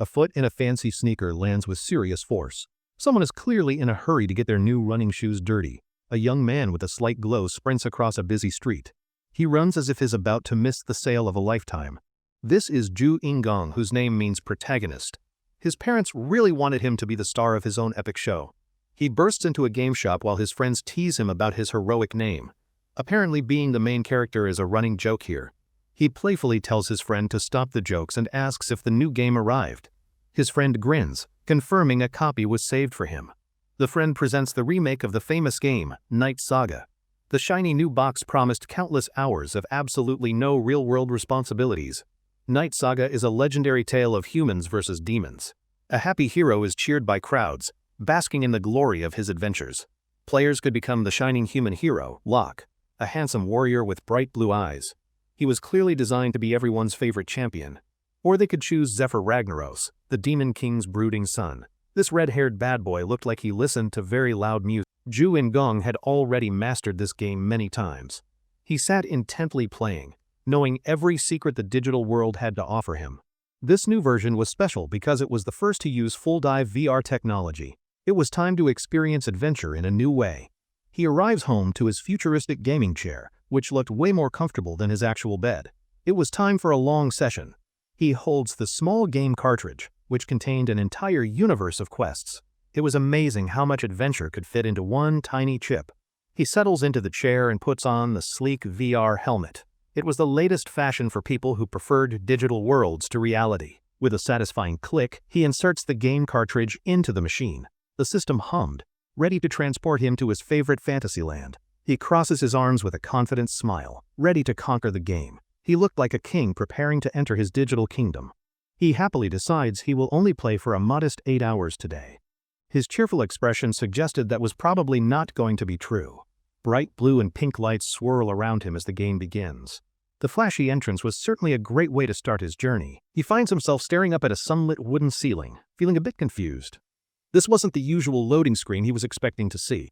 A foot in a fancy sneaker lands with serious force. Someone is clearly in a hurry to get their new running shoes dirty. A young man with a slight glow sprints across a busy street. He runs as if he's about to miss the sale of a lifetime. This is Ju Ingong, whose name means protagonist. His parents really wanted him to be the star of his own epic show. He bursts into a game shop while his friends tease him about his heroic name. Apparently being the main character is a running joke here. He playfully tells his friend to stop the jokes and asks if the new game arrived. His friend grins, confirming a copy was saved for him. The friend presents the remake of the famous game, Night Saga. The shiny new box promised countless hours of absolutely no real-world responsibilities. Night Saga is a legendary tale of humans versus demons. A happy hero is cheered by crowds, basking in the glory of his adventures. Players could become the shining human hero, Locke, a handsome warrior with bright blue eyes. He was clearly designed to be everyone's favorite champion. Or they could choose Zephyr Ragnaros, the Demon King's brooding son. This red-haired bad boy looked like he listened to very loud music. Ju Ingong had already mastered this game many times. He sat intently playing, knowing every secret the digital world had to offer him. This new version was special because it was the first to use full-dive VR technology. It was time to experience adventure in a new way. He arrives home to his futuristic gaming chair, which looked way more comfortable than his actual bed. It was time for a long session. He holds the small game cartridge, which contained an entire universe of quests. It was amazing how much adventure could fit into one tiny chip. He settles into the chair and puts on the sleek VR helmet. It was the latest fashion for people who preferred digital worlds to reality. With a satisfying click, he inserts the game cartridge into the machine. The system hummed, ready to transport him to his favorite fantasy land. He crosses his arms with a confident smile, ready to conquer the game. He looked like a king preparing to enter his digital kingdom. He happily decides he will only play for a modest 8 hours today. His cheerful expression suggested that was probably not going to be true. Bright blue and pink lights swirl around him as the game begins. The flashy entrance was certainly a great way to start his journey. He finds himself staring up at a sunlit wooden ceiling, feeling a bit confused. This wasn't the usual loading screen he was expecting to see.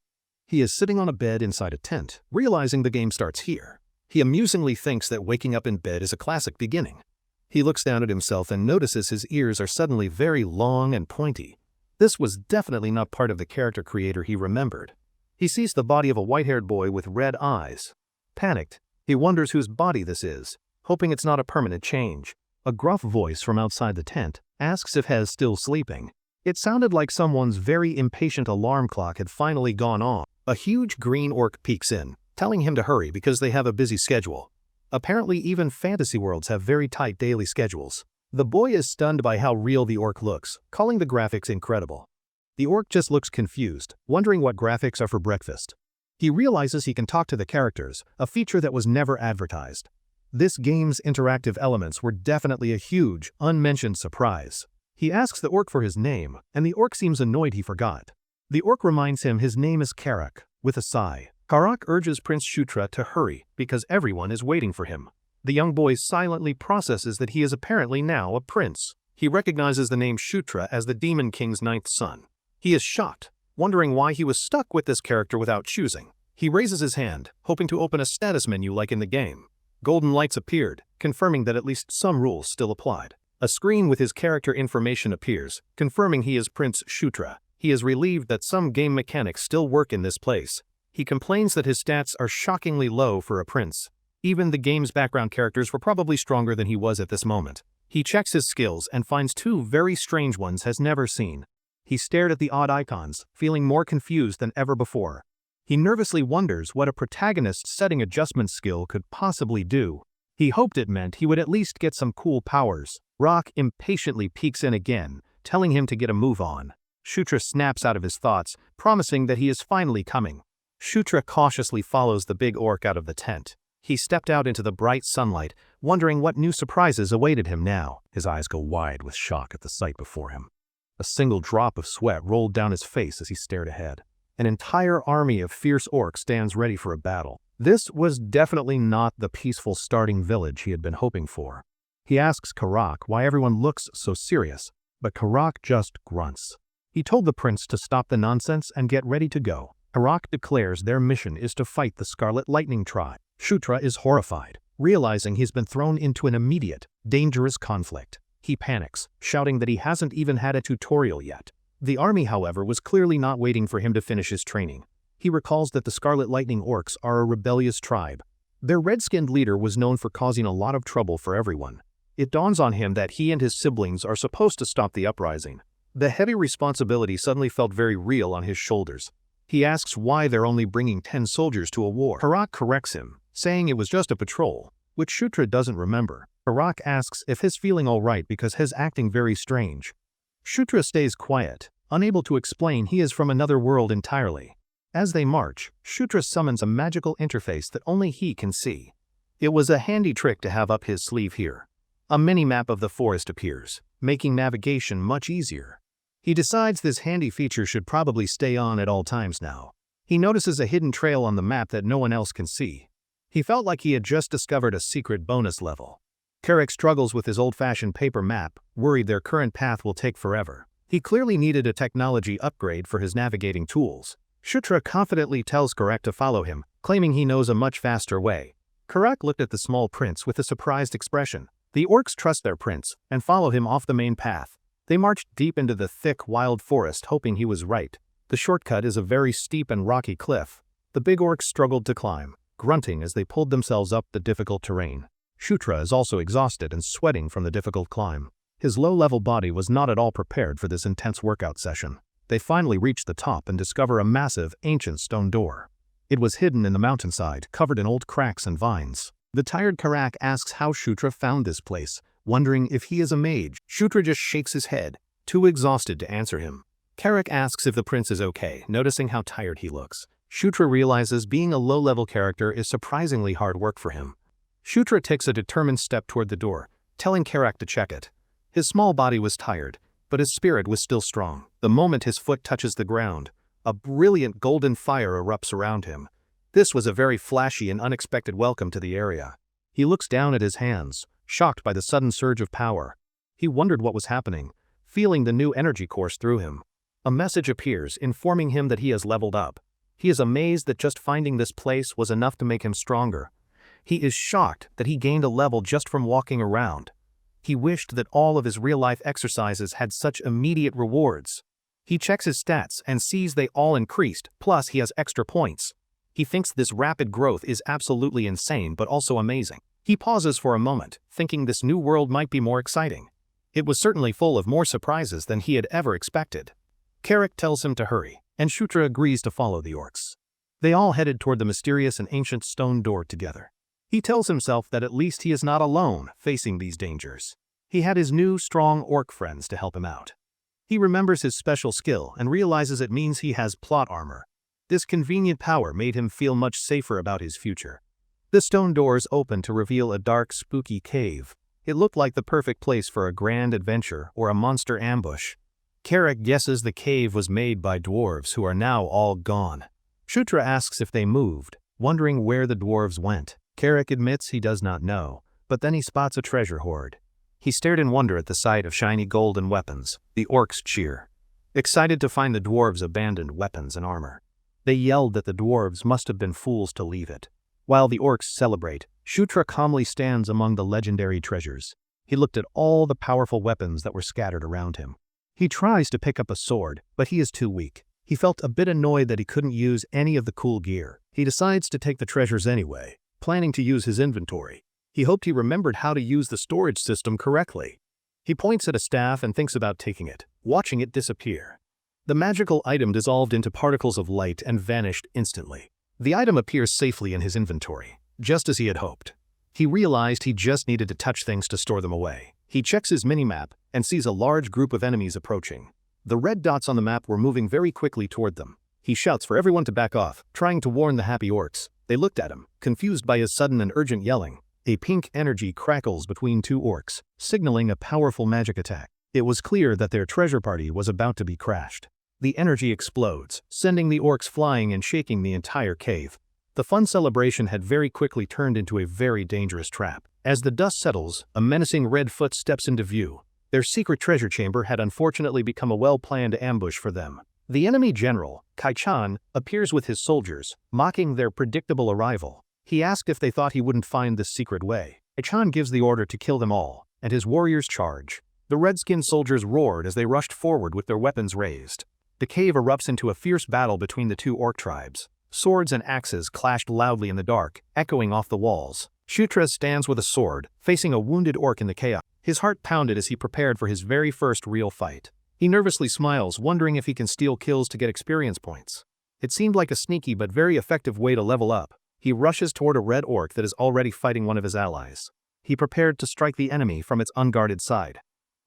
He is sitting on a bed inside a tent, realizing the game starts here. He amusingly thinks that waking up in bed is a classic beginning. He looks down at himself and notices his ears are suddenly very long and pointy. This was definitely not part of the character creator he remembered. He sees the body of a white-haired boy with red eyes. Panicked, he wonders whose body this is, hoping it's not a permanent change. A gruff voice from outside the tent asks if Hez still sleeping. It sounded like someone's very impatient alarm clock had finally gone off. A huge green orc peeks in, telling him to hurry because they have a busy schedule. Apparently even fantasy worlds have very tight daily schedules. The boy is stunned by how real the orc looks, calling the graphics incredible. The orc just looks confused, wondering what graphics are for breakfast. He realizes he can talk to the characters, a feature that was never advertised. This game's interactive elements were definitely a huge, unmentioned surprise. He asks the orc for his name, and the orc seems annoyed he forgot. The orc reminds him his name is Karak, with a sigh. Karak urges Prince Shutra to hurry because everyone is waiting for him. The young boy silently processes that he is apparently now a prince. He recognizes the name Shutra as the Demon King's 9th son. He is shocked, wondering why he was stuck with this character without choosing. He raises his hand, hoping to open a status menu like in the game. Golden lights appeared, confirming that at least some rules still applied. A screen with his character information appears, confirming he is Prince Shutra. He is relieved that some game mechanics still work in this place. He complains that his stats are shockingly low for a prince. Even the game's background characters were probably stronger than he was at this moment. He checks his skills and finds 2 very strange ones has never seen. He stared at the odd icons, feeling more confused than ever before. He nervously wonders what a protagonist's setting adjustment skill could possibly do. He hoped it meant he would at least get some cool powers. Rock impatiently peeks in again, telling him to get a move on. Shutra snaps out of his thoughts, promising that he is finally coming. Shutra cautiously follows the big orc out of the tent. He stepped out into the bright sunlight, wondering what new surprises awaited him now. His eyes go wide with shock at the sight before him. A single drop of sweat rolled down his face as he stared ahead. An entire army of fierce orcs stands ready for a battle. This was definitely not the peaceful starting village he had been hoping for. He asks Karak why everyone looks so serious, but Karak just grunts. He told the prince to stop the nonsense and get ready to go. Karak declares their mission is to fight the Scarlet Lightning tribe. Shutra is horrified, realizing he's been thrown into an immediate, dangerous conflict. He panics, shouting that he hasn't even had a tutorial yet. The army, however, was clearly not waiting for him to finish his training. He recalls that the Scarlet Lightning Orcs are a rebellious tribe. Their red-skinned leader was known for causing a lot of trouble for everyone. It dawns on him that he and his siblings are supposed to stop the uprising. The heavy responsibility suddenly felt very real on his shoulders. He asks why they're only bringing 10 soldiers to a war. Harak corrects him, saying it was just a patrol, which Shutra doesn't remember. Harak asks if he's feeling alright because he's acting very strange. Shutra stays quiet, unable to explain he is from another world entirely. As they march, Shutra summons a magical interface that only he can see. It was a handy trick to have up his sleeve here. A mini-map of the forest appears, making navigation much easier. He decides this handy feature should probably stay on at all times now. He notices a hidden trail on the map that no one else can see. He felt like he had just discovered a secret bonus level. Carrick struggles with his old-fashioned paper map, worried their current path will take forever. He clearly needed a technology upgrade for his navigating tools. Shutra confidently tells Carrick to follow him, claiming he knows a much faster way. Carrick looked at the small prince with a surprised expression. The orcs trust their prince and follow him off the main path. They marched deep into the thick, wild forest, hoping he was right. The shortcut is a very steep and rocky cliff. The big orcs struggled to climb, grunting as they pulled themselves up the difficult terrain. Shutra is also exhausted and sweating from the difficult climb. His low-level body was not at all prepared for this intense workout session. They finally reach the top and discover a massive, ancient stone door. It was hidden in the mountainside, covered in old cracks and vines. The tired Carrick asks how Shutra found this place, wondering if he is a mage. Shutra just shakes his head, too exhausted to answer him. Carrick asks if the prince is okay, noticing how tired he looks. Shutra realizes being a low-level character is surprisingly hard work for him. Shutra takes a determined step toward the door, telling Carrick to check it. His small body was tired, but his spirit was still strong. The moment his foot touches the ground, a brilliant golden fire erupts around him. This was a very flashy and unexpected welcome to the area. He looks down at his hands, shocked by the sudden surge of power. He wondered what was happening, feeling the new energy course through him. A message appears, informing him that he has leveled up. He is amazed that just finding this place was enough to make him stronger. He is shocked that he gained a level just from walking around. He wished that all of his real-life exercises had such immediate rewards. He checks his stats and sees they all increased, plus he has extra points. He thinks this rapid growth is absolutely insane but also amazing. He pauses for a moment, thinking this new world might be more exciting. It was certainly full of more surprises than he had ever expected. Carrick tells him to hurry, and Shutra agrees to follow the orcs. They all headed toward the mysterious and ancient stone door together. He tells himself that at least he is not alone facing these dangers. He had his new, strong orc friends to help him out. He remembers his special skill and realizes it means he has plot armor. This convenient power made him feel much safer about his future. The stone doors opened to reveal a dark, spooky cave. It looked like the perfect place for a grand adventure or a monster ambush. Carrick guesses the cave was made by dwarves who are now all gone. Shutra asks if they moved, wondering where the dwarves went. Carrick admits he does not know, but then he spots a treasure hoard. He stared in wonder at the sight of shiny golden weapons. The orcs cheer, excited to find the dwarves' abandoned weapons and armor. They yelled that the dwarves must have been fools to leave it. While the orcs celebrate, Shutra calmly stands among the legendary treasures. He looked at all the powerful weapons that were scattered around him. He tries to pick up a sword, but he is too weak. He felt a bit annoyed that he couldn't use any of the cool gear. He decides to take the treasures anyway, planning to use his inventory. He hoped he remembered how to use the storage system correctly. He points at a staff and thinks about taking it, watching it disappear. The magical item dissolved into particles of light and vanished instantly. The item appears safely in his inventory, just as he had hoped. He realized he just needed to touch things to store them away. He checks his minimap and sees a large group of enemies approaching. The red dots on the map were moving very quickly toward them. He shouts for everyone to back off, trying to warn the happy orcs. They looked at him, confused by his sudden and urgent yelling. A pink energy crackles between two orcs, signaling a powerful magic attack. It was clear that their treasure party was about to be crashed. The energy explodes, sending the orcs flying and shaking the entire cave. The fun celebration had very quickly turned into a very dangerous trap. As the dust settles, a menacing red foot steps into view. Their secret treasure chamber had unfortunately become a well-planned ambush for them. The enemy general, Kai-chan, appears with his soldiers, mocking their predictable arrival. He asked if they thought he wouldn't find this secret way. Kai-chan gives the order to kill them all, and his warriors charge. The red-skinned soldiers roared as they rushed forward with their weapons raised. The cave erupts into a fierce battle between the two orc tribes. Swords and axes clashed loudly in the dark, echoing off the walls. Shutra stands with a sword, facing a wounded orc in the chaos. His heart pounded as he prepared for his very first real fight. He nervously smiles, wondering if he can steal kills to get experience points. It seemed like a sneaky but very effective way to level up. He rushes toward a red orc that is already fighting one of his allies. He prepared to strike the enemy from its unguarded side.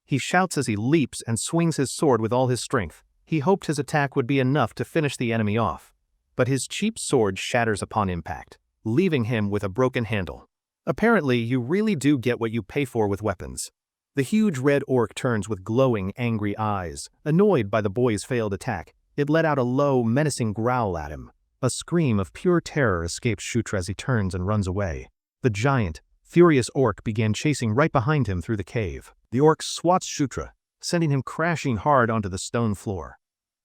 He shouts as he leaps and swings his sword with all his strength. He hoped his attack would be enough to finish the enemy off. But his cheap sword shatters upon impact, leaving him with a broken handle. Apparently, you really do get what you pay for with weapons. The huge red orc turns with glowing, angry eyes. Annoyed by the boy's failed attack, it let out a low, menacing growl at him. A scream of pure terror escapes Shutra as he turns and runs away. The giant, furious orc began chasing right behind him through the cave. The orc swats Shutra, sending him crashing hard onto the stone floor.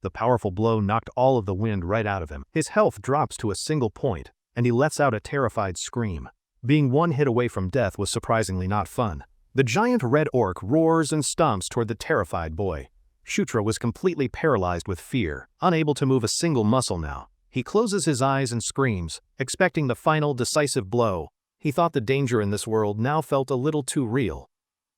The powerful blow knocked all of the wind right out of him. His health drops to a single point, and he lets out a terrified scream. Being one hit away from death was surprisingly not fun. The giant red orc roars and stomps toward the terrified boy. Shutra was completely paralyzed with fear, unable to move a single muscle now. He closes his eyes and screams, expecting the final decisive blow. He thought the danger in this world now felt a little too real.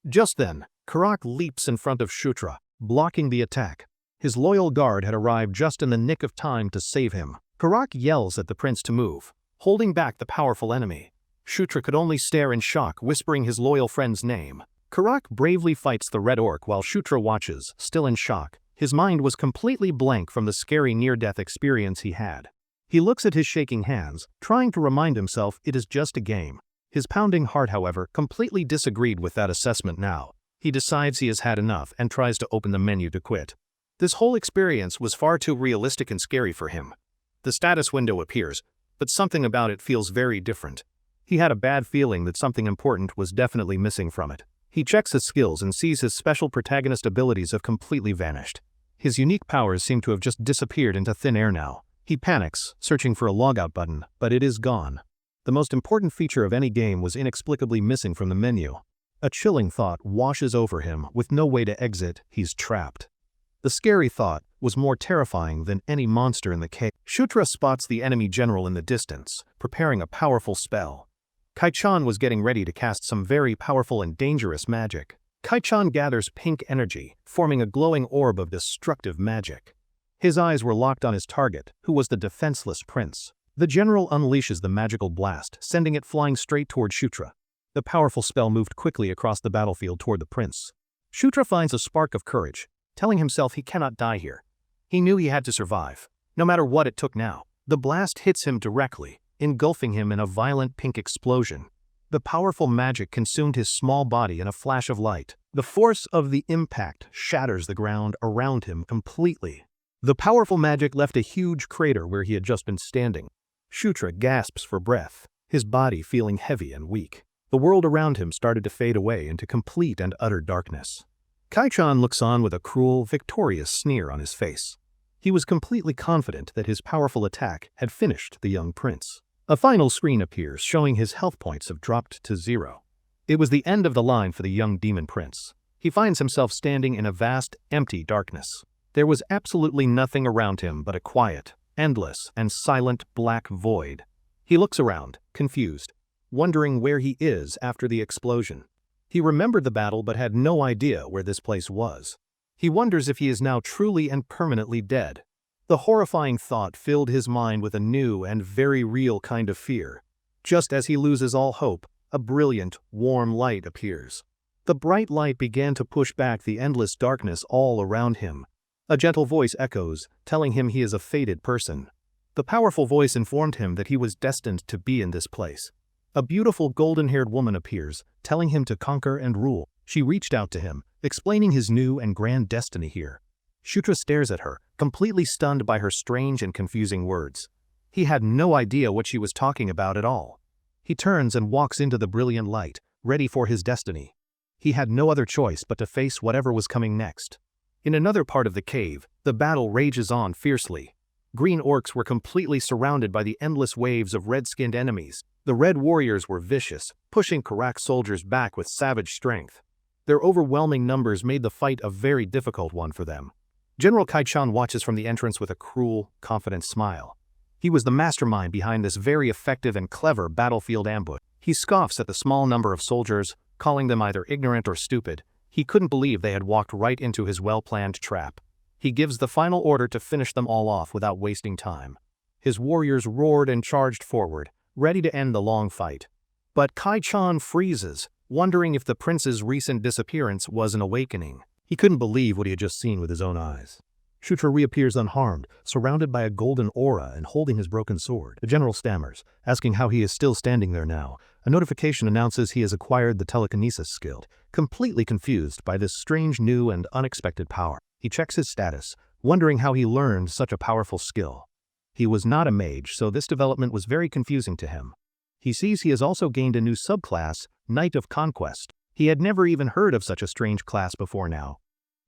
Just then, Karak leaps in front of Shutra, blocking the attack. His loyal guard had arrived just in the nick of time to save him. Karak yells at the prince to move, holding back the powerful enemy. Shutra could only stare in shock, whispering his loyal friend's name. Karak bravely fights the red orc while Shutra watches, still in shock. His mind was completely blank from the scary near-death experience he had. He looks at his shaking hands, trying to remind himself it is just a game. His pounding heart, however, completely disagreed with that assessment now. He decides he has had enough and tries to open the menu to quit. This whole experience was far too realistic and scary for him. The status window appears, but something about it feels very different. He had a bad feeling that something important was definitely missing from it. He checks his skills and sees his special protagonist abilities have completely vanished. His unique powers seem to have just disappeared into thin air now. He panics, searching for a logout button, but it is gone. The most important feature of any game was inexplicably missing from the menu. A chilling thought washes over him. With no way to exit, he's trapped. The scary thought was more terrifying than any monster in the cave. Shutra spots the enemy general in the distance, preparing a powerful spell. Kai-chan was getting ready to cast some very powerful and dangerous magic. Kai-chan gathers pink energy, forming a glowing orb of destructive magic. His eyes were locked on his target, who was the defenseless prince. The general unleashes the magical blast, sending it flying straight toward Shutra. The powerful spell moved quickly across the battlefield toward the prince. Shutra finds a spark of courage, telling himself he cannot die here. He knew he had to survive, no matter what it took now. The blast hits him directly, engulfing him in a violent pink explosion. The powerful magic consumed his small body in a flash of light. The force of the impact shatters the ground around him completely. The powerful magic left a huge crater where he had just been standing. Shutra gasps for breath, his body feeling heavy and weak. The world around him started to fade away into complete and utter darkness. Kai-chan looks on with a cruel, victorious sneer on his face. He was completely confident that his powerful attack had finished the young prince. A final screen appears showing his health points have dropped to 0. It was the end of the line for the young demon prince. He finds himself standing in a vast, empty darkness. There was absolutely nothing around him but a quiet, endless, and silent black void. He looks around, confused, wondering where he is after the explosion. He remembered the battle but had no idea where this place was. He wonders if he is now truly and permanently dead. The horrifying thought filled his mind with a new and very real kind of fear. Just as he loses all hope, a brilliant, warm light appears. The bright light began to push back the endless darkness all around him. A gentle voice echoes, telling him he is a fated person. The powerful voice informed him that he was destined to be in this place. A beautiful golden-haired woman appears, telling him to conquer and rule. She reached out to him, explaining his new and grand destiny here. Shutra stares at her, completely stunned by her strange and confusing words. He had no idea what she was talking about at all. He turns and walks into the brilliant light, ready for his destiny. He had no other choice but to face whatever was coming next. In another part of the cave, the battle rages on fiercely. Green orcs were completely surrounded by the endless waves of red-skinned enemies. The red warriors were vicious, pushing Karak's soldiers back with savage strength. Their overwhelming numbers made the fight a very difficult one for them. General Kai-chan watches from the entrance with a cruel, confident smile. He was the mastermind behind this very effective and clever battlefield ambush. He scoffs at the small number of soldiers, calling them either ignorant or stupid. He couldn't believe they had walked right into his well-planned trap. He gives the final order to finish them all off without wasting time. His warriors roared and charged forward, ready to end the long fight. But Kai-chan freezes, wondering if the prince's recent disappearance was an awakening. He couldn't believe what he had just seen with his own eyes. Shutra reappears unharmed, surrounded by a golden aura and holding his broken sword. The general stammers, asking how he is still standing there now. A notification announces he has acquired the telekinesis skill, completely confused by this strange new and unexpected power. He checks his status, wondering how he learned such a powerful skill. He was not a mage, so this development was very confusing to him. He sees he has also gained a new subclass, Knight of Conquest. He had never even heard of such a strange class before now.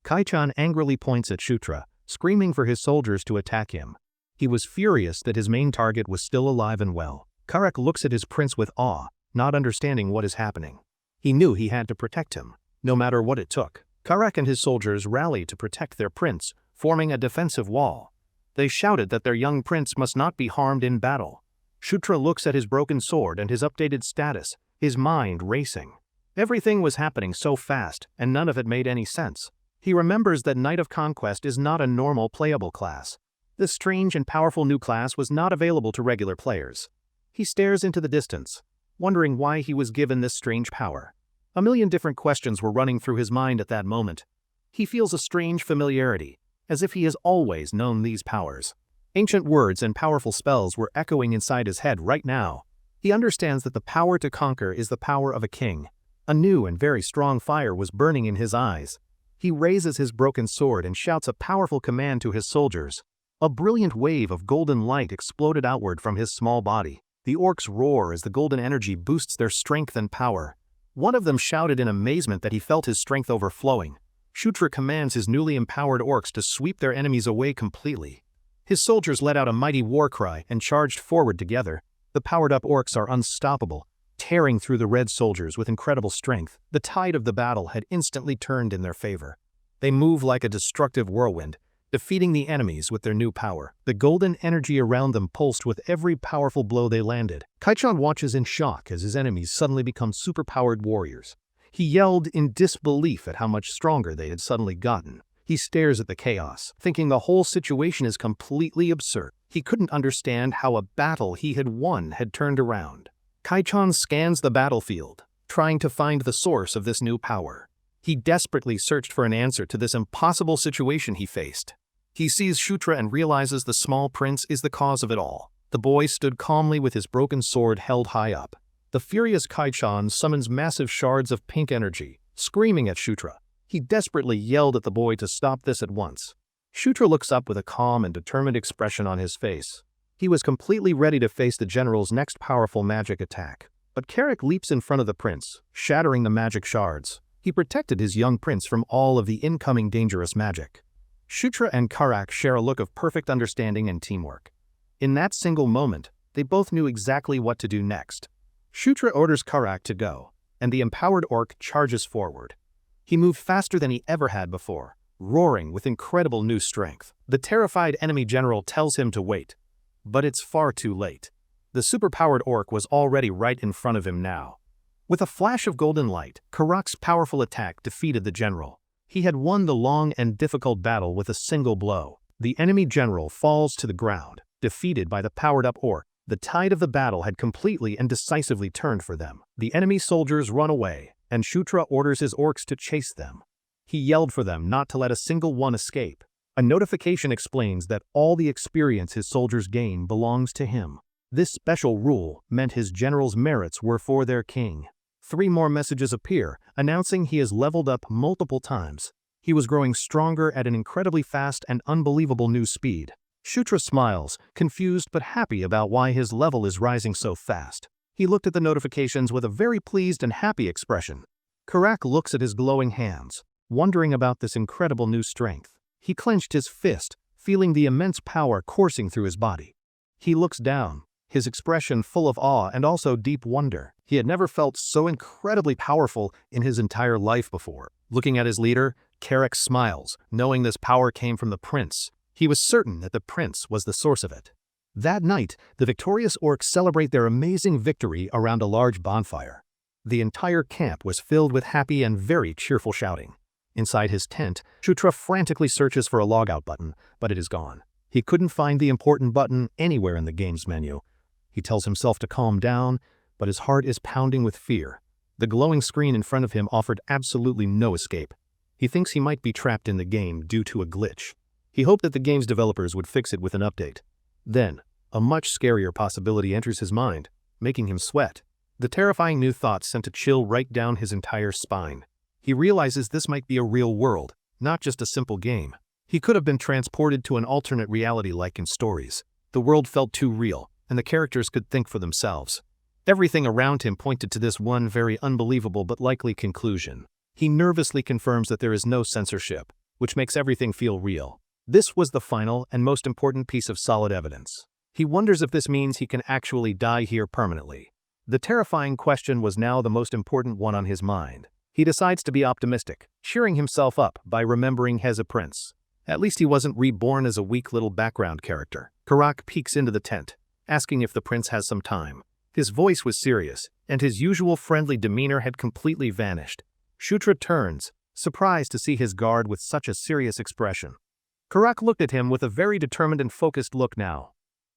Kai-chan angrily points at Shutra, screaming for his soldiers to attack him. He was furious that his main target was still alive and well. Karak looks at his prince with awe, not understanding what is happening. He knew he had to protect him, no matter what it took. Karak and his soldiers rally to protect their prince, forming a defensive wall. They shouted that their young prince must not be harmed in battle. Shutra looks at his broken sword and his updated status, his mind racing. Everything was happening so fast, and none of it made any sense. He remembers that Knight of Conquest is not a normal playable class. This strange and powerful new class was not available to regular players. He stares into the distance, wondering why he was given this strange power. A million different questions were running through his mind at that moment. He feels a strange familiarity, as if he has always known these powers. Ancient words and powerful spells were echoing inside his head right now. He understands that the power to conquer is the power of a king. A new and very strong fire was burning in his eyes. He raises his broken sword and shouts a powerful command to his soldiers. A brilliant wave of golden light exploded outward from his small body. The orcs roar as the golden energy boosts their strength and power. One of them shouted in amazement that he felt his strength overflowing. Shutra commands his newly empowered orcs to sweep their enemies away completely. His soldiers let out a mighty war cry and charged forward together. The powered-up orcs are unstoppable, tearing through the red soldiers with incredible strength. The tide of the battle had instantly turned in their favor. They move like a destructive whirlwind, defeating the enemies with their new power. The golden energy around them pulsed with every powerful blow they landed. Kai-chan watches in shock as his enemies suddenly become superpowered warriors. He yelled in disbelief at how much stronger they had suddenly gotten. He stares at the chaos, thinking the whole situation is completely absurd. He couldn't understand how a battle he had won had turned around. Kai-chan scans the battlefield, trying to find the source of this new power. He desperately searched for an answer to this impossible situation he faced. He sees Shutra and realizes the small prince is the cause of it all. The boy stood calmly with his broken sword held high up. The furious Kai-chan summons massive shards of pink energy, screaming at Shutra. He desperately yelled at the boy to stop this at once. Shutra looks up with a calm and determined expression on his face. He was completely ready to face the general's next powerful magic attack. But Karak leaps in front of the prince, shattering the magic shards. He protected his young prince from all of the incoming dangerous magic. Shutra and Karak share a look of perfect understanding and teamwork. In that single moment, they both knew exactly what to do next. Shutra orders Karak to go, and the empowered orc charges forward. He moved faster than he ever had before, roaring with incredible new strength. The terrified enemy general tells him to wait, but it's far too late. The superpowered orc was already right in front of him now. With a flash of golden light, Karak's powerful attack defeated the general. He had won the long and difficult battle with a single blow. The enemy general falls to the ground, defeated by the powered-up orc. The tide of the battle had completely and decisively turned for them. The enemy soldiers run away, and Shutra orders his orcs to chase them. He yelled for them not to let a single one escape. A notification explains that all the experience his soldiers gain belongs to him. This special rule meant his general's merits were for their king. 3 more messages appear, announcing he has leveled up multiple times. He was growing stronger at an incredibly fast and unbelievable new speed. Shutra smiles, confused but happy about why his level is rising so fast. He looked at the notifications with a very pleased and happy expression. Karak looks at his glowing hands, wondering about this incredible new strength. He clenched his fist, feeling the immense power coursing through his body. He looks down, his expression full of awe and also deep wonder. He had never felt so incredibly powerful in his entire life before. Looking at his leader, Carrick smiles, knowing this power came from the prince. He was certain that the prince was the source of it. That night, the victorious orcs celebrate their amazing victory around a large bonfire. The entire camp was filled with happy and very cheerful shouting. Inside his tent, Shutra frantically searches for a logout button, but it is gone. He couldn't find the important button anywhere in the game's menu. He tells himself to calm down, but his heart is pounding with fear. The glowing screen in front of him offered absolutely no escape. He thinks he might be trapped in the game due to a glitch. He hoped that the game's developers would fix it with an update. Then, a much scarier possibility enters his mind, making him sweat. The terrifying new thought sent a chill right down his entire spine. He realizes this might be a real world, not just a simple game. He could have been transported to an alternate reality like in stories. The world felt too real, and the characters could think for themselves. Everything around him pointed to this one very unbelievable but likely conclusion. He nervously confirms that there is no censorship, which makes everything feel real. This was the final and most important piece of solid evidence. He wonders if this means he can actually die here permanently. The terrifying question was now the most important one on his mind. He decides to be optimistic, cheering himself up by remembering he is a prince. At least he wasn't reborn as a weak little background character. Karak peeks into the tent, asking if the prince has some time. His voice was serious, and his usual friendly demeanor had completely vanished. Shutra turns, surprised to see his guard with such a serious expression. Karak looked at him with a very determined and focused look now.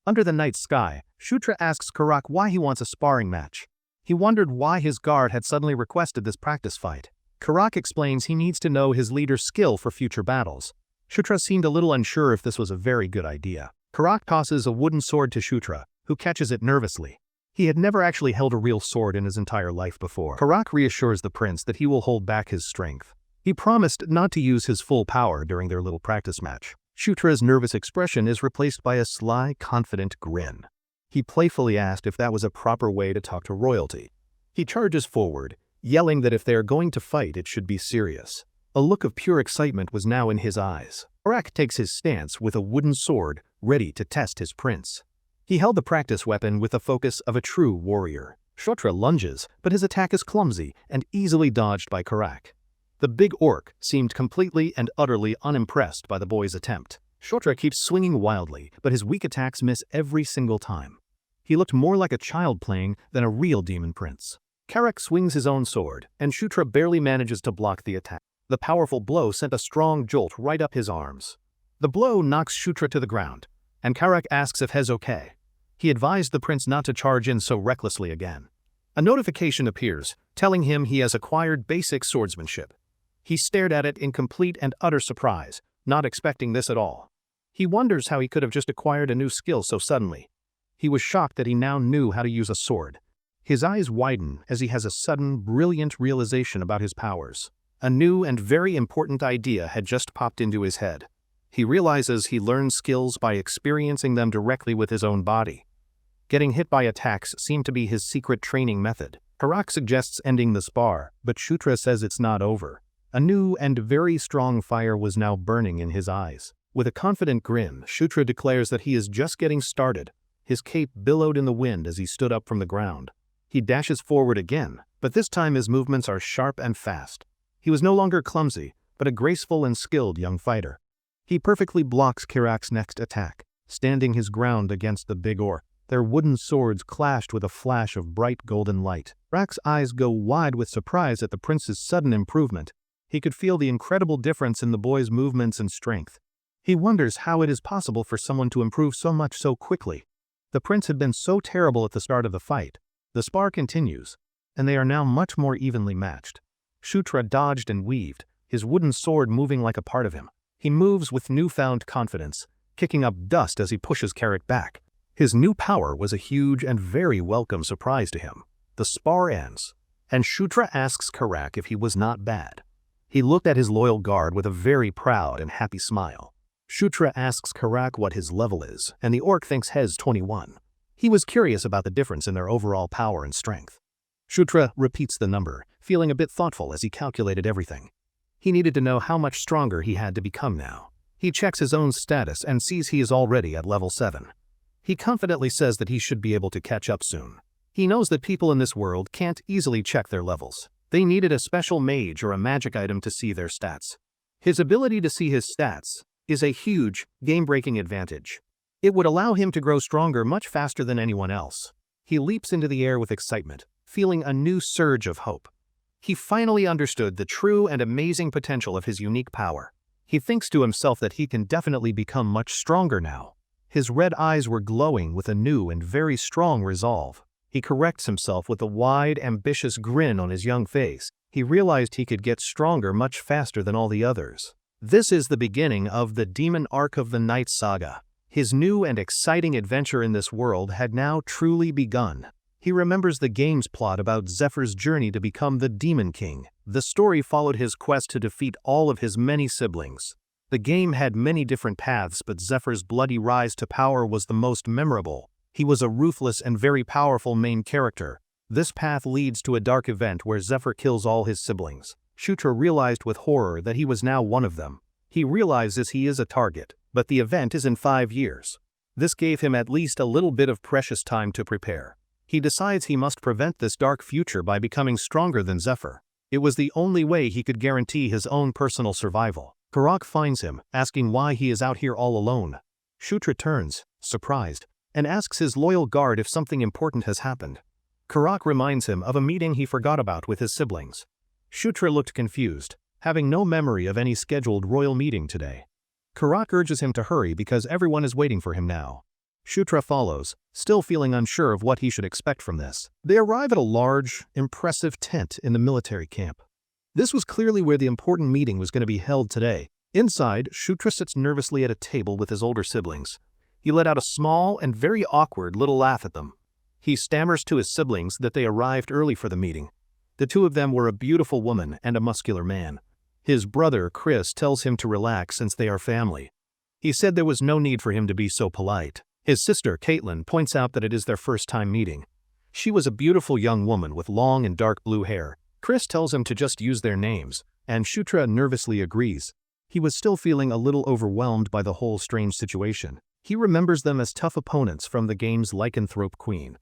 Under the night sky, Shutra asks Karak why he wants a sparring match. He wondered why his guard had suddenly requested this practice fight. Karak explains he needs to know his leader's skill for future battles. Shutra seemed a little unsure if this was a very good idea. Karak tosses a wooden sword to Shutra, who catches it nervously. He had never actually held a real sword in his entire life before. Karak reassures the prince that he will hold back his strength. He promised not to use his full power during their little practice match. Shutra's nervous expression is replaced by a sly, confident grin. He playfully asked if that was a proper way to talk to royalty. He charges forward, yelling that if they are going to fight, it should be serious. A look of pure excitement was now in his eyes. Karak takes his stance with a wooden sword, ready to test his prince. He held the practice weapon with the focus of a true warrior. Shutra lunges, but his attack is clumsy and easily dodged by Karak. The big orc seemed completely and utterly unimpressed by the boy's attempt. Shutra keeps swinging wildly, but his weak attacks miss every single time. He looked more like a child playing than a real demon prince. Karak swings his own sword, and Shutra barely manages to block the attack. The powerful blow sent a strong jolt right up his arms. The blow knocks Shutra to the ground, and Karak asks if he's okay. He advised the prince not to charge in so recklessly again. A notification appears, telling him he has acquired basic swordsmanship. He stared at it in complete and utter surprise, not expecting this at all. He wonders how he could have just acquired a new skill so suddenly. He was shocked that he now knew how to use a sword. His eyes widen as he has a sudden, brilliant realization about his powers. A new and very important idea had just popped into his head. He realizes he learns skills by experiencing them directly with his own body. Getting hit by attacks seemed to be his secret training method. Karak suggests ending the spar, but Shutra says it's not over. A new and very strong fire was now burning in his eyes. With a confident grin, Shutra declares that he is just getting started. His cape billowed in the wind as he stood up from the ground. He dashes forward again, but this time his movements are sharp and fast. He was no longer clumsy, but a graceful and skilled young fighter. He perfectly blocks Karak's next attack, standing his ground against the big orc. Their wooden swords clashed with a flash of bright golden light. Karak's eyes go wide with surprise at the prince's sudden improvement. He could feel the incredible difference in the boy's movements and strength. He wonders how it is possible for someone to improve so much so quickly. The prince had been so terrible at the start of the fight. The spar continues, and they are now much more evenly matched. Shutra dodged and weaved, his wooden sword moving like a part of him. He moves with newfound confidence, kicking up dust as he pushes Karak back. His new power was a huge and very welcome surprise to him. The spar ends, and Shutra asks Karak if he was not bad. He looked at his loyal guard with a very proud and happy smile. Shutra asks Karak what his level is, and the orc thinks he's 21. He was curious about the difference in their overall power and strength. Shutra repeats the number, feeling a bit thoughtful as he calculated everything. He needed to know how much stronger he had to become now. He checks his own status and sees he is already at level 7. He confidently says that he should be able to catch up soon. He knows that people in this world can't easily check their levels. They needed a special mage or a magic item to see their stats. His ability to see his stats is a huge, game-breaking advantage. It would allow him to grow stronger much faster than anyone else. He leaps into the air with excitement, feeling a new surge of hope. He finally understood the true and amazing potential of his unique power. He thinks to himself that he can definitely become much stronger now. His red eyes were glowing with a new and very strong resolve. He corrects himself with a wide, ambitious grin on his young face. He realized he could get stronger much faster than all the others. This is the beginning of the Demon Arc of the Night Saga. His new and exciting adventure in this world had now truly begun. He remembers the game's plot about Zephyr's journey to become the Demon King. The story followed his quest to defeat all of his many siblings. The game had many different paths, but Zephyr's bloody rise to power was the most memorable. He was a ruthless and very powerful main character. This path leads to a dark event where Zephyr kills all his siblings. Shutra realized with horror that he was now one of them. He realizes he is a target, but the event is in 5 years. This gave him at least a little bit of precious time to prepare. He decides he must prevent this dark future by becoming stronger than Zephyr. It was the only way he could guarantee his own personal survival. Karak finds him, asking why he is out here all alone. Shutra turns, surprised, and asks his loyal guard if something important has happened. Karak reminds him of a meeting he forgot about with his siblings. Shutra looked confused, having no memory of any scheduled royal meeting today. Karak urges him to hurry because everyone is waiting for him now. Shutra follows, still feeling unsure of what he should expect from this. They arrive at a large, impressive tent in the military camp. This was clearly where the important meeting was going to be held today. Inside, Shutra sits nervously at a table with his older siblings. He let out a small and very awkward little laugh at them. He stammers to his siblings that they arrived early for the meeting. The two of them were a beautiful woman and a muscular man. His brother, Chris, tells him to relax since they are family. He said there was no need for him to be so polite. His sister, Caitlin, points out that it is their first time meeting. She was a beautiful young woman with long and dark blue hair. Chris tells him to just use their names, and Shutra nervously agrees. He was still feeling a little overwhelmed by the whole strange situation. He remembers them as tough opponents from the game's lycanthrope queen.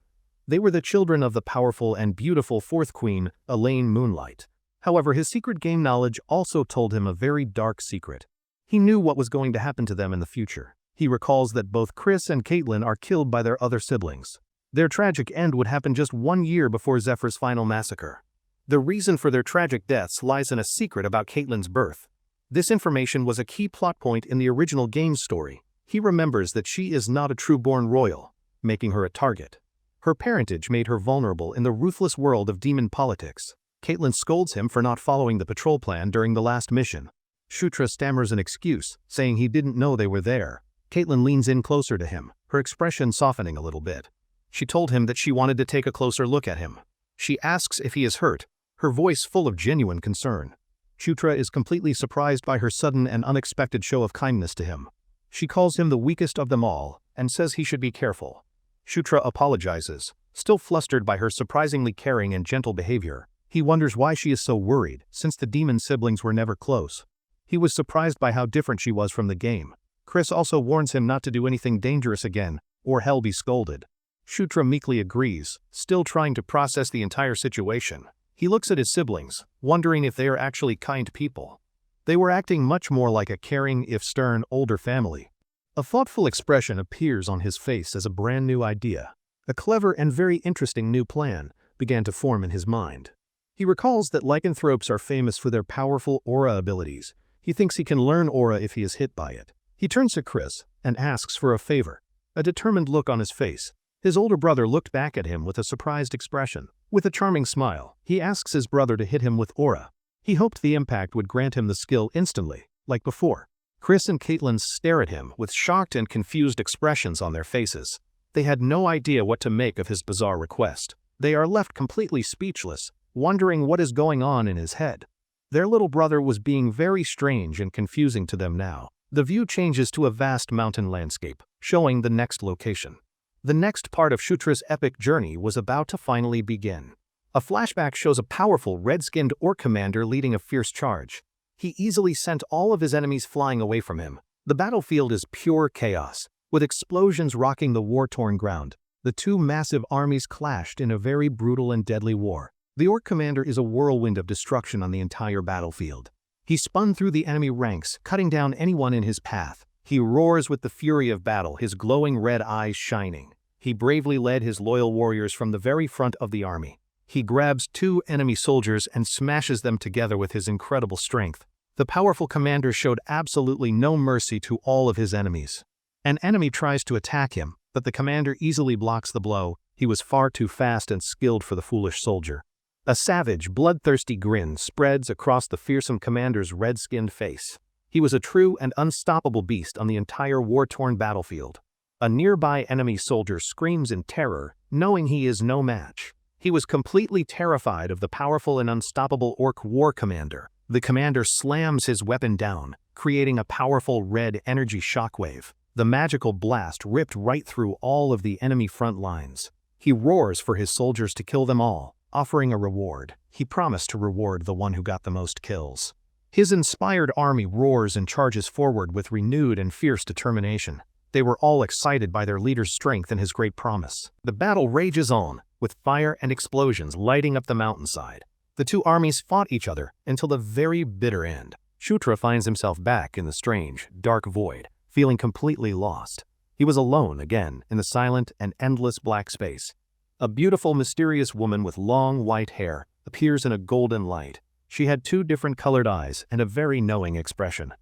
They were the children of the powerful and beautiful fourth queen, Elaine Moonlight. However, his secret game knowledge also told him a very dark secret. He knew what was going to happen to them in the future. He recalls that both Chris and Caitlin are killed by their other siblings. Their tragic end would happen just 1 year before Zephyr's final massacre. The reason for their tragic deaths lies in a secret about Caitlin's birth. This information was a key plot point in the original game's story. He remembers that she is not a true-born royal, making her a target. Her parentage made her vulnerable in the ruthless world of demon politics. Caitlin scolds him for not following the patrol plan during the last mission. Shutra stammers an excuse, saying he didn't know they were there. Caitlin leans in closer to him, her expression softening a little bit. She told him that she wanted to take a closer look at him. She asks if he is hurt, her voice full of genuine concern. Shutra is completely surprised by her sudden and unexpected show of kindness to him. She calls him the weakest of them all, and says he should be careful. Shutra apologizes, still flustered by her surprisingly caring and gentle behavior. He wonders why she is so worried, since the demon siblings were never close. He was surprised by how different she was from the game. Chris also warns him not to do anything dangerous again, or hell be scolded. Shutra meekly agrees, still trying to process the entire situation. He looks at his siblings, wondering if they are actually kind people. They were acting much more like a caring, if stern, older family. A thoughtful expression appears on his face as a brand new idea. A clever and very interesting new plan began to form in his mind. He recalls that lycanthropes are famous for their powerful aura abilities. He thinks he can learn aura if he is hit by it. He turns to Chris and asks for a favor, a determined look on his face. His older brother looked back at him with a surprised expression. With a charming smile, he asks his brother to hit him with aura. He hoped the impact would grant him the skill instantly, like before. Chris and Caitlin stare at him with shocked and confused expressions on their faces. They had no idea what to make of his bizarre request. They are left completely speechless, wondering what is going on in his head. Their little brother was being very strange and confusing to them now. The view changes to a vast mountain landscape, showing the next location. The next part of Shutra's epic journey was about to finally begin. A flashback shows a powerful red-skinned orc commander leading a fierce charge. He easily sent all of his enemies flying away from him. The battlefield is pure chaos, with explosions rocking the war-torn ground. The two massive armies clashed in a very brutal and deadly war. The orc commander is a whirlwind of destruction on the entire battlefield. He spun through the enemy ranks, cutting down anyone in his path. He roars with the fury of battle, his glowing red eyes shining. He bravely led his loyal warriors from the very front of the army. He grabs two enemy soldiers and smashes them together with his incredible strength. The powerful commander showed absolutely no mercy to all of his enemies. An enemy tries to attack him, but the commander easily blocks the blow. He was far too fast and skilled for the foolish soldier. A savage, bloodthirsty grin spreads across the fearsome commander's red-skinned face. He was a true and unstoppable beast on the entire war-torn battlefield. A nearby enemy soldier screams in terror, knowing he is no match. He was completely terrified of the powerful and unstoppable orc war commander. The commander slams his weapon down, creating a powerful red energy shockwave. The magical blast ripped right through all of the enemy front lines. He roars for his soldiers to kill them all, offering a reward. He promised to reward the one who got the most kills. His inspired army roars and charges forward with renewed and fierce determination. They were all excited by their leader's strength and his great promise. The battle rages on, with fire and explosions lighting up the mountainside. The two armies fought each other until the very bitter end. Shutra finds himself back in the strange, dark void, feeling completely lost. He was alone again in the silent and endless black space. A beautiful, mysterious woman with long, white hair appears in a golden light. She had two different colored eyes and a very knowing expression.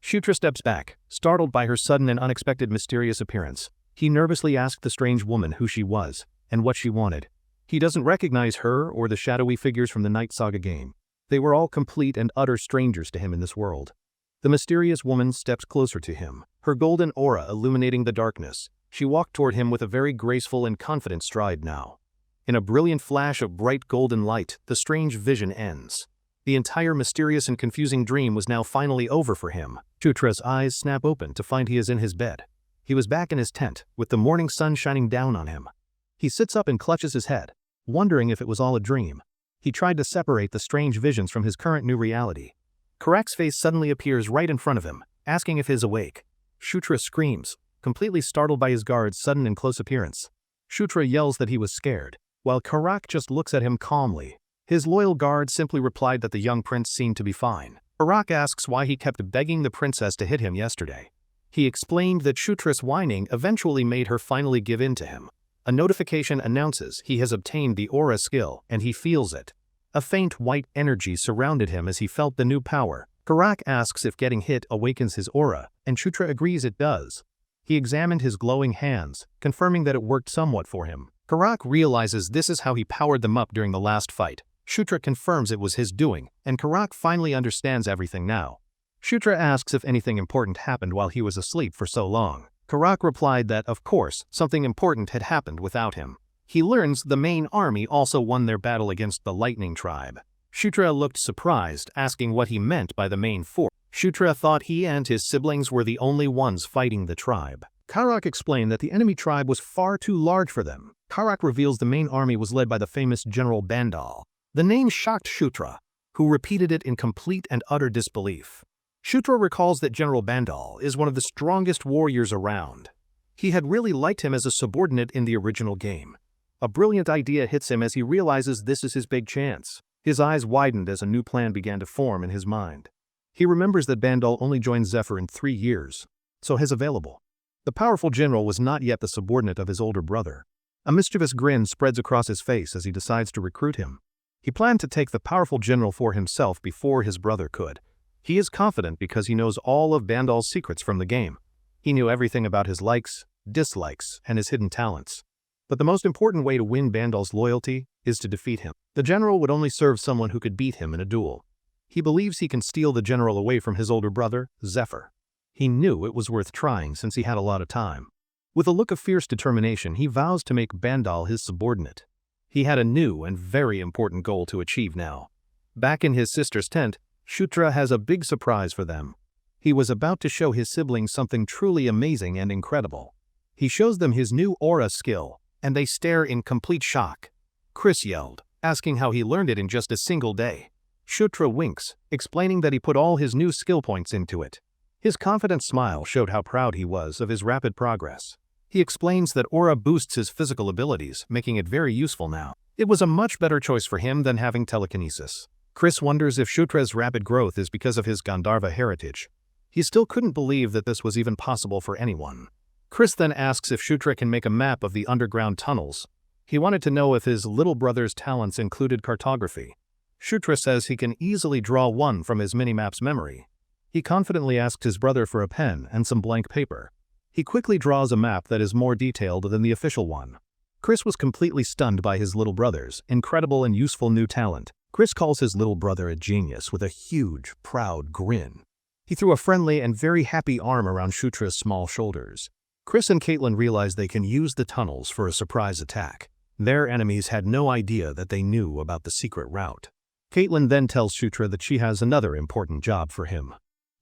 Shutra steps back, startled by her sudden and unexpected mysterious appearance. He nervously asked the strange woman who she was and what she wanted. He doesn't recognize her or the shadowy figures from the Night Saga game. They were all complete and utter strangers to him in this world. The mysterious woman steps closer to him, her golden aura illuminating the darkness. She walked toward him with a very graceful and confident stride now. In a brilliant flash of bright golden light, the strange vision ends. The entire mysterious and confusing dream was now finally over for him. Shutra's eyes snap open to find he is in his bed. He was back in his tent, with the morning sun shining down on him. He sits up and clutches his head, wondering if it was all a dream. He tried to separate the strange visions from his current new reality. Karak's face suddenly appears right in front of him, asking if he is awake. Shutra screams, completely startled by his guard's sudden and close appearance. Shutra yells that he was scared, while Karak just looks at him calmly. His loyal guard simply replied that the young prince seemed to be fine. Karak asks why he kept begging the princess to hit him yesterday. He explained that Shutra's whining eventually made her finally give in to him. A notification announces he has obtained the aura skill, and he feels it. A faint white energy surrounded him as he felt the new power. Karak asks if getting hit awakens his aura, and Shutra agrees it does. He examined his glowing hands, confirming that it worked somewhat for him. Karak realizes this is how he powered them up during the last fight. Shutra confirms it was his doing, and Karak finally understands everything now. Shutra asks if anything important happened while he was asleep for so long. Karak replied that, of course, something important had happened without him. He learns the main army also won their battle against the Lightning Tribe. Shutra looked surprised, asking what he meant by the main force. Shutra thought he and his siblings were the only ones fighting the tribe. Karak explained that the enemy tribe was far too large for them. Karak reveals the main army was led by the famous General Bandal. The name shocked Shutra, who repeated it in complete and utter disbelief. Shutra recalls that General Bandal is one of the strongest warriors around. He had really liked him as a subordinate in the original game. A brilliant idea hits him as he realizes this is his big chance. His eyes widened as a new plan began to form in his mind. He remembers that Bandal only joined Zephyr in 3 years, so he's available. The powerful general was not yet the subordinate of his older brother. A mischievous grin spreads across his face as he decides to recruit him. He planned to take the powerful general for himself before his brother could. He is confident because he knows all of Bandal's secrets from the game. He knew everything about his likes, dislikes, and his hidden talents. But the most important way to win Bandal's loyalty is to defeat him. The general would only serve someone who could beat him in a duel. He believes he can steal the general away from his older brother, Zephyr. He knew it was worth trying since he had a lot of time. With a look of fierce determination, he vows to make Bandal his subordinate. He had a new and very important goal to achieve now. Back in his sister's tent, Shutra has a big surprise for them. He was about to show his siblings something truly amazing and incredible. He shows them his new aura skill, and they stare in complete shock. Chris yelled, asking how he learned it in just a single day. Shutra winks, explaining that he put all his new skill points into it. His confident smile showed how proud he was of his rapid progress. He explains that aura boosts his physical abilities, making it very useful now. It was a much better choice for him than having telekinesis. Chris wonders if Shutra's rapid growth is because of his Gandharva heritage. He still couldn't believe that this was even possible for anyone. Chris then asks if Shutra can make a map of the underground tunnels. He wanted to know if his little brother's talents included cartography. Shutra says he can easily draw one from his minimap's memory. He confidently asked his brother for a pen and some blank paper. He quickly draws a map that is more detailed than the official one. Chris was completely stunned by his little brother's incredible and useful new talent. Chris calls his little brother a genius with a huge, proud grin. He threw a friendly and very happy arm around Shutra's small shoulders. Chris and Caitlin realize they can use the tunnels for a surprise attack. Their enemies had no idea that they knew about the secret route. Caitlin then tells Shutra that she has another important job for him.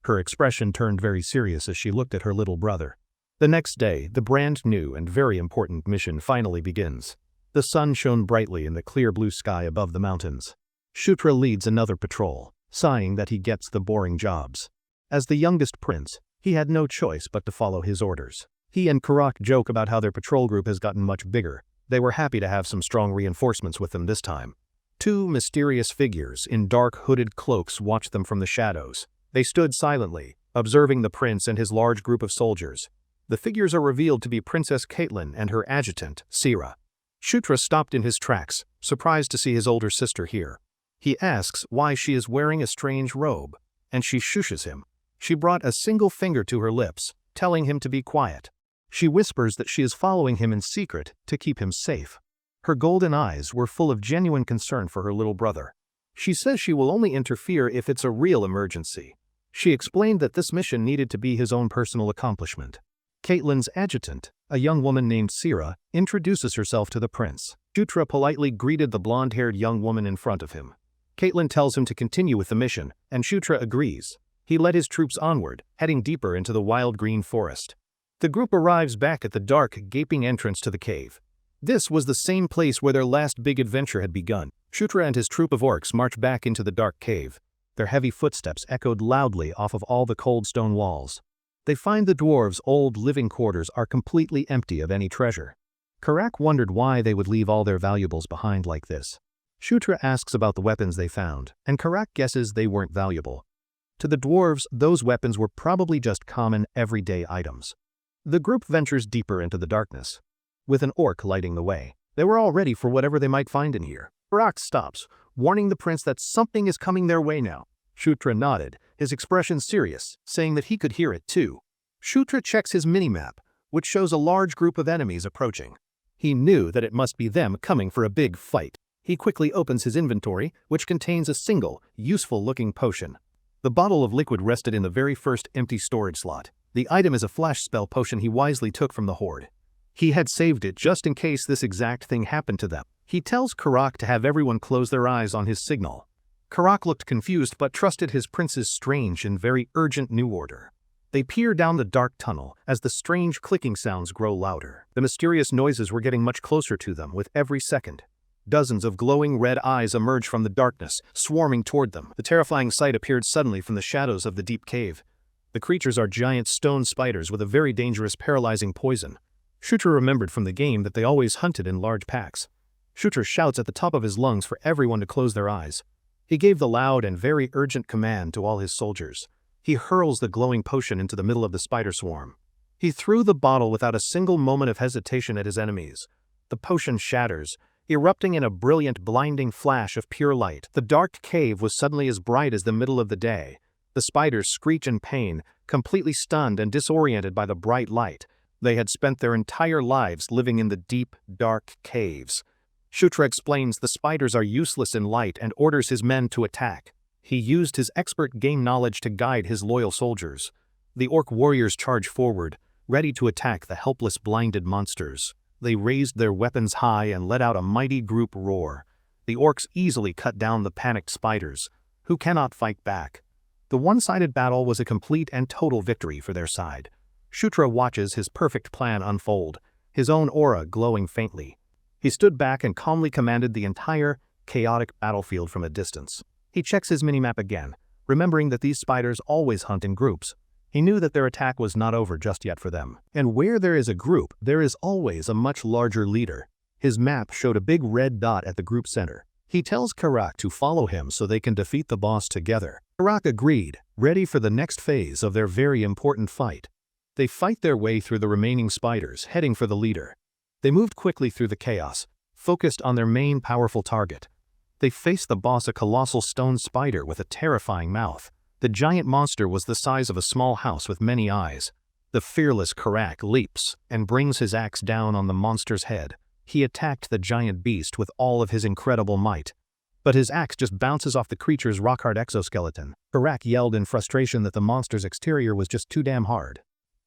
Her expression turned very serious as she looked at her little brother. The next day, the brand new and very important mission finally begins. The sun shone brightly in the clear blue sky above the mountains. Shutra leads another patrol, sighing that he gets the boring jobs. As the youngest prince, he had no choice but to follow his orders. He and Karak joke about how their patrol group has gotten much bigger. They were happy to have some strong reinforcements with them this time. Two mysterious figures in dark hooded cloaks watched them from the shadows. They stood silently, observing the prince and his large group of soldiers. The figures are revealed to be Princess Caitlin and her adjutant, Sira. Shutra stopped in his tracks, surprised to see his older sister here. He asks why she is wearing a strange robe, and she shushes him. She brought a single finger to her lips, telling him to be quiet. She whispers that she is following him in secret to keep him safe. Her golden eyes were full of genuine concern for her little brother. She says she will only interfere if it's a real emergency. She explained that this mission needed to be his own personal accomplishment. Caitlin's adjutant, a young woman named Sira, introduces herself to the prince. Shutra politely greeted the blonde-haired young woman in front of him. Caitlin tells him to continue with the mission, and Shutra agrees. He led his troops onward, heading deeper into the wild green forest. The group arrives back at the dark, gaping entrance to the cave. This was the same place where their last big adventure had begun. Shutra and his troop of orcs marched back into the dark cave. Their heavy footsteps echoed loudly off of all the cold stone walls. They find the dwarves' old living quarters are completely empty of any treasure. Karak wondered why they would leave all their valuables behind like this. Shutra asks about the weapons they found, and Karak guesses they weren't valuable. To the dwarves, those weapons were probably just common, everyday items. The group ventures deeper into the darkness, with an orc lighting the way. They were all ready for whatever they might find in here. Karak stops, warning the prince that something is coming their way now. Shutra nodded, his expression serious, saying that he could hear it too. Shutra checks his minimap, which shows a large group of enemies approaching. He knew that it must be them coming for a big fight. He quickly opens his inventory, which contains a single, useful-looking potion. The bottle of liquid rested in the very first empty storage slot. The item is a flash spell potion he wisely took from the horde. He had saved it just in case this exact thing happened to them. He tells Karak to have everyone close their eyes on his signal. Karak looked confused but trusted his prince's strange and very urgent new order. They peer down the dark tunnel as the strange clicking sounds grow louder. The mysterious noises were getting much closer to them with every second. Dozens of glowing red eyes emerged from the darkness, swarming toward them. The terrifying sight appeared suddenly from the shadows of the deep cave. The creatures are giant stone spiders with a very dangerous paralyzing poison. Shutra remembered from the game that they always hunted in large packs. Shutra shouts at the top of his lungs for everyone to close their eyes. He gave the loud and very urgent command to all his soldiers. He hurls the glowing potion into the middle of the spider swarm. He threw the bottle without a single moment of hesitation at his enemies. The potion shatters, erupting in a brilliant, blinding flash of pure light. The dark cave was suddenly as bright as the middle of the day. The spiders screech in pain, completely stunned and disoriented by the bright light. They had spent their entire lives living in the deep, dark caves. Shutra explains the spiders are useless in light and orders his men to attack. He used his expert game knowledge to guide his loyal soldiers. The orc warriors charged forward, ready to attack the helpless blinded monsters. They raised their weapons high and let out a mighty group roar. The orcs easily cut down the panicked spiders, who cannot fight back. The one-sided battle was a complete and total victory for their side. Shutra watches his perfect plan unfold, his own aura glowing faintly. He stood back and calmly commanded the entire, chaotic battlefield from a distance. He checks his minimap again, remembering that these spiders always hunt in groups. He knew that their attack was not over just yet for them. And where there is a group, there is always a much larger leader. His map showed a big red dot at the group center. He tells Karak to follow him so they can defeat the boss together. Karak agreed, ready for the next phase of their very important fight. They fight their way through the remaining spiders, heading for the leader. They moved quickly through the chaos, focused on their main powerful target. They faced the boss, a colossal stone spider with a terrifying mouth. The giant monster was the size of a small house with many eyes. The fearless Karak leaps and brings his axe down on the monster's head. He attacked the giant beast with all of his incredible might. But his axe just bounces off the creature's rock-hard exoskeleton. Karak yelled in frustration that the monster's exterior was just too damn hard.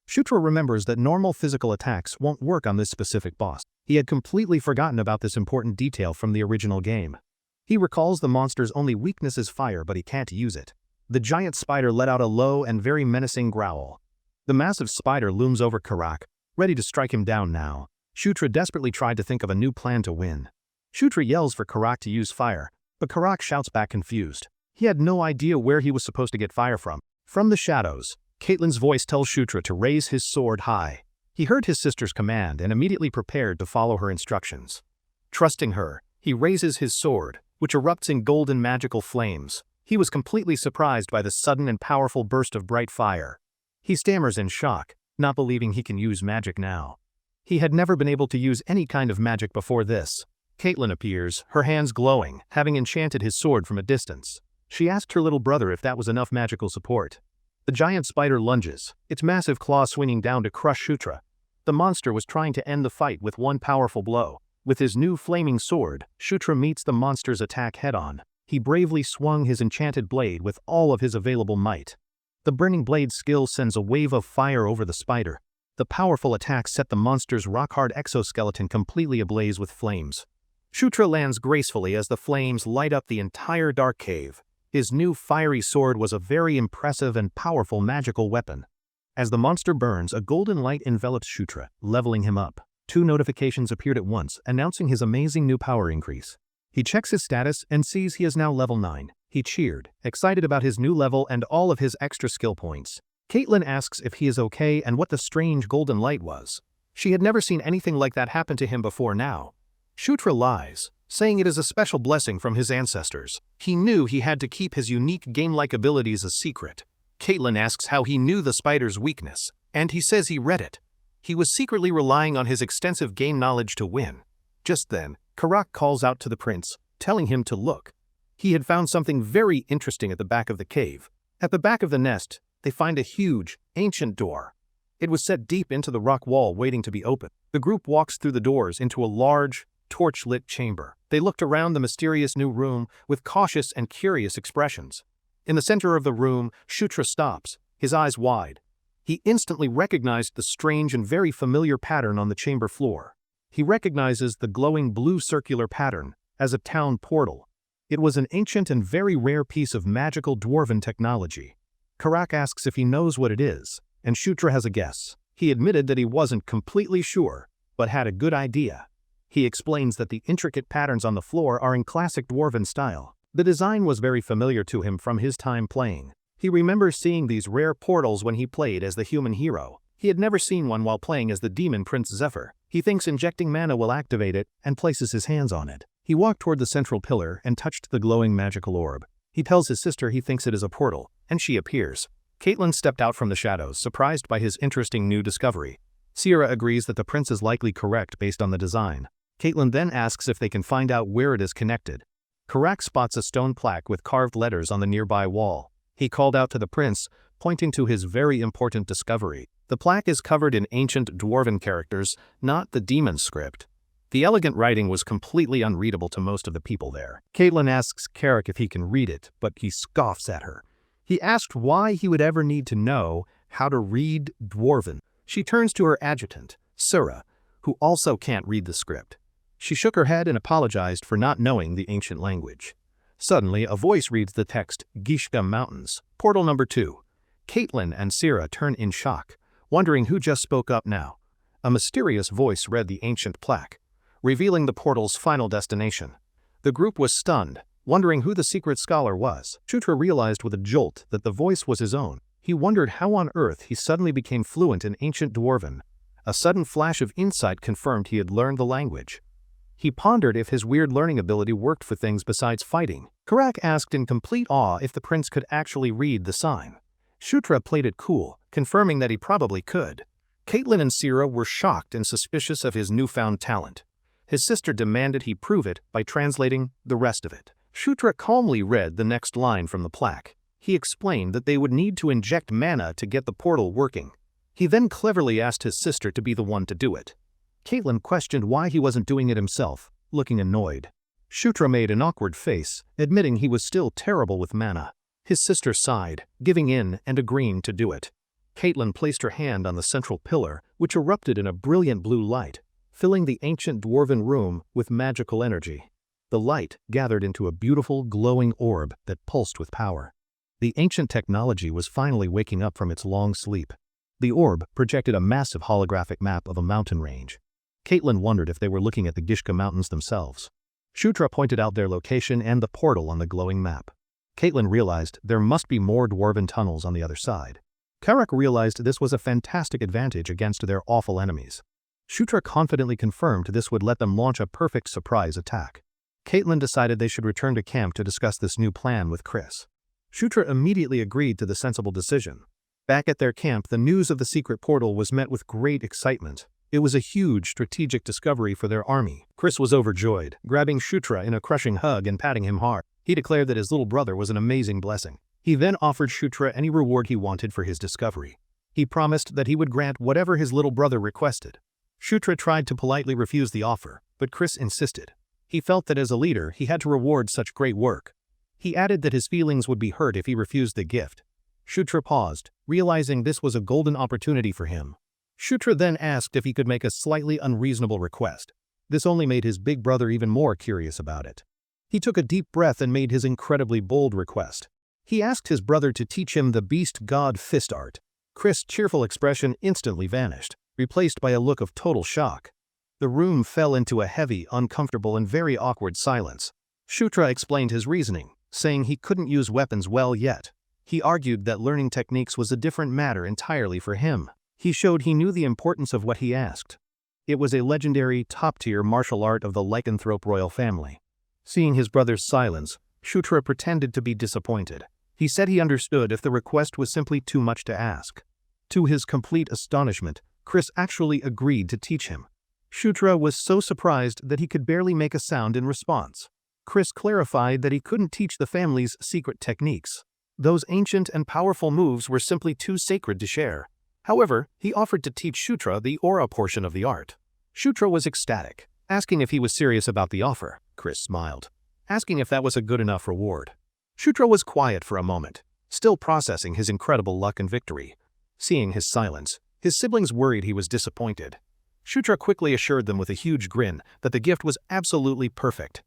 Shutra remembers that normal physical attacks won't work on this specific boss. He had completely forgotten about this important detail from the original game. He recalls the monster's only weakness is fire, but he can't use it. The giant spider let out a low and very menacing growl. The massive spider looms over Karak, ready to strike him down now. Shutra desperately tried to think of a new plan to win. Shutra yells for Karak to use fire, but Karak shouts back confused. He had no idea where he was supposed to get fire from. From the shadows, Caitlin's voice tells Shutra to raise his sword high. He heard his sister's command and immediately prepared to follow her instructions. Trusting her, he raises his sword, which erupts in golden magical flames. He was completely surprised by the sudden and powerful burst of bright fire. He stammers in shock, not believing he can use magic now. He had never been able to use any kind of magic before this. Caitlin appears, her hands glowing, having enchanted his sword from a distance. She asked her little brother if that was enough magical support. The giant spider lunges, its massive claws swinging down to crush Shutra. The monster was trying to end the fight with one powerful blow. With his new flaming sword, Shutra meets the monster's attack head-on. He bravely swung his enchanted blade with all of his available might. The burning blade skill sends a wave of fire over the spider. The powerful attack set the monster's rock-hard exoskeleton completely ablaze with flames. Shutra lands gracefully as the flames light up the entire dark cave. His new fiery sword was a very impressive and powerful magical weapon. As the monster burns, a golden light envelops Shutra, leveling him up. 2 notifications appeared at once, announcing his amazing new power increase. He checks his status and sees he is now level 9. He cheered, excited about his new level and all of his extra skill points. Caitlin asks if he is okay and what the strange golden light was. She had never seen anything like that happen to him before now. Shutra lies, saying it is a special blessing from his ancestors. He knew he had to keep his unique game-like abilities a secret. Caitlin asks how he knew the spider's weakness, and he says he read it. He was secretly relying on his extensive game knowledge to win. Just then, Karak calls out to the prince, telling him to look. He had found something very interesting at the back of the cave. At the back of the nest, they find a huge, ancient door. It was set deep into the rock wall waiting to be opened. The group walks through the doors into a large, torch-lit chamber. They looked around the mysterious new room with cautious and curious expressions. In the center of the room, Shutra stops, his eyes wide. He instantly recognized the strange and very familiar pattern on the chamber floor. He recognizes the glowing blue circular pattern as a town portal. It was an ancient and very rare piece of magical dwarven technology. Karak asks if he knows what it is, and Shutra has a guess. He admitted that he wasn't completely sure, but had a good idea. He explains that the intricate patterns on the floor are in classic dwarven style. The design was very familiar to him from his time playing. He remembers seeing these rare portals when he played as the human hero. He had never seen one while playing as the demon Prince Zephyr. He thinks injecting mana will activate it and places his hands on it. He walked toward the central pillar and touched the glowing magical orb. He tells his sister he thinks it is a portal, and she appears. Caitlin stepped out from the shadows, surprised by his interesting new discovery. Sierra agrees that the prince is likely correct based on the design. Caitlin then asks if they can find out where it is connected. Karak spots a stone plaque with carved letters on the nearby wall. He called out to the prince, pointing to his very important discovery. The plaque is covered in ancient dwarven characters, not the demon script. The elegant writing was completely unreadable to most of the people there. Caitlin asks Karak if he can read it, but he scoffs at her. He asked why he would ever need to know how to read dwarven. She turns to her adjutant, Sura, who also can't read the script. She shook her head and apologized for not knowing the ancient language. Suddenly, a voice reads the text, Gishka Mountains, portal number 2. Caitlin and Sierra turn in shock, wondering who just spoke up now. A mysterious voice read the ancient plaque, revealing the portal's final destination. The group was stunned, wondering who the secret scholar was. Shutra realized with a jolt that the voice was his own. He wondered how on earth he suddenly became fluent in ancient Dwarven. A sudden flash of insight confirmed he had learned the language. He pondered if his weird learning ability worked for things besides fighting. Karak asked in complete awe if the prince could actually read the sign. Shutra played it cool, confirming that he probably could. Caitlin and Sierra were shocked and suspicious of his newfound talent. His sister demanded he prove it by translating the rest of it. Shutra calmly read the next line from the plaque. He explained that they would need to inject mana to get the portal working. He then cleverly asked his sister to be the one to do it. Caitlin questioned why he wasn't doing it himself, looking annoyed. Shutra made an awkward face, admitting he was still terrible with mana. His sister sighed, giving in and agreeing to do it. Caitlin placed her hand on the central pillar, which erupted in a brilliant blue light, filling the ancient dwarven room with magical energy. The light gathered into a beautiful, glowing orb that pulsed with power. The ancient technology was finally waking up from its long sleep. The orb projected a massive holographic map of a mountain range. Caitlin wondered if they were looking at the Gishka Mountains themselves. Shutra pointed out their location and the portal on the glowing map. Caitlin realized there must be more dwarven tunnels on the other side. Karak realized this was a fantastic advantage against their awful enemies. Shutra confidently confirmed this would let them launch a perfect surprise attack. Caitlin decided they should return to camp to discuss this new plan with Chris. Shutra immediately agreed to the sensible decision. Back at their camp, the news of the secret portal was met with great excitement. It was a huge strategic discovery for their army. Chris was overjoyed, grabbing Shutra in a crushing hug and patting him hard. He declared that his little brother was an amazing blessing. He then offered Shutra any reward he wanted for his discovery. He promised that he would grant whatever his little brother requested. Shutra tried to politely refuse the offer, but Chris insisted. He felt that as a leader, he had to reward such great work. He added that his feelings would be hurt if he refused the gift. Shutra paused, realizing this was a golden opportunity for him. Shutra then asked if he could make a slightly unreasonable request. This only made his big brother even more curious about it. He took a deep breath and made his incredibly bold request. He asked his brother to teach him the beast god fist art. Chris' cheerful expression instantly vanished, replaced by a look of total shock. The room fell into a heavy, uncomfortable, and very awkward silence. Shutra explained his reasoning, saying he couldn't use weapons well yet. He argued that learning techniques was a different matter entirely for him. He showed he knew the importance of what he asked. It was a legendary, top-tier martial art of the lycanthrope royal family. Seeing his brother's silence, Shutra pretended to be disappointed. He said he understood if the request was simply too much to ask. To his complete astonishment, Chris actually agreed to teach him. Shutra was so surprised that he could barely make a sound in response. Chris clarified that he couldn't teach the family's secret techniques. Those ancient and powerful moves were simply too sacred to share. However, he offered to teach Shutra the aura portion of the art. Shutra was ecstatic, asking if he was serious about the offer. Chris smiled, asking if that was a good enough reward. Shutra was quiet for a moment, still processing his incredible luck and victory. Seeing his silence, his siblings worried he was disappointed. Shutra quickly assured them with a huge grin that the gift was absolutely perfect.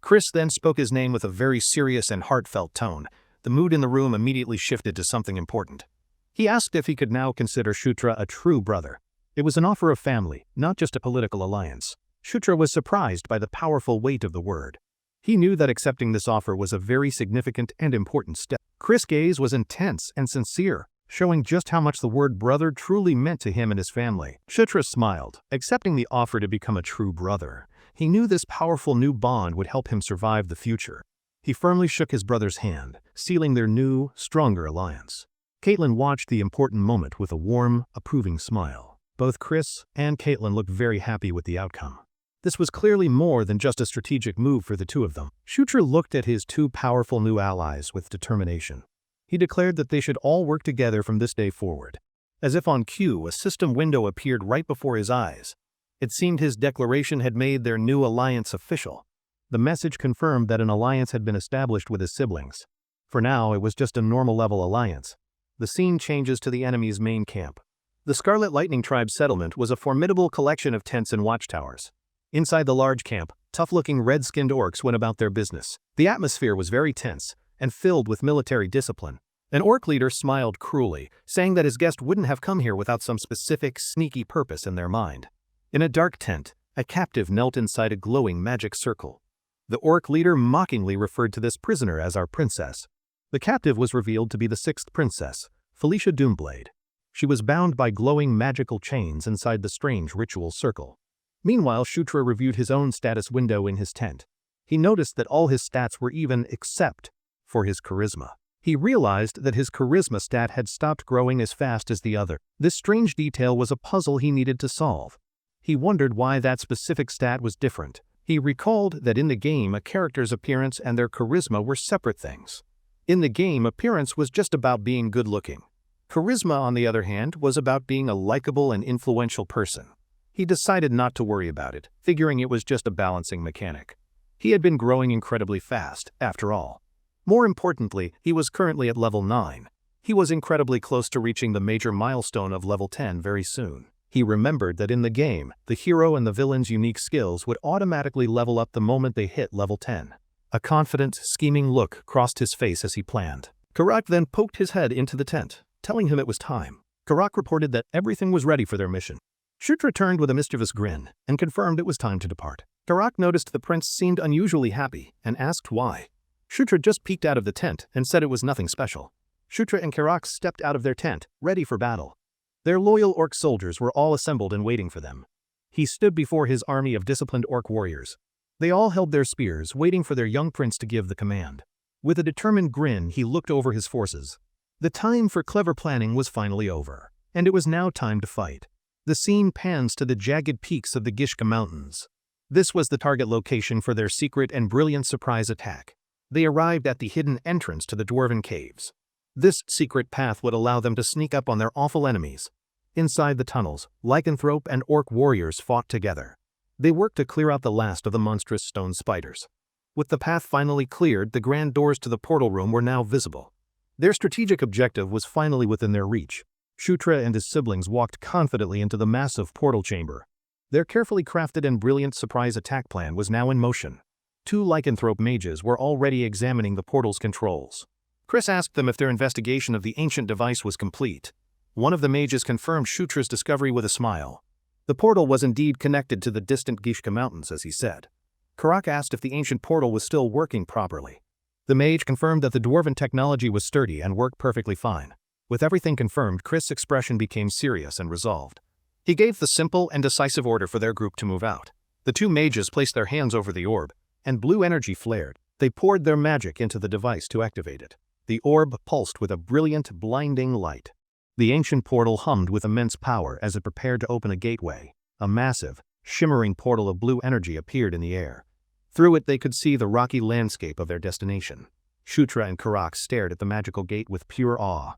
Chris then spoke his name with a very serious and heartfelt tone. The mood in the room immediately shifted to something important. He asked if he could now consider Shutra a true brother. It was an offer of family, not just a political alliance. Shutra was surprised by the powerful weight of the word. He knew that accepting this offer was a very significant and important step. Chris' gaze was intense and sincere, showing just how much the word brother truly meant to him and his family. Shutra smiled, accepting the offer to become a true brother. He knew this powerful new bond would help him survive the future. He firmly shook his brother's hand, sealing their new, stronger alliance. Caitlin watched the important moment with a warm, approving smile. Both Chris and Caitlin looked very happy with the outcome. This was clearly more than just a strategic move for the two of them. Shutra looked at his two powerful new allies with determination. He declared that they should all work together from this day forward. As if on cue, a system window appeared right before his eyes. It seemed his declaration had made their new alliance official. The message confirmed that an alliance had been established with his siblings. For now, it was just a normal-level alliance. The scene changes to the enemy's main camp. The Scarlet Lightning Tribe settlement was a formidable collection of tents and watchtowers. Inside the large camp, tough-looking red-skinned orcs went about their business. The atmosphere was very tense and filled with military discipline. An orc leader smiled cruelly, saying that his guest wouldn't have come here without some specific, sneaky purpose in their mind. In a dark tent, a captive knelt inside a glowing magic circle. The orc leader mockingly referred to this prisoner as our princess. The captive was revealed to be the sixth princess, Felicia Doomblade. She was bound by glowing magical chains inside the strange ritual circle. Meanwhile, Shutra reviewed his own status window in his tent. He noticed that all his stats were even except for his charisma. He realized that his charisma stat had stopped growing as fast as the other. This strange detail was a puzzle he needed to solve. He wondered why that specific stat was different. He recalled that in the game, a character's appearance and their charisma were separate things. In the game, appearance was just about being good-looking. Charisma, on the other hand, was about being a likable and influential person. He decided not to worry about it, figuring it was just a balancing mechanic. He had been growing incredibly fast, after all. More importantly, he was currently at level 9. He was incredibly close to reaching the major milestone of level 10 very soon. He remembered that in the game, the hero and the villain's unique skills would automatically level up the moment they hit level 10. A confident, scheming look crossed his face as he planned. Karak then poked his head into the tent, telling him it was time. Karak reported that everything was ready for their mission. Shutra turned with a mischievous grin and confirmed it was time to depart. Karak noticed the prince seemed unusually happy and asked why. Shutra just peeked out of the tent and said it was nothing special. Shutra and Karak stepped out of their tent, ready for battle. Their loyal orc soldiers were all assembled and waiting for them. He stood before his army of disciplined orc warriors. They all held their spears, waiting for their young prince to give the command. With a determined grin, he looked over his forces. The time for clever planning was finally over, and it was now time to fight. The scene pans to the jagged peaks of the Gishka Mountains. This was the target location for their secret and brilliant surprise attack. They arrived at the hidden entrance to the Dwarven Caves. This secret path would allow them to sneak up on their awful enemies. Inside the tunnels, lycanthrope and orc warriors fought together. They worked to clear out the last of the monstrous stone spiders. With the path finally cleared, the grand doors to the portal room were now visible. Their strategic objective was finally within their reach. Shutra and his siblings walked confidently into the massive portal chamber. Their carefully crafted and brilliant surprise attack plan was now in motion. 2 lycanthrope mages were already examining the portal's controls. Chris asked them if their investigation of the ancient device was complete. One of the mages confirmed Shutra's discovery with a smile. The portal was indeed connected to the distant Gishka Mountains, as he said. Karak asked if the ancient portal was still working properly. The mage confirmed that the dwarven technology was sturdy and worked perfectly fine. With everything confirmed, Chris' expression became serious and resolved. He gave the simple and decisive order for their group to move out. The 2 mages placed their hands over the orb, and blue energy flared. They poured their magic into the device to activate it. The orb pulsed with a brilliant, blinding light. The ancient portal hummed with immense power as it prepared to open a gateway. A massive, shimmering portal of blue energy appeared in the air. Through it they could see the rocky landscape of their destination. Shutra and Karak stared at the magical gate with pure awe.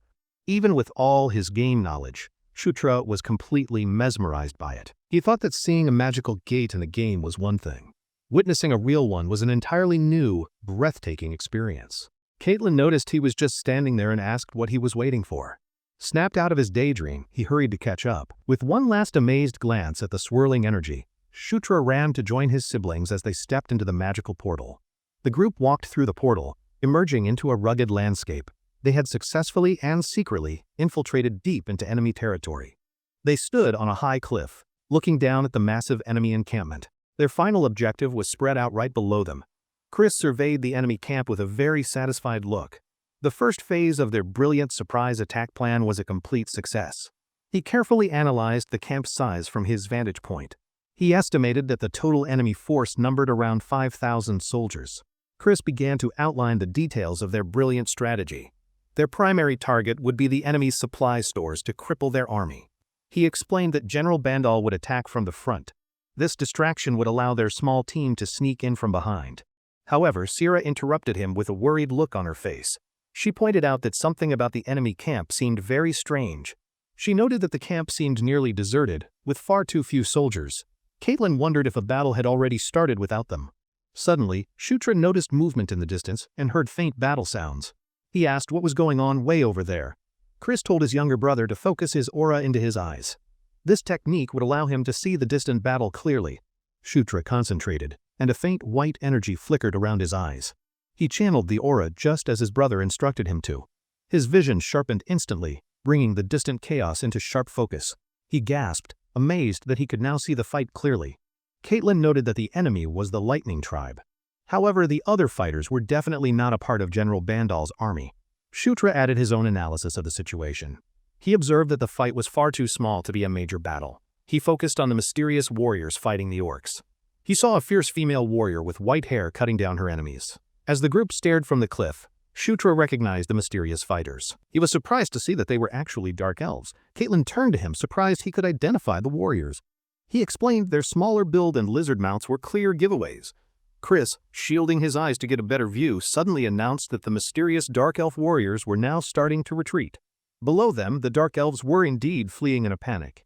Even with all his game knowledge, Shutra was completely mesmerized by it. He thought that seeing a magical gate in a game was one thing. Witnessing a real one was an entirely new, breathtaking experience. Caitlin noticed he was just standing there and asked what he was waiting for. Snapped out of his daydream, he hurried to catch up. With one last amazed glance at the swirling energy, Shutra ran to join his siblings as they stepped into the magical portal. The group walked through the portal, emerging into a rugged landscape. They had successfully and secretly infiltrated deep into enemy territory. They stood on a high cliff, looking down at the massive enemy encampment. Their final objective was spread out right below them. Chris surveyed the enemy camp with a very satisfied look. The first phase of their brilliant surprise attack plan was a complete success. He carefully analyzed the camp's size from his vantage point. He estimated that the total enemy force numbered around 5,000 soldiers. Chris began to outline the details of their brilliant strategy. Their primary target would be the enemy's supply stores to cripple their army. He explained that General Bandal would attack from the front. This distraction would allow their small team to sneak in from behind. However, Sira interrupted him with a worried look on her face. She pointed out that something about the enemy camp seemed very strange. She noted that the camp seemed nearly deserted, with far too few soldiers. Caitlin wondered if a battle had already started without them. Suddenly, Shutra noticed movement in the distance and heard faint battle sounds. He asked what was going on way over there. Chris told his younger brother to focus his aura into his eyes. This technique would allow him to see the distant battle clearly. Shutra concentrated, and a faint white energy flickered around his eyes. He channeled the aura just as his brother instructed him to. His vision sharpened instantly, bringing the distant chaos into sharp focus. He gasped, amazed that he could now see the fight clearly. Caitlin noted that the enemy was the Lightning Tribe. However, the other fighters were definitely not a part of General Bandal's army. Shutra added his own analysis of the situation. He observed that the fight was far too small to be a major battle. He focused on the mysterious warriors fighting the orcs. He saw a fierce female warrior with white hair cutting down her enemies. As the group stared from the cliff, Shutra recognized the mysterious fighters. He was surprised to see that they were actually dark elves. Caitlin turned to him, surprised he could identify the warriors. He explained their smaller build and lizard mounts were clear giveaways. Chris, shielding his eyes to get a better view, suddenly announced that the mysterious dark elf warriors were now starting to retreat. Below them, the dark elves were indeed fleeing in a panic.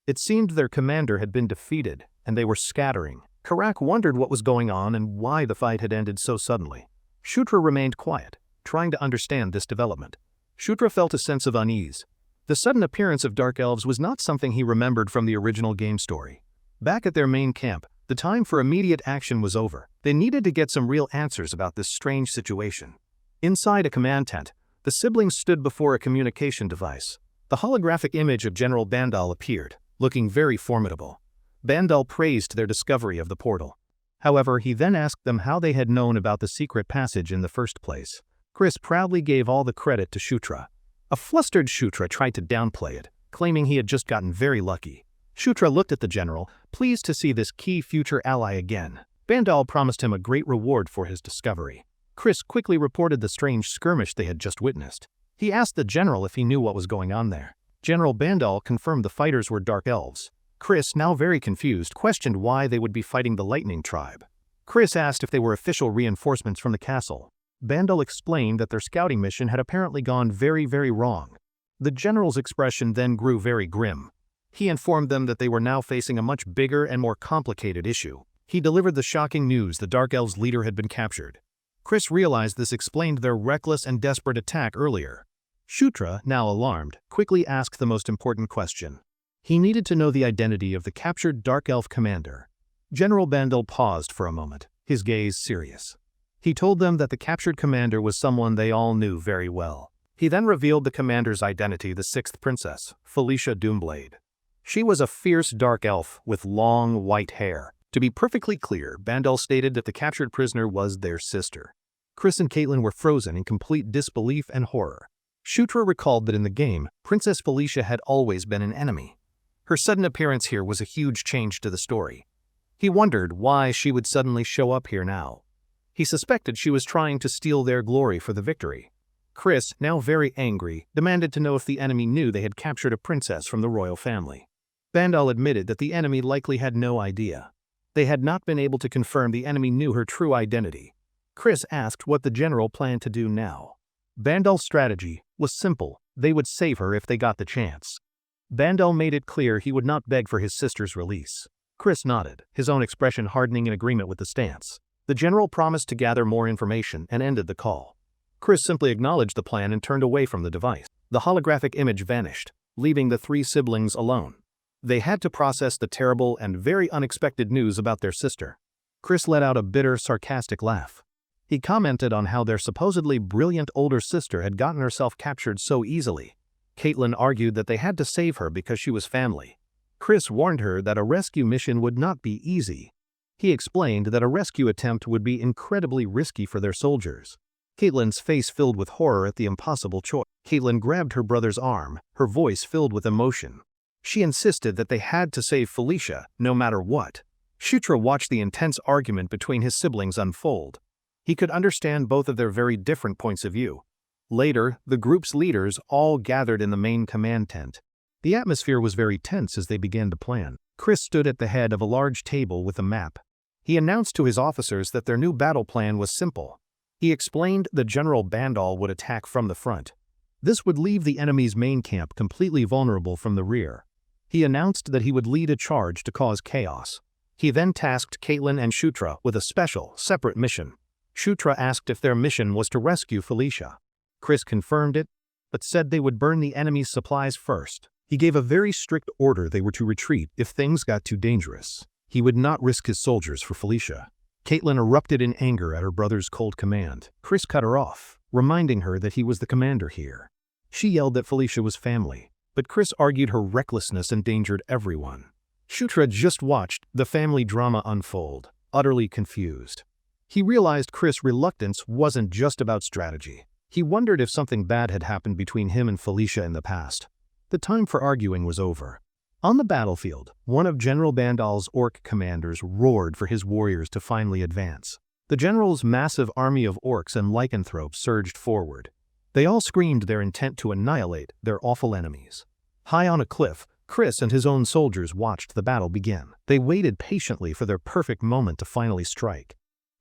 It seemed their commander had been defeated, and they were scattering. Karak wondered what was going on and why the fight had ended so suddenly. Shutra remained quiet, trying to understand this development. Shutra felt a sense of unease. The sudden appearance of dark elves was not something he remembered from the original game story. Back at their main camp, the time for immediate action was over. They needed to get some real answers about this strange situation. Inside a command tent, the siblings stood before a communication device. The holographic image of General Bandal appeared, looking very formidable. Bandal praised their discovery of the portal. However, he then asked them how they had known about the secret passage in the first place. Chris proudly gave all the credit to Shutra. A flustered Shutra tried to downplay it, claiming he had just gotten very lucky. Shutra looked at the general, pleased to see this key future ally again. Bandal promised him a great reward for his discovery. Chris quickly reported the strange skirmish they had just witnessed. He asked the general if he knew what was going on there. General Bandal confirmed the fighters were dark elves. Chris, now very confused, questioned why they would be fighting the Lightning tribe. Chris asked if they were official reinforcements from the castle. Bandal explained that their scouting mission had apparently gone very wrong. The general's expression then grew very grim. He informed them that they were now facing a much bigger and more complicated issue. He delivered the shocking news the Dark Elves' leader had been captured. Chris realized this explained their reckless and desperate attack earlier. Shutra, now alarmed, quickly asked the most important question. He needed to know the identity of the captured Dark Elf commander. General Bandal paused for a moment, his gaze serious. He told them that the captured commander was someone they all knew very well. He then revealed the commander's identity, the sixth princess, Felicia Doomblade. She was a fierce dark elf with long white hair. To be perfectly clear, Bandal stated that the captured prisoner was their sister. Chris and Caitlin were frozen in complete disbelief and horror. Shutra recalled that in the game, Princess Felicia had always been an enemy. Her sudden appearance here was a huge change to the story. He wondered why she would suddenly show up here now. He suspected she was trying to steal their glory for the victory. Chris, now very angry, demanded to know if the enemy knew they had captured a princess from the royal family. Bandal admitted that the enemy likely had no idea. They had not been able to confirm the enemy knew her true identity. Chris asked what the general planned to do now. Bandal's strategy was simple. They would save her if they got the chance. Bandal made it clear he would not beg for his sister's release. Chris nodded, his own expression hardening in agreement with the stance. The general promised to gather more information and ended the call. Chris simply acknowledged the plan and turned away from the device. The holographic image vanished, leaving the three siblings alone. They had to process the terrible and very unexpected news about their sister. Chris let out a bitter, sarcastic laugh. He commented on how their supposedly brilliant older sister had gotten herself captured so easily. Caitlin argued that they had to save her because she was family. Chris warned her that a rescue mission would not be easy. He explained that a rescue attempt would be incredibly risky for their soldiers. Caitlin's face filled with horror at the impossible choice. Caitlin grabbed her brother's arm, her voice filled with emotion. She insisted that they had to save Felicia, no matter what. Shutra watched the intense argument between his siblings unfold. He could understand both of their very different points of view. Later, the group's leaders all gathered in the main command tent. The atmosphere was very tense as they began to plan. Chris stood at the head of a large table with a map. He announced to his officers that their new battle plan was simple. He explained that General Bandal would attack from the front. This would leave the enemy's main camp completely vulnerable from the rear. He announced that he would lead a charge to cause chaos. He then tasked Caitlin and Shutra with a special, separate mission. Shutra asked if their mission was to rescue Felicia. Chris confirmed it, but said they would burn the enemy's supplies first. He gave a very strict order they were to retreat if things got too dangerous. He would not risk his soldiers for Felicia. Caitlin erupted in anger at her brother's cold command. Chris cut her off, reminding her that he was the commander here. She yelled that Felicia was family, but Chris argued her recklessness endangered everyone. Shutra just watched the family drama unfold, utterly confused. He realized Chris' reluctance wasn't just about strategy. He wondered if something bad had happened between him and Felicia in the past. The time for arguing was over. On the battlefield, one of General Bandal's orc commanders roared for his warriors to finally advance. The general's massive army of orcs and lycanthropes surged forward. They all screamed their intent to annihilate their awful enemies. High on a cliff, Chris and his own soldiers watched the battle begin. They waited patiently for their perfect moment to finally strike.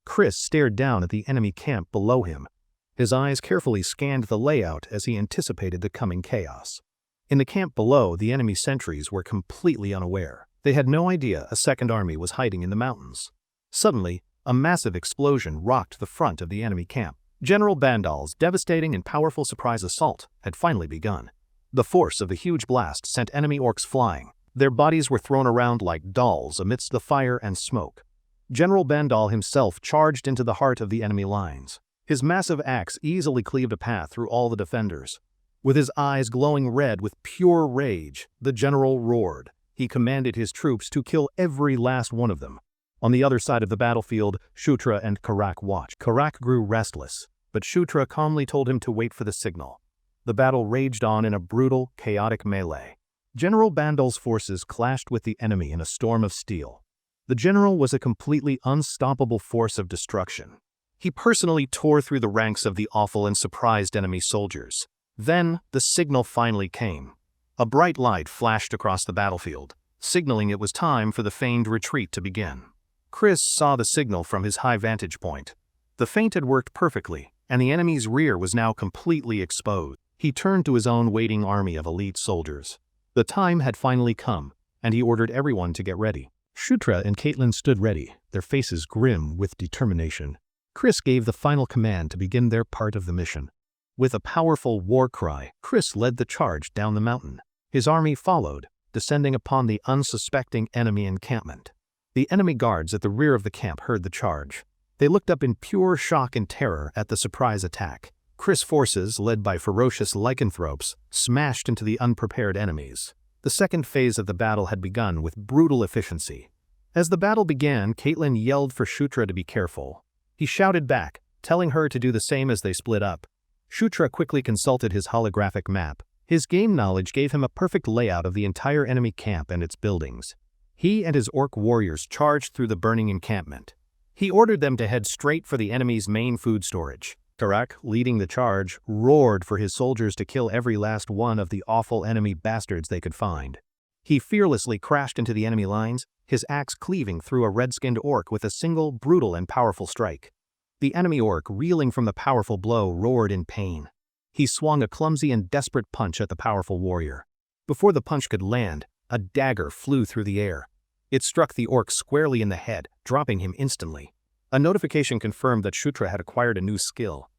Chris stared down at the enemy camp below him. His eyes carefully scanned the layout as he anticipated the coming chaos. In the camp below, the enemy sentries were completely unaware. They had no idea a second army was hiding in the mountains. Suddenly, a massive explosion rocked the front of the enemy camp. General Bandal's devastating and powerful surprise assault had finally begun. The force of the huge blast sent enemy orcs flying. Their bodies were thrown around like dolls amidst the fire and smoke. General Bandal himself charged into the heart of the enemy lines. His massive axe easily cleaved a path through all the defenders. With his eyes glowing red with pure rage, the general roared. He commanded his troops to kill every last one of them. On the other side of the battlefield, Shutra and Karak watched. Karak grew restless, but Shutra calmly told him to wait for the signal. The battle raged on in a brutal, chaotic melee. General Bandal's forces clashed with the enemy in a storm of steel. The general was a completely unstoppable force of destruction. He personally tore through the ranks of the awful and surprised enemy soldiers. Then, the signal finally came. A bright light flashed across the battlefield, signaling it was time for the feigned retreat to begin. Chris saw the signal from his high vantage point. The feint had worked perfectly, and the enemy's rear was now completely exposed. He turned to his own waiting army of elite soldiers. The time had finally come, and he ordered everyone to get ready. Shutra and Caitlin stood ready, their faces grim with determination. Chris gave the final command to begin their part of the mission. With a powerful war cry, Chris led the charge down the mountain. His army followed, descending upon the unsuspecting enemy encampment. The enemy guards at the rear of the camp heard the charge. They looked up in pure shock and terror at the surprise attack. Chris' forces, led by ferocious lycanthropes, smashed into the unprepared enemies. The second phase of the battle had begun with brutal efficiency. As the battle began, Caitlin yelled for Shutra to be careful. He shouted back, telling her to do the same as they split up. Shutra quickly consulted his holographic map. His game knowledge gave him a perfect layout of the entire enemy camp and its buildings. He and his orc warriors charged through the burning encampment. He ordered them to head straight for the enemy's main food storage. Karak, leading the charge, roared for his soldiers to kill every last one of the awful enemy bastards they could find. He fearlessly crashed into the enemy lines, his axe cleaving through a red-skinned orc with a single, brutal and powerful strike. The enemy orc, reeling from the powerful blow, roared in pain. He swung a clumsy and desperate punch at the powerful warrior. Before the punch could land, a dagger flew through the air. It struck the orc squarely in the head, dropping him instantly. A notification confirmed that Shutra had acquired a new skill.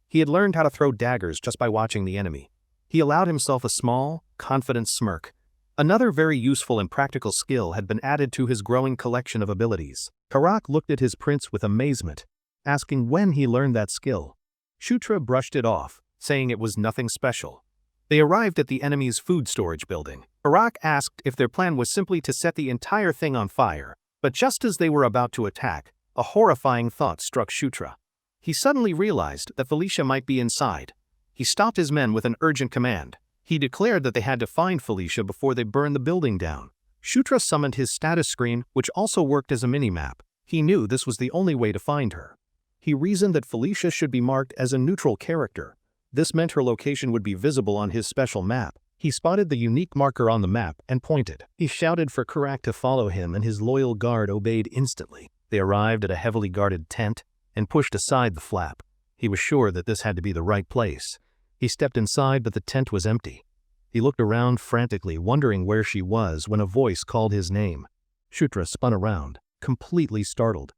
He had learned how to throw daggers just by watching the enemy. He allowed himself a small, confident smirk. Another very useful and practical skill had been added to his growing collection of abilities. Karak looked at his prince with amazement, asking when he learned that skill. Shutra brushed it off, saying it was nothing special. They arrived at the enemy's food storage building. Karak asked if their plan was simply to set the entire thing on fire, but just as they were about to attack, a horrifying thought struck Shutra. He suddenly realized that Felicia might be inside. He stopped his men with an urgent command. He declared that they had to find Felicia before they burned the building down. Shutra summoned his status screen, which also worked as a mini-map. He knew this was the only way to find her. He reasoned that Felicia should be marked as a neutral character. This meant her location would be visible on his special map. He spotted the unique marker on the map and pointed. He shouted for Karak to follow him, and his loyal guard obeyed instantly. They arrived at a heavily guarded tent and pushed aside the flap. He was sure that this had to be the right place. He stepped inside, but the tent was empty. He looked around frantically, wondering where she was, when a voice called his name. Shutra spun around, completely startled.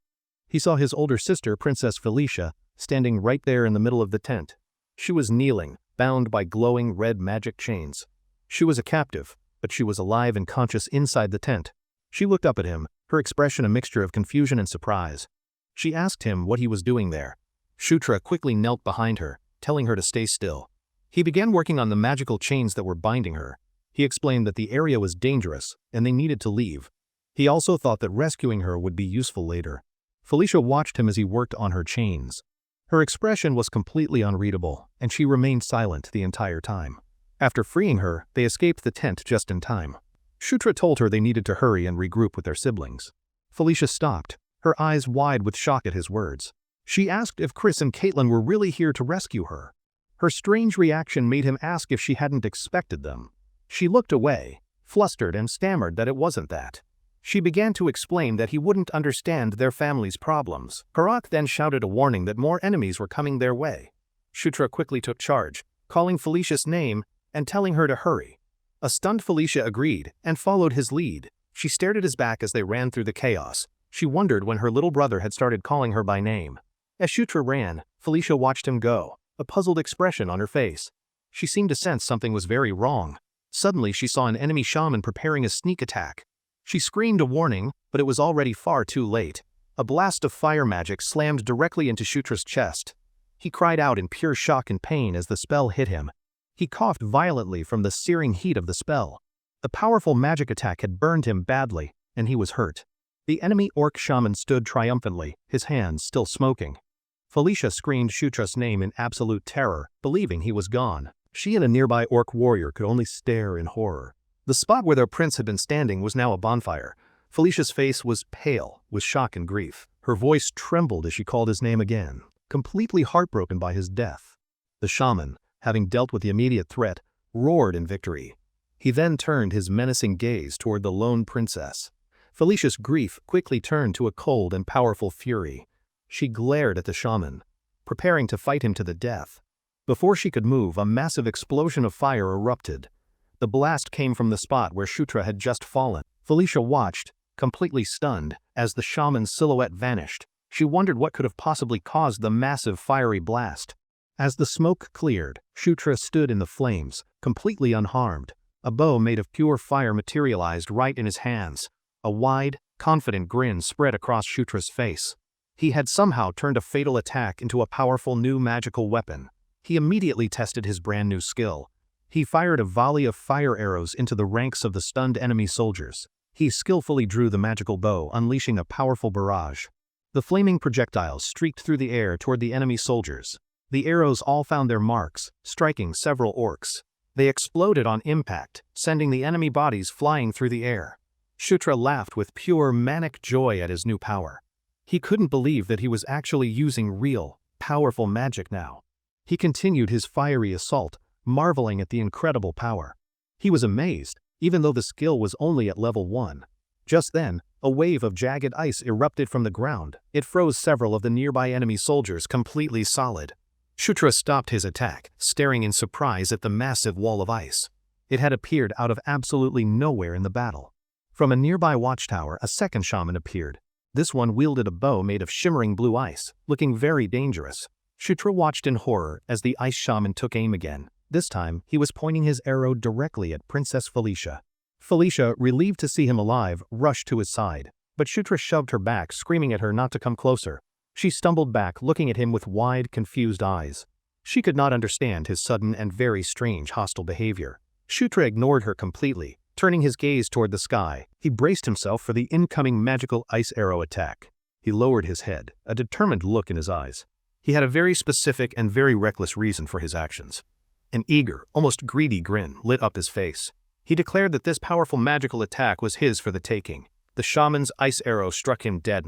He saw his older sister, Princess Felicia, standing right there in the middle of the tent. She was kneeling, bound by glowing red magic chains. She was a captive, but she was alive and conscious inside the tent. She looked up at him, her expression a mixture of confusion and surprise. She asked him what he was doing there. Shutra quickly knelt behind her, telling her to stay still. He began working on the magical chains that were binding her. He explained that the area was dangerous and they needed to leave. He also thought that rescuing her would be useful later. Felicia watched him as he worked on her chains. Her expression was completely unreadable, and she remained silent the entire time. After freeing her, they escaped the tent just in time. Shutra told her they needed to hurry and regroup with their siblings. Felicia stopped, her eyes wide with shock at his words. She asked if Chris and Caitlin were really here to rescue her. Her strange reaction made him ask if she hadn't expected them. She looked away, flustered, and stammered that it wasn't that. She began to explain that he wouldn't understand their family's problems. Karak then shouted a warning that more enemies were coming their way. Shutra quickly took charge, calling Felicia's name and telling her to hurry. A stunned Felicia agreed and followed his lead. She stared at his back as they ran through the chaos. She wondered when her little brother had started calling her by name. As Shutra ran, Felicia watched him go, a puzzled expression on her face. She seemed to sense something was very wrong. Suddenly she saw an enemy shaman preparing a sneak attack. She screamed a warning, but it was already far too late. A blast of fire magic slammed directly into Shutra's chest. He cried out in pure shock and pain as the spell hit him. He coughed violently from the searing heat of the spell. The powerful magic attack had burned him badly, and he was hurt. The enemy orc shaman stood triumphantly, his hands still smoking. Felicia screamed Shutra's name in absolute terror, believing he was gone. She and a nearby orc warrior could only stare in horror. The spot where their prince had been standing was now a bonfire. Felicia's face was pale with shock and grief. Her voice trembled as she called his name again, completely heartbroken by his death. The shaman, having dealt with the immediate threat, roared in victory. He then turned his menacing gaze toward the lone princess. Felicia's grief quickly turned to a cold and powerful fury. She glared at the shaman, preparing to fight him to the death. Before she could move, a massive explosion of fire erupted. The blast came from the spot where Shutra had just fallen. Felicia watched, completely stunned, as the shaman's silhouette vanished. She wondered what could have possibly caused the massive fiery blast. As the smoke cleared, Shutra stood in the flames, completely unharmed. A bow made of pure fire materialized right in his hands. A wide, confident grin spread across Shutra's face. He had somehow turned a fatal attack into a powerful new magical weapon. He immediately tested his brand new skill. He fired a volley of fire arrows into the ranks of the stunned enemy soldiers. He skillfully drew the magical bow, unleashing a powerful barrage. The flaming projectiles streaked through the air toward the enemy soldiers. The arrows all found their marks, striking several orcs. They exploded on impact, sending the enemy bodies flying through the air. Shutra laughed with pure manic joy at his new power. He couldn't believe that he was actually using real, powerful magic now. He continued his fiery assault, marveling at the incredible power. He was amazed, even though the skill was only at level 1. Just then, a wave of jagged ice erupted from the ground. It froze several of the nearby enemy soldiers completely solid. Shutra stopped his attack, staring in surprise at the massive wall of ice. It had appeared out of absolutely nowhere in the battle. From a nearby watchtower, a second shaman appeared. This one wielded a bow made of shimmering blue ice, looking very dangerous. Shutra watched in horror as the ice shaman took aim again. This time, he was pointing his arrow directly at Princess Felicia. Felicia, relieved to see him alive, rushed to his side, but Shutra shoved her back, screaming at her not to come closer. She stumbled back, looking at him with wide, confused eyes. She could not understand his sudden and very strange hostile behavior. Shutra ignored her completely, turning his gaze toward the sky. He braced himself for the incoming magical ice arrow attack. He lowered his head, a determined look in his eyes. He had a very specific and very reckless reason for his actions. An eager, almost greedy grin lit up his face. He declared that this powerful magical attack was his for the taking. The shaman's ice arrow struck him dead.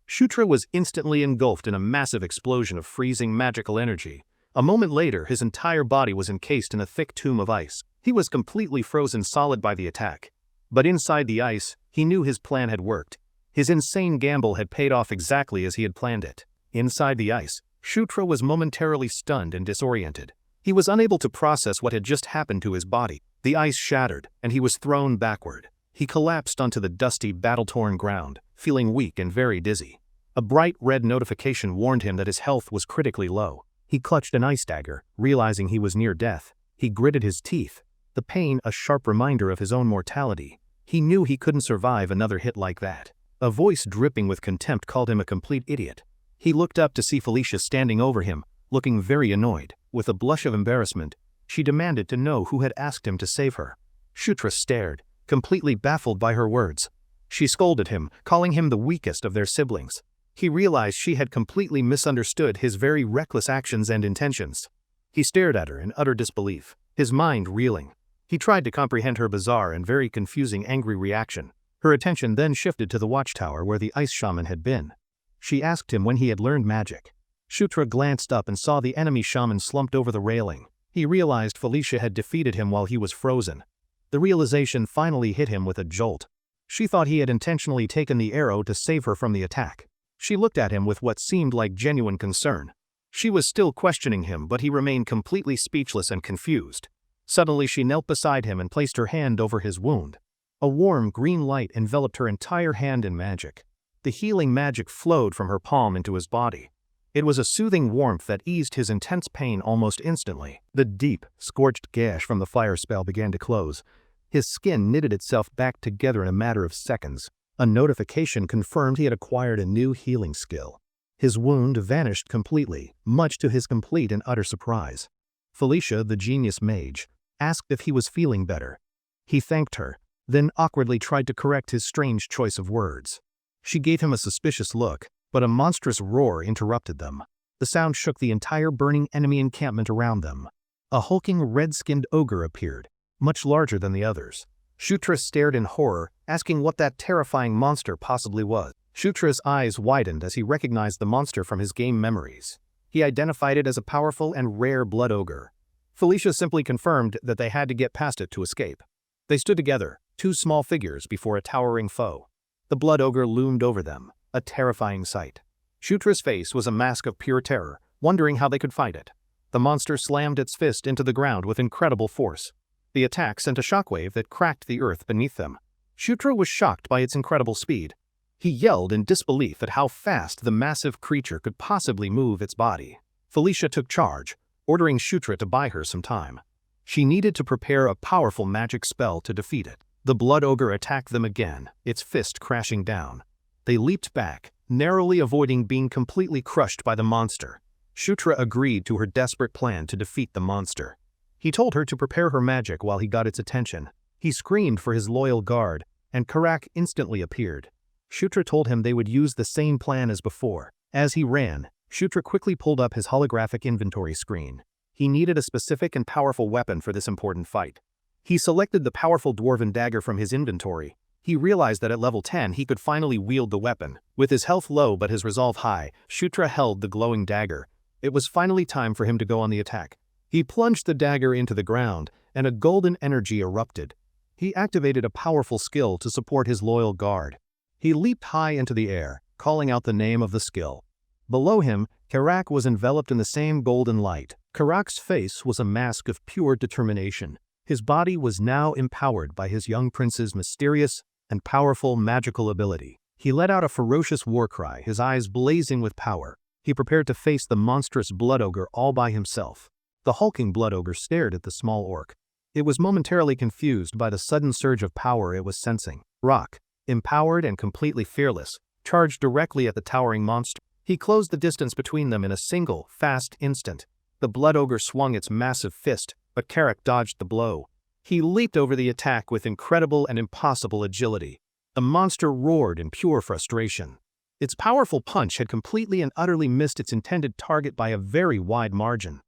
Shutra was instantly engulfed in a massive explosion of freezing magical energy. A moment later, his entire body was encased in a thick tomb of ice. He was completely frozen solid by the attack. But inside the ice, he knew his plan had worked. His insane gamble had paid off exactly as he had planned it. Inside the ice, Shutra was momentarily stunned and disoriented. He was unable to process what had just happened to his body. The ice shattered, and he was thrown backward. He collapsed onto the dusty, battle-torn ground, feeling weak and very dizzy. A bright red notification warned him that his health was critically low. He clutched an ice dagger, realizing he was near death. He gritted his teeth, the pain a sharp reminder of his own mortality. He knew he couldn't survive another hit like that. A voice dripping with contempt called him a complete idiot. He looked up to see Felicia standing over him, looking very annoyed. With a blush of embarrassment, she demanded to know who had asked him to save her. Shutra stared, completely baffled by her words. She scolded him, calling him the weakest of their siblings. He realized she had completely misunderstood his very reckless actions and intentions. He stared at her in utter disbelief, his mind reeling. He tried to comprehend her bizarre and very confusing angry reaction. Her attention then shifted to the watchtower where the ice shaman had been. She asked him when he had learned magic. Shutra glanced up and saw the enemy shaman slumped over the railing. He realized Felicia had defeated him while he was frozen. The realization finally hit him with a jolt. She thought he had intentionally taken the arrow to save her from the attack. She looked at him with what seemed like genuine concern. She was still questioning him, but he remained completely speechless and confused. Suddenly she knelt beside him and placed her hand over his wound. A warm green light enveloped her entire hand in magic. The healing magic flowed from her palm into his body. It was a soothing warmth that eased his intense pain almost instantly. The deep, scorched gash from the fire spell began to close. His skin knitted itself back together in a matter of seconds. A notification confirmed he had acquired a new healing skill. His wound vanished completely, much to his complete and utter surprise. Felicia, the genius mage, asked if he was feeling better. He thanked her, then awkwardly tried to correct his strange choice of words. She gave him a suspicious look, but a monstrous roar interrupted them. The sound shook the entire burning enemy encampment around them. A hulking red-skinned ogre appeared, much larger than the others. Shutra stared in horror, asking what that terrifying monster possibly was. Shutra's eyes widened as he recognized the monster from his game memories. He identified it as a powerful and rare blood ogre. Felicia simply confirmed that they had to get past it to escape. They stood together, two small figures before a towering foe. The blood ogre loomed over them, a terrifying sight. Shutra's face was a mask of pure terror, wondering how they could fight it. The monster slammed its fist into the ground with incredible force. The attack sent a shockwave that cracked the earth beneath them. Shutra was shocked by its incredible speed. He yelled in disbelief at how fast the massive creature could possibly move its body. Felicia took charge, ordering Shutra to buy her some time. She needed to prepare a powerful magic spell to defeat it. The blood ogre attacked them again, its fist crashing down. They leaped back, narrowly avoiding being completely crushed by the monster. Shutra agreed to her desperate plan to defeat the monster. He told her to prepare her magic while he got its attention. He screamed for his loyal guard, and Karak instantly appeared. Shutra told him they would use the same plan as before. As he ran, Shutra quickly pulled up his holographic inventory screen. He needed a specific and powerful weapon for this important fight. He selected the powerful dwarven dagger from his inventory. He realized that at level 10 he could finally wield the weapon. With his health low but his resolve high, Shutra held the glowing dagger. It was finally time for him to go on the attack. He plunged the dagger into the ground, and a golden energy erupted. He activated a powerful skill to support his loyal guard. He leaped high into the air, calling out the name of the skill. Below him, Karak was enveloped in the same golden light. Karak's face was a mask of pure determination. His body was now empowered by his young prince's mysterious and powerful magical ability. He let out a ferocious war cry, his eyes blazing with power. He prepared to face the monstrous blood ogre all by himself. The hulking blood ogre stared at the small orc. It was momentarily confused by the sudden surge of power it was sensing. Rock, empowered and completely fearless, charged directly at the towering monster. He closed the distance between them in a single, fast instant. The blood ogre swung its massive fist, but Karak dodged the blow. He leaped over the attack with incredible and impossible agility. The monster roared in pure frustration. Its powerful punch had completely and utterly missed its intended target by a very wide margin.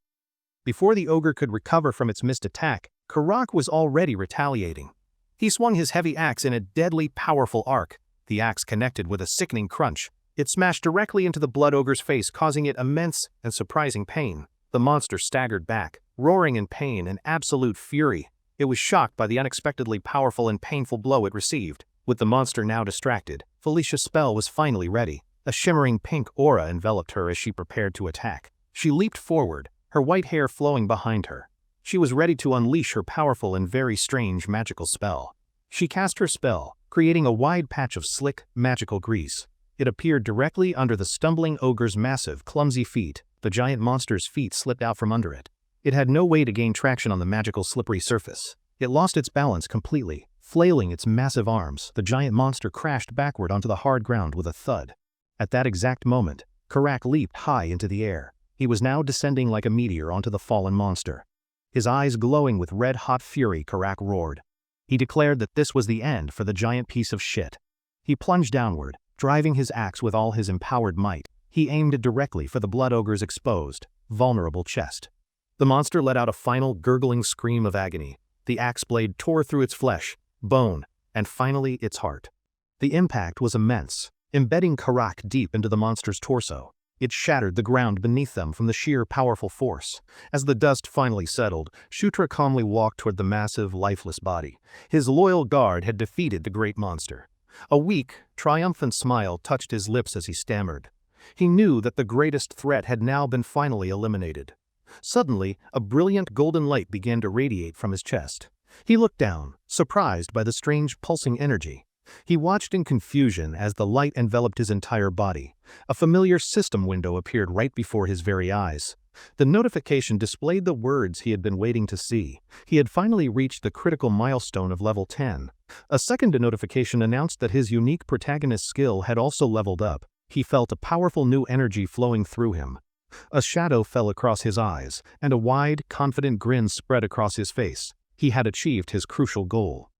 Before the ogre could recover from its missed attack, Karak was already retaliating. He swung his heavy axe in a deadly, powerful arc. The axe connected with a sickening crunch. It smashed directly into the blood ogre's face, causing it immense and surprising pain. The monster staggered back, roaring in pain and absolute fury. It was shocked by the unexpectedly powerful and painful blow it received. With the monster now distracted, Felicia's spell was finally ready. A shimmering pink aura enveloped her as she prepared to attack. She leaped forward, her white hair flowing behind her. She was ready to unleash her powerful and very strange magical spell. She cast her spell, creating a wide patch of slick, magical grease. It appeared directly under the stumbling ogre's massive, clumsy feet. The giant monster's feet slipped out from under it. It had no way to gain traction on the magical slippery surface. It lost its balance completely. Flailing its massive arms, the giant monster crashed backward onto the hard ground with a thud. At that exact moment, Karak leaped high into the air. He was now descending like a meteor onto the fallen monster. His eyes glowing with red-hot fury, Karak roared. He declared that this was the end for the giant piece of shit. He plunged downward, Driving his axe with all his empowered might, he aimed it directly for the blood ogre's exposed, vulnerable chest. The monster let out a final gurgling scream of agony. The axe blade tore through its flesh, bone, and finally its heart. The impact was immense, embedding Karak deep into the monster's torso. It shattered the ground beneath them from the sheer powerful force. As the dust finally settled, Shutra calmly walked toward the massive, lifeless body. His loyal guard had defeated the great monster. A weak, triumphant smile touched his lips as he stammered. He knew that the greatest threat had now been finally eliminated. Suddenly, a brilliant golden light began to radiate from his chest. He looked down, surprised by the strange pulsing energy. He watched in confusion as the light enveloped his entire body. A familiar system window appeared right before his very eyes. The notification displayed the words he had been waiting to see. He had finally reached the critical milestone of level 10. A second notification announced that his unique protagonist skill had also leveled up. He felt a powerful new energy flowing through him. A shadow fell across his eyes, and a wide, confident grin spread across his face. He had achieved his crucial goal.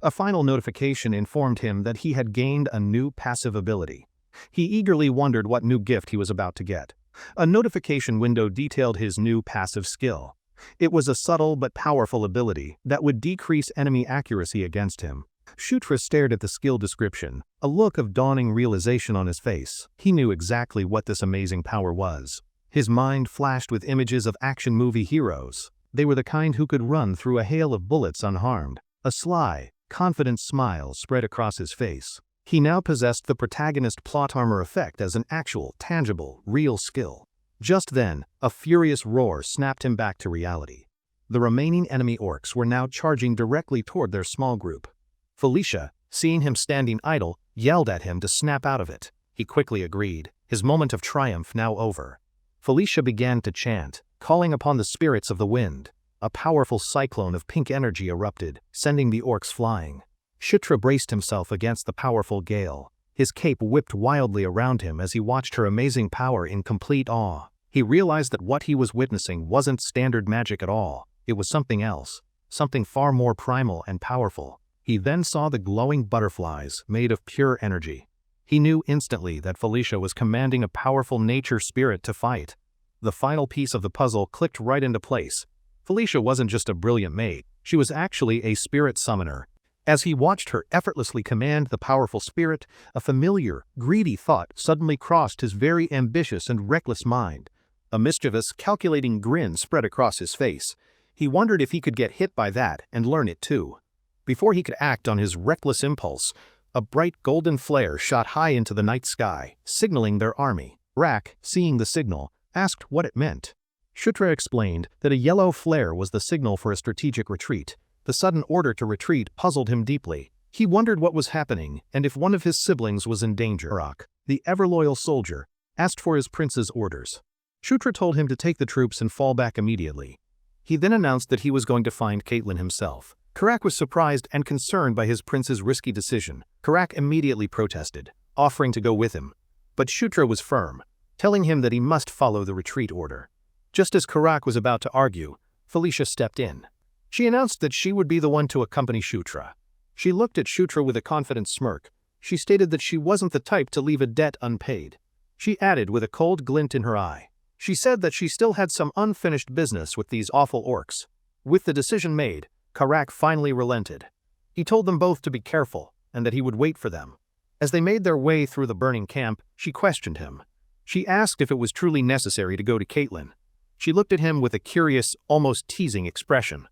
A final notification informed him that he had gained a new passive ability. He eagerly wondered what new gift he was about to get. A notification window detailed his new passive skill. It was a subtle but powerful ability that would decrease enemy accuracy against him. Shutra stared at the skill description, a look of dawning realization on his face. He knew exactly what this amazing power was. His mind flashed with images of action movie heroes. They were the kind who could run through a hail of bullets unharmed. A sly, confident smile spread across his face. He now possessed the protagonist plot armor effect as an actual, tangible, real skill. Just then, a furious roar snapped him back to reality. The remaining enemy orcs were now charging directly toward their small group. Felicia, seeing him standing idle, yelled at him to snap out of it. He quickly agreed, his moment of triumph now over. Felicia began to chant, calling upon the spirits of the wind. A powerful cyclone of pink energy erupted, sending the orcs flying. Shutra braced himself against the powerful gale. His cape whipped wildly around him as he watched her amazing power in complete awe. He realized that what he was witnessing wasn't standard magic at all. It was something else, something far more primal and powerful. He then saw the glowing butterflies made of pure energy. He knew instantly that Felicia was commanding a powerful nature spirit to fight. The final piece of the puzzle clicked right into place. Felicia wasn't just a brilliant maid, she was actually a spirit summoner. As he watched her effortlessly command the powerful spirit, a familiar, greedy thought suddenly crossed his very ambitious and reckless mind. A mischievous, calculating grin spread across his face. He wondered if he could get hit by that and learn it too. Before he could act on his reckless impulse, a bright golden flare shot high into the night sky, signaling their army. Rak, seeing the signal, asked what it meant. Shutra explained that a yellow flare was the signal for a strategic retreat. The sudden order to retreat puzzled him deeply. He wondered what was happening and if one of his siblings was in danger. Rak, the ever-loyal soldier, asked for his prince's orders. Shutra told him to take the troops and fall back immediately. He then announced that he was going to find Caitlin himself. Karak was surprised and concerned by his prince's risky decision. Karak immediately protested, offering to go with him. But Shutra was firm, telling him that he must follow the retreat order. Just as Karak was about to argue, Felicia stepped in. She announced that she would be the one to accompany Shutra. She looked at Shutra with a confident smirk. She stated that she wasn't the type to leave a debt unpaid. She added with a cold glint in her eye. She said that she still had some unfinished business with these awful orcs. With the decision made, Karak finally relented. He told them both to be careful and that he would wait for them. As they made their way through the burning camp, she questioned him. She asked if it was truly necessary to go to Caitlin. She looked at him with a curious, almost teasing expression.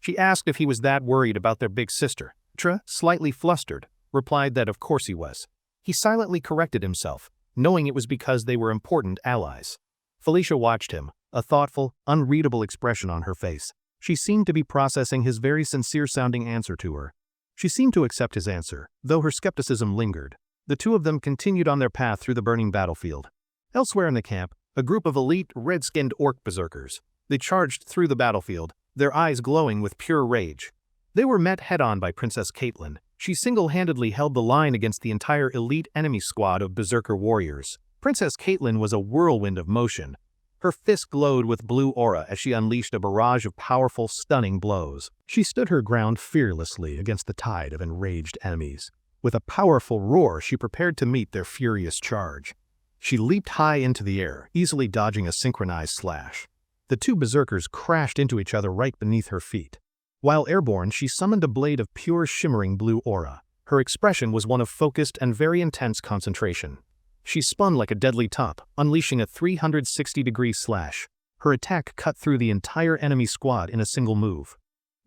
She asked if he was that worried about their big sister. Shutra, slightly flustered, replied that of course he was. He silently corrected himself, knowing it was because they were important allies. Felicia watched him, a thoughtful, unreadable expression on her face. She seemed to be processing his very sincere-sounding answer to her. She seemed to accept his answer, though her skepticism lingered. The two of them continued on their path through the burning battlefield. Elsewhere in the camp, a group of elite, red-skinned orc berserkers. They charged through the battlefield, their eyes glowing with pure rage. They were met head-on by Princess Caitlin. She single-handedly held the line against the entire elite enemy squad of berserker warriors. Princess Caitlin was a whirlwind of motion. Her fist glowed with blue aura as she unleashed a barrage of powerful, stunning blows. She stood her ground fearlessly against the tide of enraged enemies. With a powerful roar, she prepared to meet their furious charge. She leaped high into the air, easily dodging a synchronized slash. The two berserkers crashed into each other right beneath her feet. While airborne, she summoned a blade of pure shimmering blue aura. Her expression was one of focused and very intense concentration. She spun like a deadly top, unleashing a 360-degree slash. Her attack cut through the entire enemy squad in a single move.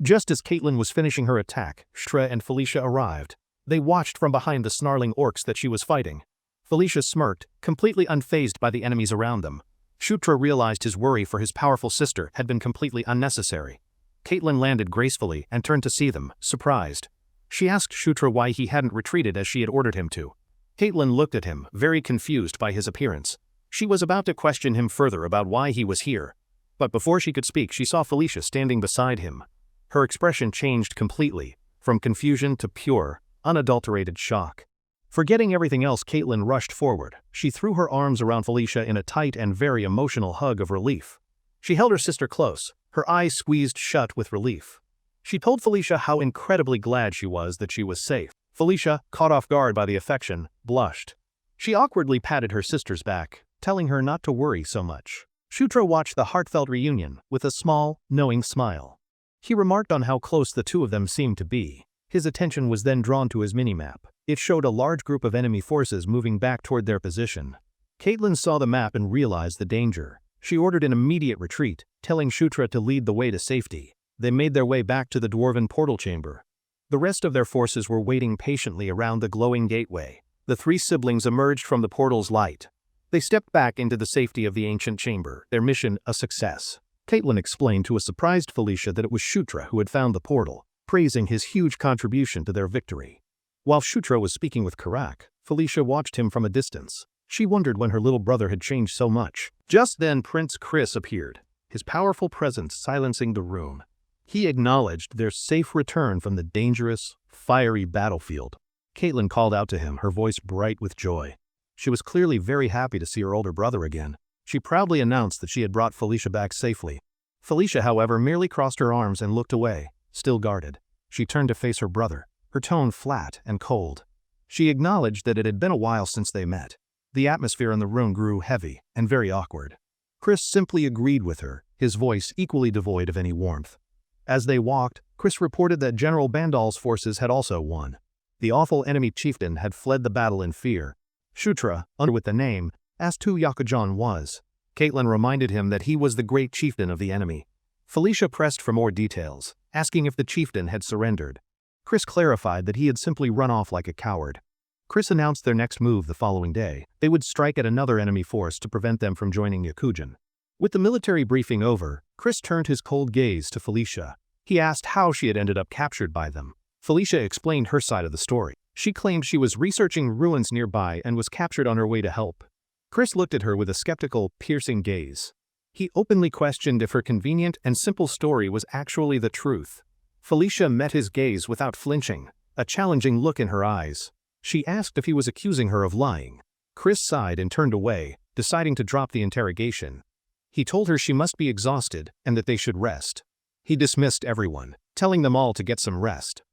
Just as Caitlin was finishing her attack, Shtra and Felicia arrived. They watched from behind the snarling orcs that she was fighting. Felicia smirked, completely unfazed by the enemies around them. Shtra realized his worry for his powerful sister had been completely unnecessary. Caitlin landed gracefully and turned to see them, surprised. She asked Shtra why he hadn't retreated as she had ordered him to. Caitlin looked at him, very confused by his appearance. She was about to question him further about why he was here. But before she could speak, she saw Felicia standing beside him. Her expression changed completely, from confusion to pure, unadulterated shock. Forgetting everything else, Caitlin rushed forward. She threw her arms around Felicia in a tight and very emotional hug of relief. She held her sister close, her eyes squeezed shut with relief. She told Felicia how incredibly glad she was that she was safe. Felicia, caught off guard by the affection, blushed. She awkwardly patted her sister's back, telling her not to worry so much. Shtra watched the heartfelt reunion with a small, knowing smile. He remarked on how close the two of them seemed to be. His attention was then drawn to his minimap. It showed a large group of enemy forces moving back toward their position. Caitlin saw the map and realized the danger. She ordered an immediate retreat, telling Shtra to lead the way to safety. They made their way back to the dwarven portal chamber. The rest of their forces were waiting patiently around the glowing gateway. The three siblings emerged from the portal's light. They stepped back into the safety of the ancient chamber, their mission a success. Caitlin explained to a surprised Felicia that it was Shtra who had found the portal, praising his huge contribution to their victory. While Shtra was speaking with Karak, Felicia watched him from a distance. She wondered when her little brother had changed so much. Just then Prince Chris appeared, his powerful presence silencing the room. He acknowledged their safe return from the dangerous, fiery battlefield. Caitlin called out to him, her voice bright with joy. She was clearly very happy to see her older brother again. She proudly announced that she had brought Felicia back safely. Felicia, however, merely crossed her arms and looked away, still guarded. She turned to face her brother, her tone flat and cold. She acknowledged that it had been a while since they met. The atmosphere in the room grew heavy and very awkward. Chris simply agreed with her, his voice equally devoid of any warmth. As they walked, Chris reported that General Bandal's forces had also won. The awful enemy chieftain had fled the battle in fear. Shtra, under with the name, asked who Yakujan was. Caitlin reminded him that he was the great chieftain of the enemy. Felicia pressed for more details, asking if the chieftain had surrendered. Chris clarified that he had simply run off like a coward. Chris announced their next move the following day. They would strike at another enemy force to prevent them from joining Yakujan. With the military briefing over, Chris turned his cold gaze to Felicia. He asked how she had ended up captured by them. Felicia explained her side of the story. She claimed she was researching ruins nearby and was captured on her way to help. Chris looked at her with a skeptical, piercing gaze. He openly questioned if her convenient and simple story was actually the truth. Felicia met his gaze without flinching, a challenging look in her eyes. She asked if he was accusing her of lying. Chris sighed and turned away, deciding to drop the interrogation. He told her she must be exhausted and that they should rest. He dismissed everyone, telling them all to get some rest.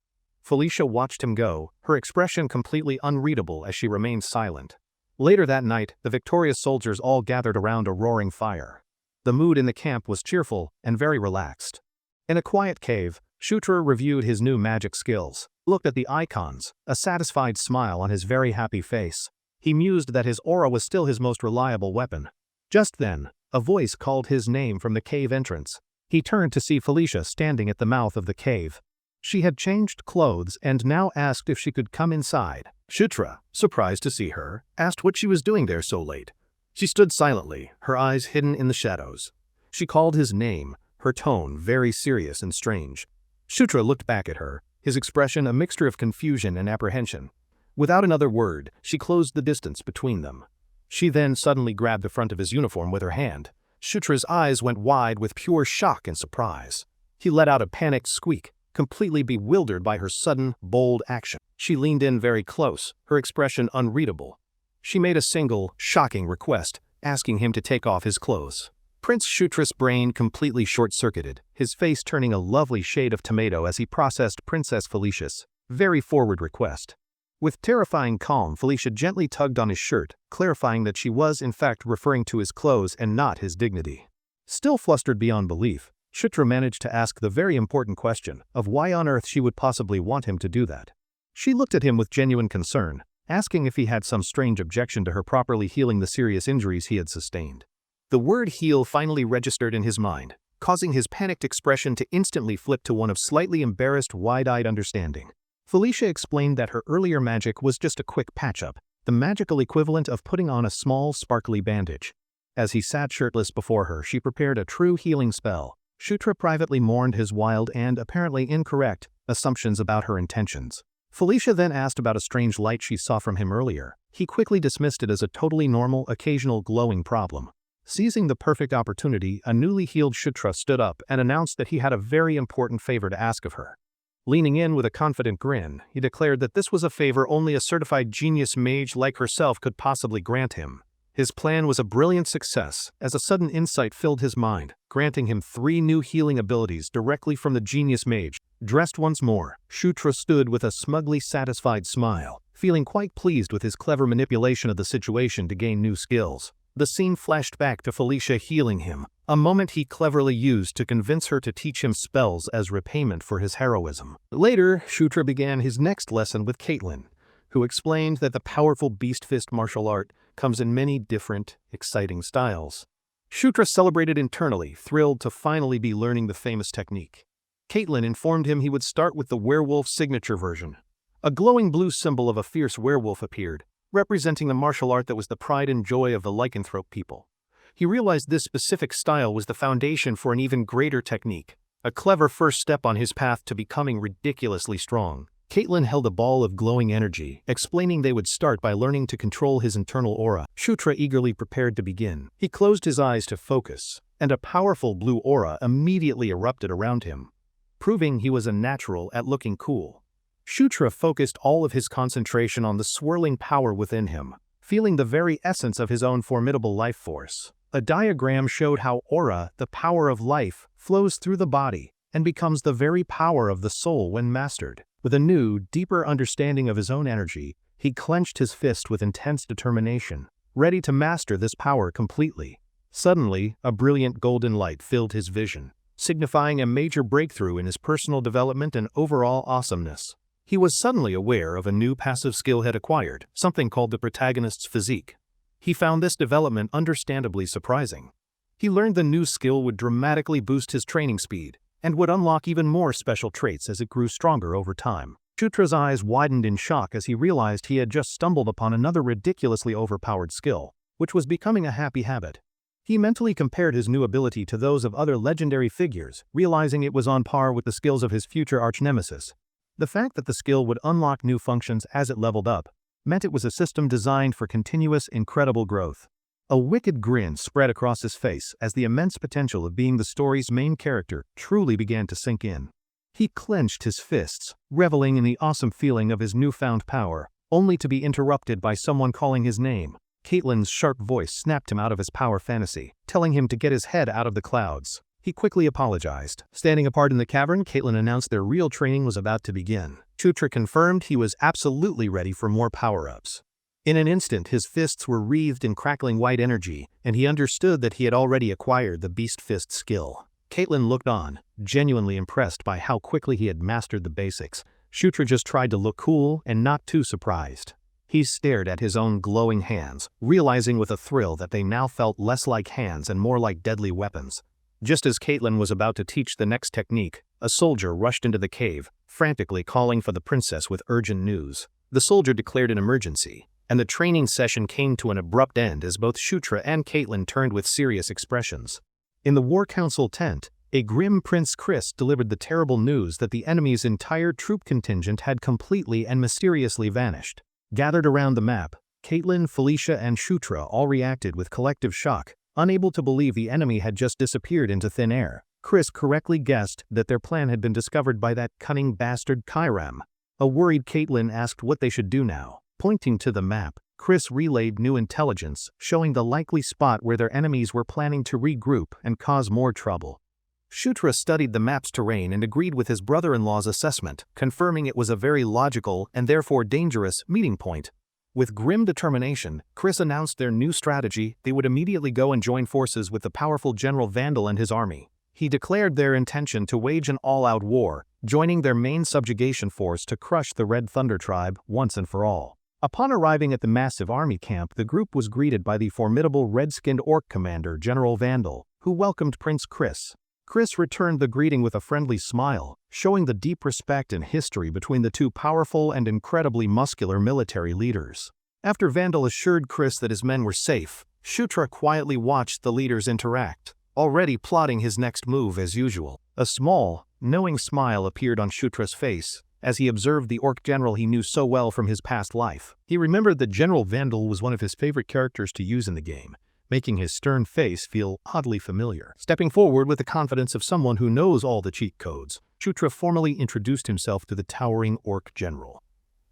Felicia watched him go, her expression completely unreadable as she remained silent. Later that night, the victorious soldiers all gathered around a roaring fire. The mood in the camp was cheerful and very relaxed. In a quiet cave, Shtra reviewed his new magic skills, looked at the icons, a satisfied smile on his very happy face. He mused that his aura was still his most reliable weapon. Just then, a voice called his name from the cave entrance. He turned to see Felicia standing at the mouth of the cave. She had changed clothes and now asked if she could come inside. Shtra, surprised to see her, asked what she was doing there so late. She stood silently, her eyes hidden in the shadows. She called his name, her tone very serious and strange. Shtra looked back at her, his expression a mixture of confusion and apprehension. Without another word, she closed the distance between them. She then suddenly grabbed the front of his uniform with her hand. Shutra's eyes went wide with pure shock and surprise. He let out a panicked squeak, completely bewildered by her sudden, bold action. She leaned in very close, her expression unreadable. She made a single, shocking request, asking him to take off his clothes. Prince Shutra's brain completely short-circuited, his face turning a lovely shade of tomato as he processed Princess Felicia's very forward request. With terrifying calm, Felicia gently tugged on his shirt, clarifying that she was in fact referring to his clothes and not his dignity. Still flustered beyond belief, Shutra managed to ask the very important question of why on earth she would possibly want him to do that. She looked at him with genuine concern, asking if he had some strange objection to her properly healing the serious injuries he had sustained. The word heal finally registered in his mind, causing his panicked expression to instantly flip to one of slightly embarrassed, wide-eyed understanding. Felicia explained that her earlier magic was just a quick patch-up, the magical equivalent of putting on a small, sparkly bandage. As he sat shirtless before her, she prepared a true healing spell. Shutra privately mourned his wild and apparently incorrect assumptions about her intentions. Felicia then asked about a strange light she saw from him earlier. He quickly dismissed it as a totally normal, occasional glowing problem. Seizing the perfect opportunity, a newly healed Shutra stood up and announced that he had a very important favor to ask of her. Leaning in with a confident grin, he declared that this was a favor only a certified genius mage like herself could possibly grant him. His plan was a brilliant success, as a sudden insight filled his mind, granting him 3 new healing abilities directly from the genius mage. Dressed once more, Shutra stood with a smugly satisfied smile, feeling quite pleased with his clever manipulation of the situation to gain new skills. The scene flashed back to Felicia healing him, a moment he cleverly used to convince her to teach him spells as repayment for his heroism. Later, Shutra began his next lesson with Caitlin, who explained that the powerful beast fist martial art comes in many different, exciting styles. Shutra celebrated internally, thrilled to finally be learning the famous technique. Caitlin informed him he would start with the werewolf signature version. A glowing blue symbol of a fierce werewolf appeared, representing the martial art that was the pride and joy of the lycanthrope people. He realized this specific style was the foundation for an even greater technique, a clever first step on his path to becoming ridiculously strong. Caitlin held a ball of glowing energy, explaining they would start by learning to control his internal aura. Shutra eagerly prepared to begin. He closed his eyes to focus, and a powerful blue aura immediately erupted around him, proving he was a natural at looking cool. Shutra focused all of his concentration on the swirling power within him, feeling the very essence of his own formidable life force. A diagram showed how aura, the power of life, flows through the body and becomes the very power of the soul when mastered. With a new, deeper understanding of his own energy, he clenched his fist with intense determination, ready to master this power completely. Suddenly, a brilliant golden light filled his vision, signifying a major breakthrough in his personal development and overall awesomeness. He was suddenly aware of a new passive skill had acquired, something called the protagonist's physique. He found this development understandably surprising. He learned the new skill would dramatically boost his training speed, and would unlock even more special traits as it grew stronger over time. Shutra's eyes widened in shock as he realized he had just stumbled upon another ridiculously overpowered skill, which was becoming a happy habit. He mentally compared his new ability to those of other legendary figures, realizing it was on par with the skills of his future arch-nemesis. The fact that the skill would unlock new functions as it leveled up meant it was a system designed for continuous, incredible growth. A wicked grin spread across his face as the immense potential of being the story's main character truly began to sink in. He clenched his fists, reveling in the awesome feeling of his newfound power, only to be interrupted by someone calling his name. Caitlin's sharp voice snapped him out of his power fantasy, telling him to get his head out of the clouds. He quickly apologized. Standing apart in the cavern, Caitlin announced their real training was about to begin. Shutra confirmed he was absolutely ready for more power-ups. In an instant, his fists were wreathed in crackling white energy, and he understood that he had already acquired the Beast Fist skill. Caitlin looked on, genuinely impressed by how quickly he had mastered the basics. Shutra just tried to look cool and not too surprised. He stared at his own glowing hands, realizing with a thrill that they now felt less like hands and more like deadly weapons. Just as Caitlin was about to teach the next technique, a soldier rushed into the cave, frantically calling for the princess with urgent news. The soldier declared an emergency, and the training session came to an abrupt end as both Shutra and Caitlin turned with serious expressions. In the War Council tent, a grim Prince Chris delivered the terrible news that the enemy's entire troop contingent had completely and mysteriously vanished. Gathered around the map, Caitlin, Felicia, and Shutra all reacted with collective shock, unable to believe the enemy had just disappeared into thin air. Chris correctly guessed that their plan had been discovered by that cunning bastard Kairam. A worried Caitlin asked what they should do now. Pointing to the map, Chris relayed new intelligence, showing the likely spot where their enemies were planning to regroup and cause more trouble. Shutra studied the map's terrain and agreed with his brother-in-law's assessment, confirming it was a very logical and therefore dangerous meeting point. With grim determination, Chris announced their new strategy. They would immediately go and join forces with the powerful General Vandal and his army. He declared their intention to wage an all-out war, joining their main subjugation force to crush the Red Thunder tribe once and for all. Upon arriving at the massive army camp, the group was greeted by the formidable red-skinned orc commander, General Vandal, who welcomed Prince Chris. Chris returned the greeting with a friendly smile, showing the deep respect and history between the two powerful and incredibly muscular military leaders. After Vandal assured Chris that his men were safe, Shutra quietly watched the leaders interact, already plotting his next move as usual. A small, knowing smile appeared on Shutra's face as he observed the orc general he knew so well from his past life. He remembered that General Vandal was one of his favorite characters to use in the game, making his stern face feel oddly familiar. Stepping forward with the confidence of someone who knows all the cheat codes, Shutra formally introduced himself to the towering orc general.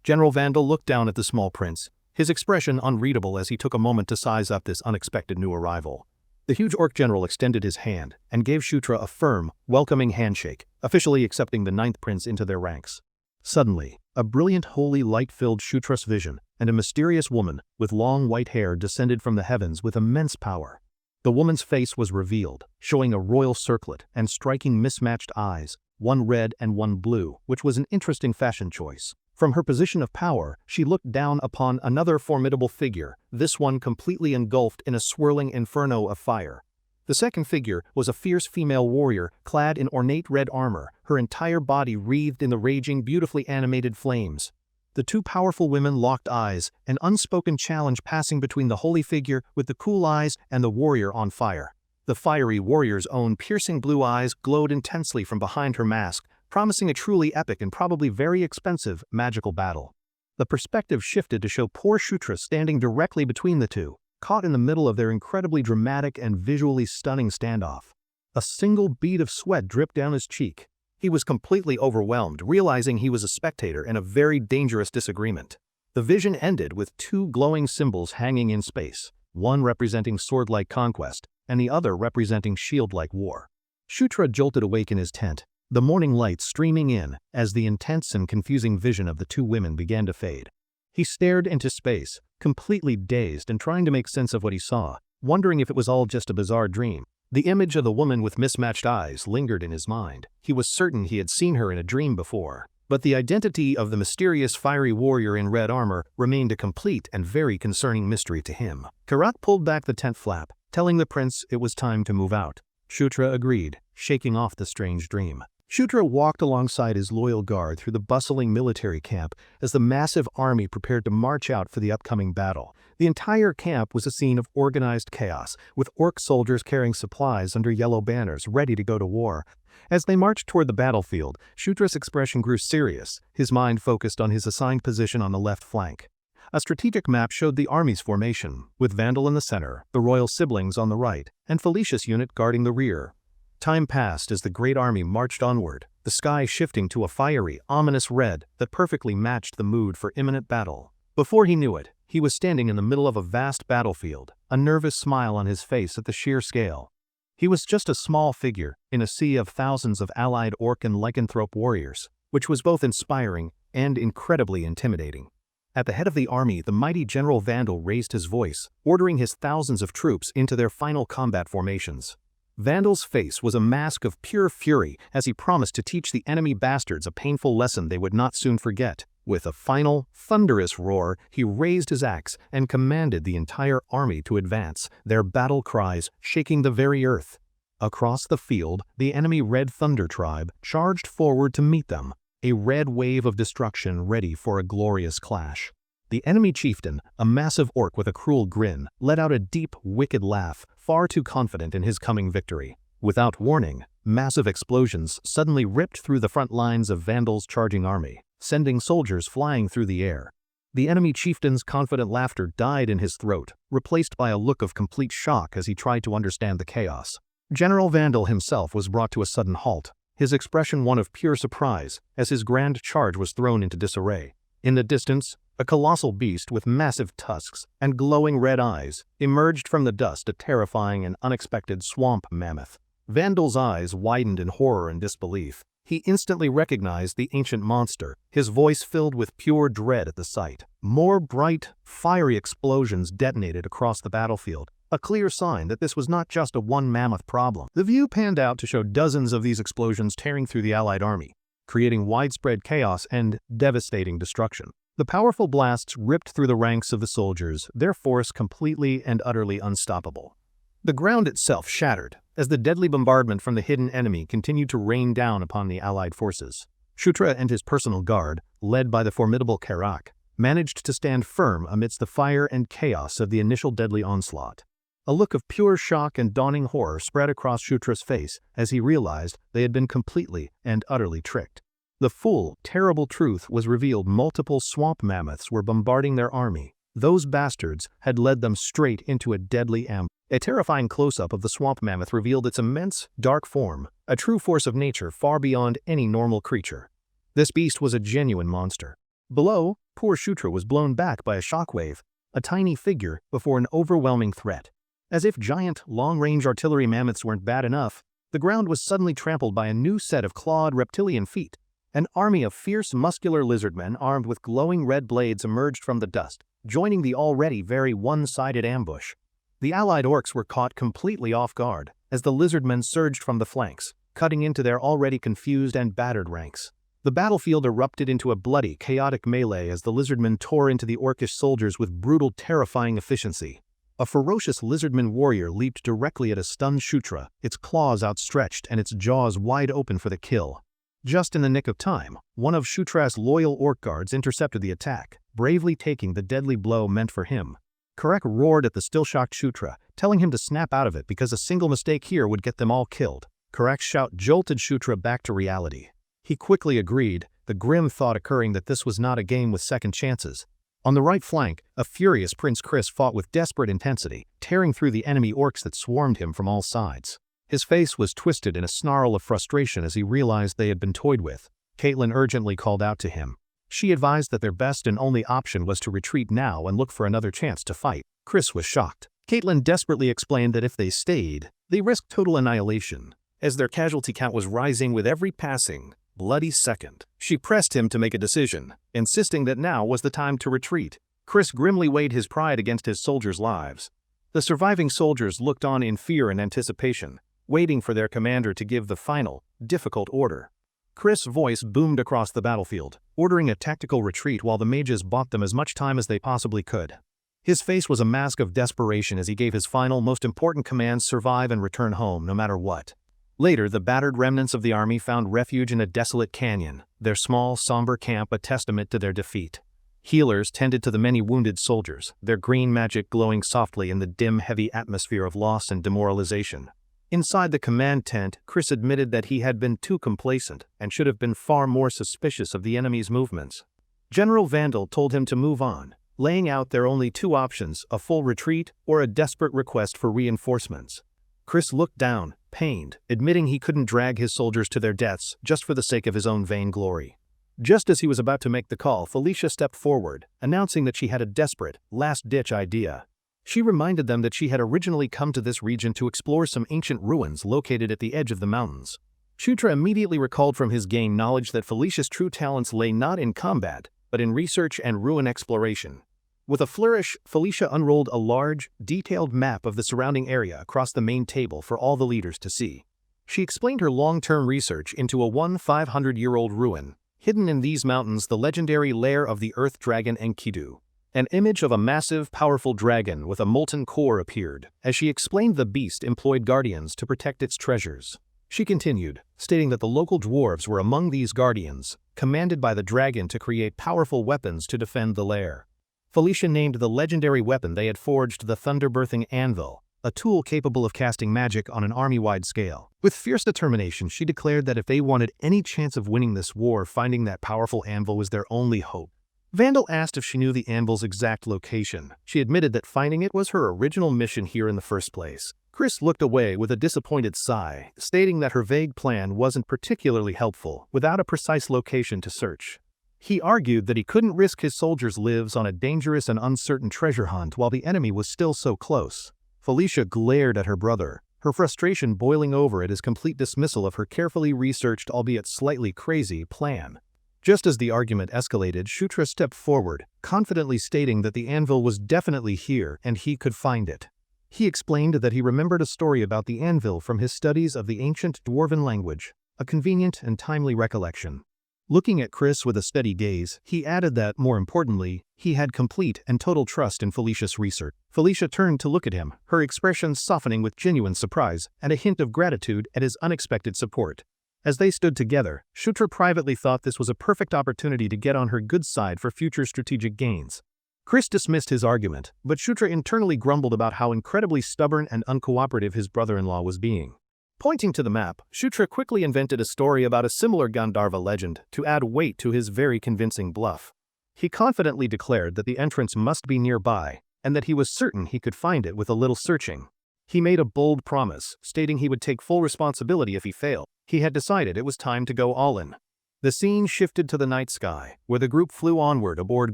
General Vandal looked down at the small prince, his expression unreadable as he took a moment to size up this unexpected new arrival. The huge orc general extended his hand and gave Shutra a firm, welcoming handshake, officially accepting the ninth prince into their ranks. Suddenly, a brilliant holy light filled Shutra's vision, and a mysterious woman with long white hair descended from the heavens with immense power. The woman's face was revealed, showing a royal circlet and striking mismatched eyes, one red and one blue, which was an interesting fashion choice. From her position of power, she looked down upon another formidable figure, this one completely engulfed in a swirling inferno of fire. The second figure was a fierce female warrior clad in ornate red armor, her entire body wreathed in the raging, beautifully animated flames. The two powerful women locked eyes, an unspoken challenge passing between the holy figure with the cool eyes and the warrior on fire. The fiery warrior's own piercing blue eyes glowed intensely from behind her mask, promising a truly epic and probably very expensive magical battle. The perspective shifted to show poor Shutra standing directly between the two, caught in the middle of their incredibly dramatic and visually stunning standoff. A single bead of sweat dripped down his cheek. He was completely overwhelmed, realizing he was a spectator in a very dangerous disagreement. The vision ended with two glowing symbols hanging in space, one representing sword-like conquest, and the other representing shield-like war. Shutra jolted awake in his tent, the morning light streaming in as the intense and confusing vision of the two women began to fade. He stared into space, completely dazed and trying to make sense of what he saw, wondering if it was all just a bizarre dream. The image of the woman with mismatched eyes lingered in his mind. He was certain he had seen her in a dream before, but the identity of the mysterious fiery warrior in red armor remained a complete and very concerning mystery to him. Karat pulled back the tent flap, telling the prince it was time to move out. Shutra agreed, shaking off the strange dream. Shutra walked alongside his loyal guard through the bustling military camp as the massive army prepared to march out for the upcoming battle. The entire camp was a scene of organized chaos, with orc soldiers carrying supplies under yellow banners ready to go to war. As they marched toward the battlefield, Shutra's expression grew serious, his mind focused on his assigned position on the left flank. A strategic map showed the army's formation, with Vandal in the center, the royal siblings on the right, and Felicia's unit guarding the rear. Time passed as the great army marched onward, the sky shifting to a fiery, ominous red that perfectly matched the mood for imminent battle. Before he knew it, he was standing in the middle of a vast battlefield, a nervous smile on his face at the sheer scale. He was just a small figure in a sea of thousands of allied orc and lycanthrope warriors, which was both inspiring and incredibly intimidating. At the head of the army, the mighty General Vandal raised his voice, ordering his thousands of troops into their final combat formations. Vandal's face was a mask of pure fury as he promised to teach the enemy bastards a painful lesson they would not soon forget. With a final, thunderous roar, he raised his axe and commanded the entire army to advance, their battle cries shaking the very earth. Across the field, the enemy Red Thunder tribe charged forward to meet them, a red wave of destruction ready for a glorious clash. The enemy chieftain, a massive orc with a cruel grin, let out a deep, wicked laugh, far too confident in his coming victory. Without warning, massive explosions suddenly ripped through the front lines of Vandal's charging army, sending soldiers flying through the air. The enemy chieftain's confident laughter died in his throat, replaced by a look of complete shock as he tried to understand the chaos. General Vandal himself was brought to a sudden halt, his expression one of pure surprise as his grand charge was thrown into disarray. In the distance, a colossal beast with massive tusks and glowing red eyes emerged from the dust, a terrifying and unexpected swamp mammoth. Vandal's eyes widened in horror and disbelief. He instantly recognized the ancient monster, his voice filled with pure dread at the sight. More bright, fiery explosions detonated across the battlefield, a clear sign that this was not just a one-mammoth problem. The view panned out to show dozens of these explosions tearing through the Allied army, creating widespread chaos and devastating destruction. The powerful blasts ripped through the ranks of the soldiers, their force completely and utterly unstoppable. The ground itself shattered, as the deadly bombardment from the hidden enemy continued to rain down upon the Allied forces. Shutra and his personal guard, led by the formidable Karak, managed to stand firm amidst the fire and chaos of the initial deadly onslaught. A look of pure shock and dawning horror spread across Shutra's face as he realized they had been completely and utterly tricked. The full, terrible truth was revealed: multiple swamp mammoths were bombarding their army. Those bastards had led them straight into a deadly ambush. A terrifying close-up of the swamp mammoth revealed its immense, dark form, a true force of nature far beyond any normal creature. This beast was a genuine monster. Below, poor Shutra was blown back by a shockwave, a tiny figure before an overwhelming threat. As if giant, long-range artillery mammoths weren't bad enough, the ground was suddenly trampled by a new set of clawed reptilian feet. An army of fierce, muscular lizardmen armed with glowing red blades emerged from the dust, joining the already very one-sided ambush. The Allied orcs were caught completely off guard as the lizardmen surged from the flanks, cutting into their already confused and battered ranks. The battlefield erupted into a bloody, chaotic melee as the lizardmen tore into the orcish soldiers with brutal, terrifying efficiency. A ferocious lizardman warrior leaped directly at a stunned Shutra, its claws outstretched and its jaws wide open for the kill. Just in the nick of time, one of Shutra's loyal orc guards intercepted the attack, bravely taking the deadly blow meant for him. Karak roared at the still-shocked Shutra, telling him to snap out of it because a single mistake here would get them all killed. Karak's shout jolted Shutra back to reality. He quickly agreed, the grim thought occurring that this was not a game with second chances. On the right flank, a furious Prince Chris fought with desperate intensity, tearing through the enemy orcs that swarmed him from all sides. His face was twisted in a snarl of frustration as he realized they had been toyed with. Caitlin urgently called out to him. She advised that their best and only option was to retreat now and look for another chance to fight. Chris was shocked. Caitlin desperately explained that if they stayed, they risked total annihilation, as their casualty count was rising with every passing, bloody second. She pressed him to make a decision, insisting that now was the time to retreat. Chris grimly weighed his pride against his soldiers' lives. The surviving soldiers looked on in fear and anticipation, waiting for their commander to give the final, difficult order. Chris' voice boomed across the battlefield, ordering a tactical retreat while the mages bought them as much time as they possibly could. His face was a mask of desperation as he gave his final, most important commands: survive and return home no matter what. Later, the battered remnants of the army found refuge in a desolate canyon, their small, somber camp a testament to their defeat. Healers tended to the many wounded soldiers, their green magic glowing softly in the dim, heavy atmosphere of loss and demoralization. Inside the command tent, Chris admitted that he had been too complacent and should have been far more suspicious of the enemy's movements. General Vandal told him to move on, laying out their only two options: a full retreat or a desperate request for reinforcements. Chris looked down, pained, admitting he couldn't drag his soldiers to their deaths just for the sake of his own vainglory. Just as he was about to make the call, Felicia stepped forward, announcing that she had a desperate, last-ditch idea. She reminded them that she had originally come to this region to explore some ancient ruins located at the edge of the mountains. Shutra immediately recalled from his gained knowledge that Felicia's true talents lay not in combat, but in research and ruin exploration. With a flourish, Felicia unrolled a large, detailed map of the surrounding area across the main table for all the leaders to see. She explained her long-term research into a 500-year-old ruin, hidden in these mountains, the legendary lair of the earth dragon Enkidu. An image of a massive, powerful dragon with a molten core appeared. As she explained, the beast employed guardians to protect its treasures. She continued, stating that the local dwarves were among these guardians, commanded by the dragon to create powerful weapons to defend the lair. Felicia named the legendary weapon they had forged the thunder-birthing anvil, a tool capable of casting magic on an army-wide scale. With fierce determination, she declared that if they wanted any chance of winning this war, finding that powerful anvil was their only hope. Vandal asked if she knew the anvil's exact location. She admitted that finding it was her original mission here in the first place. Chris looked away with a disappointed sigh, stating that her vague plan wasn't particularly helpful without a precise location to search. He argued that he couldn't risk his soldiers' lives on a dangerous and uncertain treasure hunt while the enemy was still so close. Felicia glared at her brother, her frustration boiling over at his complete dismissal of her carefully researched, albeit slightly crazy, plan. Just as the argument escalated, Shutra stepped forward, confidently stating that the anvil was definitely here and he could find it. He explained that he remembered a story about the anvil from his studies of the ancient dwarven language, a convenient and timely recollection. Looking at Chris with a steady gaze, he added that, more importantly, he had complete and total trust in Felicia's research. Felicia turned to look at him, her expression softening with genuine surprise and a hint of gratitude at his unexpected support. As they stood together, Shutra privately thought this was a perfect opportunity to get on her good side for future strategic gains. Chris dismissed his argument, but Shutra internally grumbled about how incredibly stubborn and uncooperative his brother-in-law was being. Pointing to the map, Shutra quickly invented a story about a similar Gandharva legend to add weight to his very convincing bluff. He confidently declared that the entrance must be nearby, and that he was certain he could find it with a little searching. He made a bold promise, stating he would take full responsibility if he failed. He had decided it was time to go all in. The scene shifted to the night sky, where the group flew onward aboard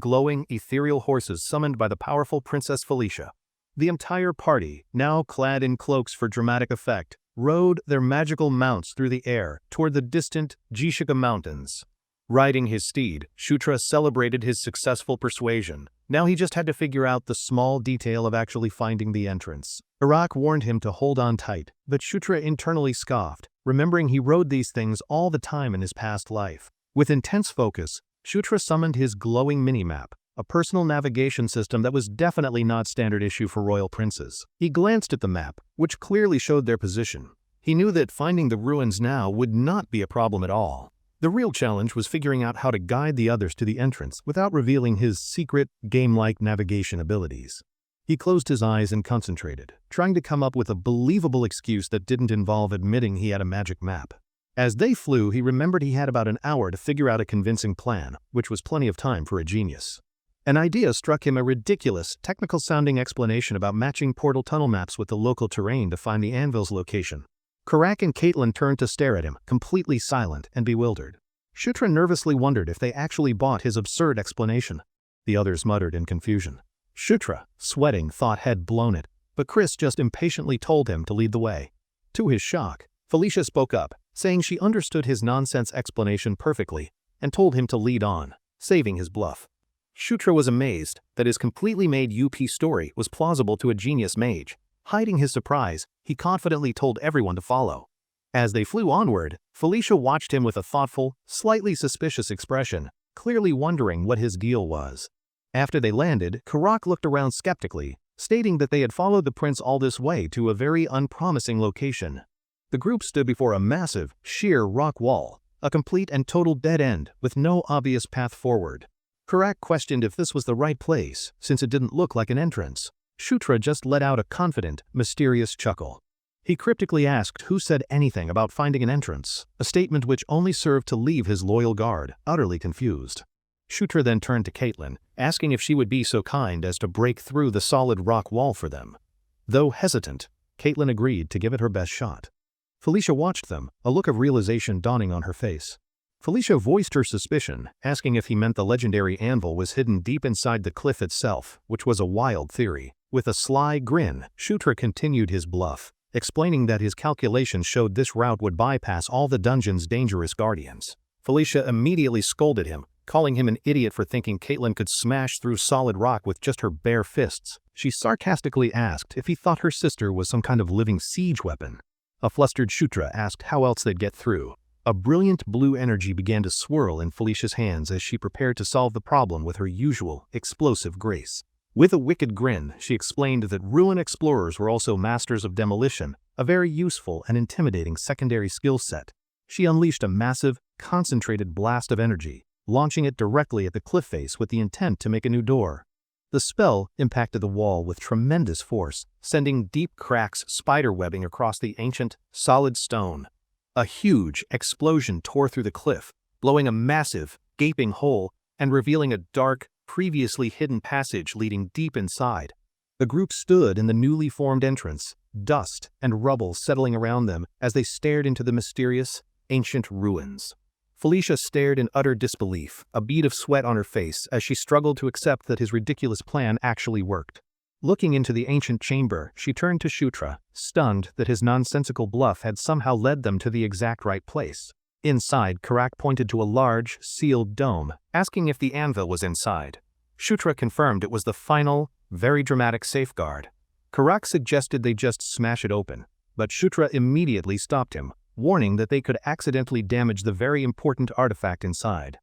glowing, ethereal horses summoned by the powerful Princess Felicia. The entire party, now clad in cloaks for dramatic effect, rode their magical mounts through the air toward the distant Jishika Mountains. Riding his steed, Shutra celebrated his successful persuasion. Now he just had to figure out the small detail of actually finding the entrance. Iraq warned him to hold on tight, but Shutra internally scoffed, remembering he rode these things all the time in his past life. With intense focus, Shutra summoned his glowing minimap, a personal navigation system that was definitely not standard issue for royal princes. He glanced at the map, which clearly showed their position. He knew that finding the ruins now would not be a problem at all. The real challenge was figuring out how to guide the others to the entrance without revealing his secret, game-like navigation abilities. He closed his eyes and concentrated, trying to come up with a believable excuse that didn't involve admitting he had a magic map. As they flew, he remembered he had about an hour to figure out a convincing plan, which was plenty of time for a genius. An idea struck him: a ridiculous, technical-sounding explanation about matching portal tunnel maps with the local terrain to find the anvil's location. Karak and Caitlin turned to stare at him, completely silent and bewildered. Shutra nervously wondered if they actually bought his absurd explanation. The others muttered in confusion. Shutra, sweating, thought had blown it, but Chris just impatiently told him to lead the way. To his shock, Felicia spoke up, saying she understood his nonsense explanation perfectly, and told him to lead on, saving his bluff. Shutra was amazed that his completely made UP story was plausible to a genius mage. Hiding his surprise, he confidently told everyone to follow. As they flew onward, Felicia watched him with a thoughtful, slightly suspicious expression, clearly wondering what his deal was. After they landed, Karak looked around skeptically, stating that they had followed the prince all this way to a very unpromising location. The group stood before a massive, sheer rock wall, a complete and total dead end with no obvious path forward. Karak questioned if this was the right place, since it didn't look like an entrance. Shutra just let out a confident, mysterious chuckle. He cryptically asked who said anything about finding an entrance, a statement which only served to leave his loyal guard utterly confused. Shutra then turned to Caitlin, asking if she would be so kind as to break through the solid rock wall for them. Though hesitant, Caitlin agreed to give it her best shot. Felicia watched them, a look of realization dawning on her face. Felicia voiced her suspicion, asking if he meant the legendary anvil was hidden deep inside the cliff itself, which was a wild theory. With a sly grin, Shutra continued his bluff, explaining that his calculations showed this route would bypass all the dungeon's dangerous guardians. Felicia immediately scolded him, calling him an idiot for thinking Caitlin could smash through solid rock with just her bare fists. She sarcastically asked if he thought her sister was some kind of living siege weapon. A flustered Shutra asked how else they'd get through. A brilliant blue energy began to swirl in Felicia's hands as she prepared to solve the problem with her usual, explosive grace. With a wicked grin, she explained that ruin explorers were also masters of demolition, a very useful and intimidating secondary skill set. She unleashed a massive, concentrated blast of energy, launching it directly at the cliff face with the intent to make a new door. The spell impacted the wall with tremendous force, sending deep cracks spiderwebbing across the ancient, solid stone. A huge explosion tore through the cliff, blowing a massive, gaping hole and revealing a dark, previously hidden passage leading deep inside. The group stood in the newly formed entrance, dust and rubble settling around them as they stared into the mysterious, ancient ruins. Felicia stared in utter disbelief, a bead of sweat on her face as she struggled to accept that his ridiculous plan actually worked. Looking into the ancient chamber, she turned to Shutra, stunned that his nonsensical bluff had somehow led them to the exact right place. Inside, Karak pointed to a large, sealed dome, asking if the anvil was inside. Shutra confirmed it was the final, very dramatic safeguard. Karak suggested they just smash it open, but Shutra immediately stopped him, warning that they could accidentally damage the very important artifact inside.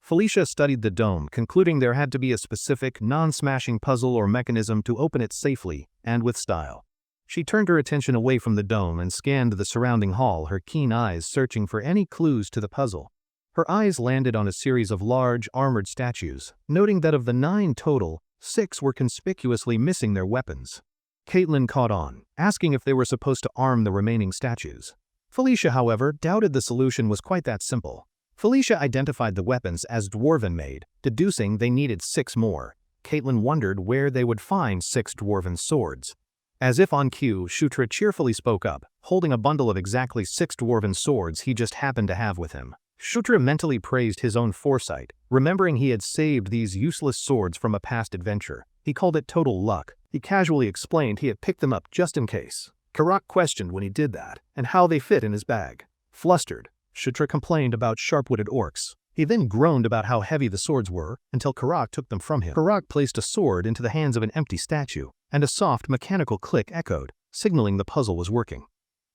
Felicia studied the dome, concluding there had to be a specific, non-smashing puzzle or mechanism to open it safely and with style. She turned her attention away from the dome and scanned the surrounding hall, her keen eyes searching for any clues to the puzzle. Her eyes landed on a series of large, armored statues, noting that of the 9 total, 6 were conspicuously missing their weapons. Caitlin caught on, asking if they were supposed to arm the remaining statues. Felicia, however, doubted the solution was quite that simple. Felicia identified the weapons as dwarven-made, deducing they needed 6 more. Caitlin wondered where they would find 6 dwarven swords. As if on cue, Shutra cheerfully spoke up, holding a bundle of exactly 6 dwarven swords he just happened to have with him. Shutra mentally praised his own foresight, remembering he had saved these useless swords from a past adventure. He called it total luck. He casually explained he had picked them up just in case. Karak questioned when he did that, and how they fit in his bag. Flustered, Shutra complained about sharp-witted orcs. He then groaned about how heavy the swords were, until Karak took them from him. Karak placed a sword into the hands of an empty statue, and a soft mechanical click echoed, signaling the puzzle was working.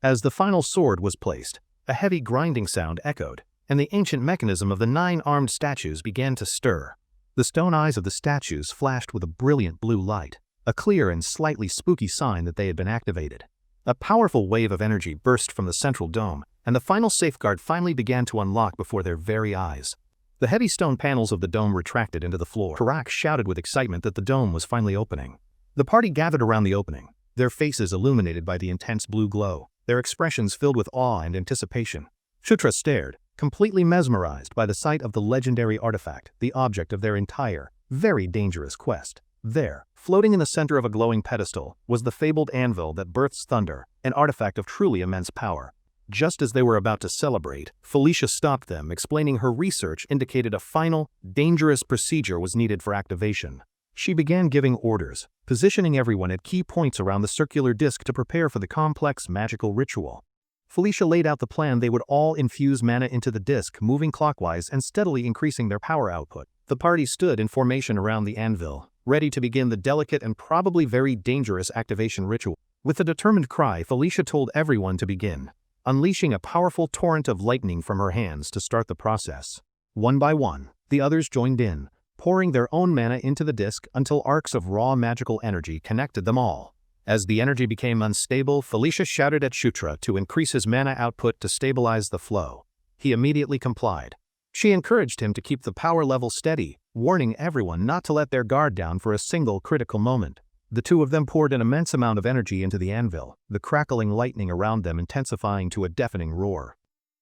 As the final sword was placed, a heavy grinding sound echoed, and the ancient mechanism of the 9 armed statues began to stir. The stone eyes of the statues flashed with a brilliant blue light, a clear and slightly spooky sign that they had been activated. A powerful wave of energy burst from the central dome, and the final safeguard finally began to unlock before their very eyes. The heavy stone panels of the dome retracted into the floor. Karak shouted with excitement that the dome was finally opening. The party gathered around the opening, their faces illuminated by the intense blue glow, their expressions filled with awe and anticipation. Shutra stared, completely mesmerized by the sight of the legendary artifact, the object of their entire, very dangerous quest. There, floating in the center of a glowing pedestal, was the fabled anvil that births thunder, an artifact of truly immense power. Just as they were about to celebrate, Felicia stopped them, explaining her research indicated a final, dangerous procedure was needed for activation. She began giving orders, positioning everyone at key points around the circular disc to prepare for the complex magical ritual. Felicia laid out the plan. They would all infuse mana into the disc, moving clockwise and steadily increasing their power output. The party stood in formation around the anvil, ready to begin the delicate and probably very dangerous activation ritual. With a determined cry, Felicia told everyone to begin, unleashing a powerful torrent of lightning from her hands to start the process. One by one, the others joined in, pouring their own mana into the disc until arcs of raw magical energy connected them all. As the energy became unstable, Felicia shouted at Shutra to increase his mana output to stabilize the flow. He immediately complied. She encouraged him to keep the power level steady, warning everyone not to let their guard down for a single critical moment. The two of them poured an immense amount of energy into the anvil, the crackling lightning around them intensifying to a deafening roar.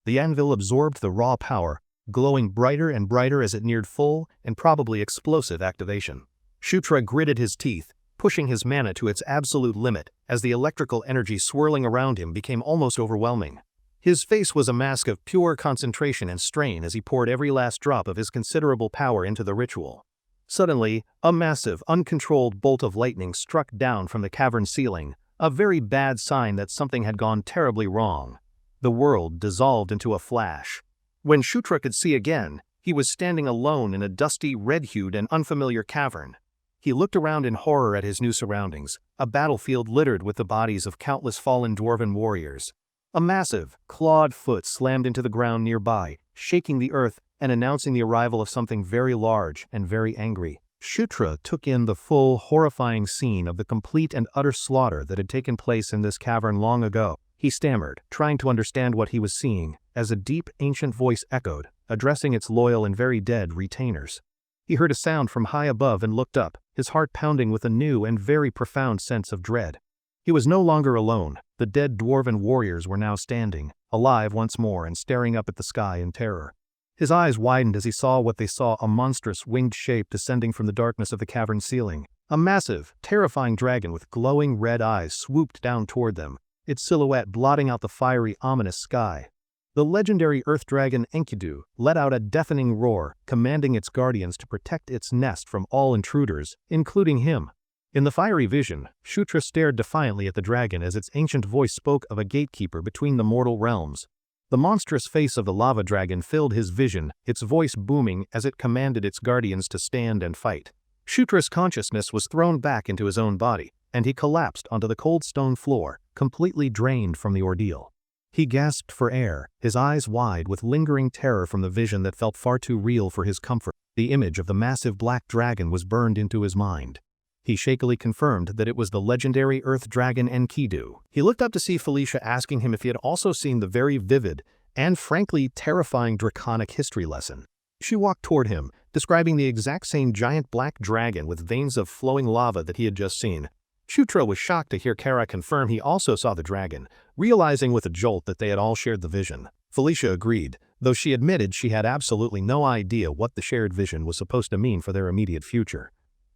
The anvil absorbed the raw power, glowing brighter and brighter as it neared full and probably explosive activation. Shutra gritted his teeth, pushing his mana to its absolute limit as the electrical energy swirling around him became almost overwhelming. His face was a mask of pure concentration and strain as he poured every last drop of his considerable power into the ritual. Suddenly, a massive, uncontrolled bolt of lightning struck down from the cavern ceiling, a very bad sign that something had gone terribly wrong. The world dissolved into a flash. When Shutra could see again, he was standing alone in a dusty, red-hued and unfamiliar cavern. He looked around in horror at his new surroundings, a battlefield littered with the bodies of countless fallen dwarven warriors. A massive, clawed foot slammed into the ground nearby, shaking the earth and announcing the arrival of something very large and very angry. Shutra took in the full, horrifying scene of the complete and utter slaughter that had taken place in this cavern long ago. He stammered, trying to understand what he was seeing, as a deep, ancient voice echoed, addressing its loyal and very dead retainers. He heard a sound from high above and looked up, his heart pounding with a new and very profound sense of dread. He was no longer alone. The dead dwarven warriors were now standing, alive once more and staring up at the sky in terror. His eyes widened as he saw what they saw, a monstrous winged shape descending from the darkness of the cavern ceiling. A massive, terrifying dragon with glowing red eyes swooped down toward them, its silhouette blotting out the fiery, ominous sky. The legendary earth dragon Enkidu let out a deafening roar, commanding its guardians to protect its nest from all intruders, including him. In the fiery vision, Shutra stared defiantly at the dragon as its ancient voice spoke of a gatekeeper between the mortal realms. The monstrous face of the lava dragon filled his vision, its voice booming as it commanded its guardians to stand and fight. Shutra's consciousness was thrown back into his own body, and he collapsed onto the cold stone floor, completely drained from the ordeal. He gasped for air, his eyes wide with lingering terror from the vision that felt far too real for his comfort. The image of the massive black dragon was burned into his mind. He shakily confirmed that it was the legendary earth dragon Enkidu. He looked up to see Felicia asking him if he had also seen the very vivid and frankly terrifying draconic history lesson. She walked toward him, describing the exact same giant black dragon with veins of flowing lava that he had just seen. Shutra was shocked to hear Kara confirm he also saw the dragon, realizing with a jolt that they had all shared the vision. Felicia agreed, though she admitted she had absolutely no idea what the shared vision was supposed to mean for their immediate future.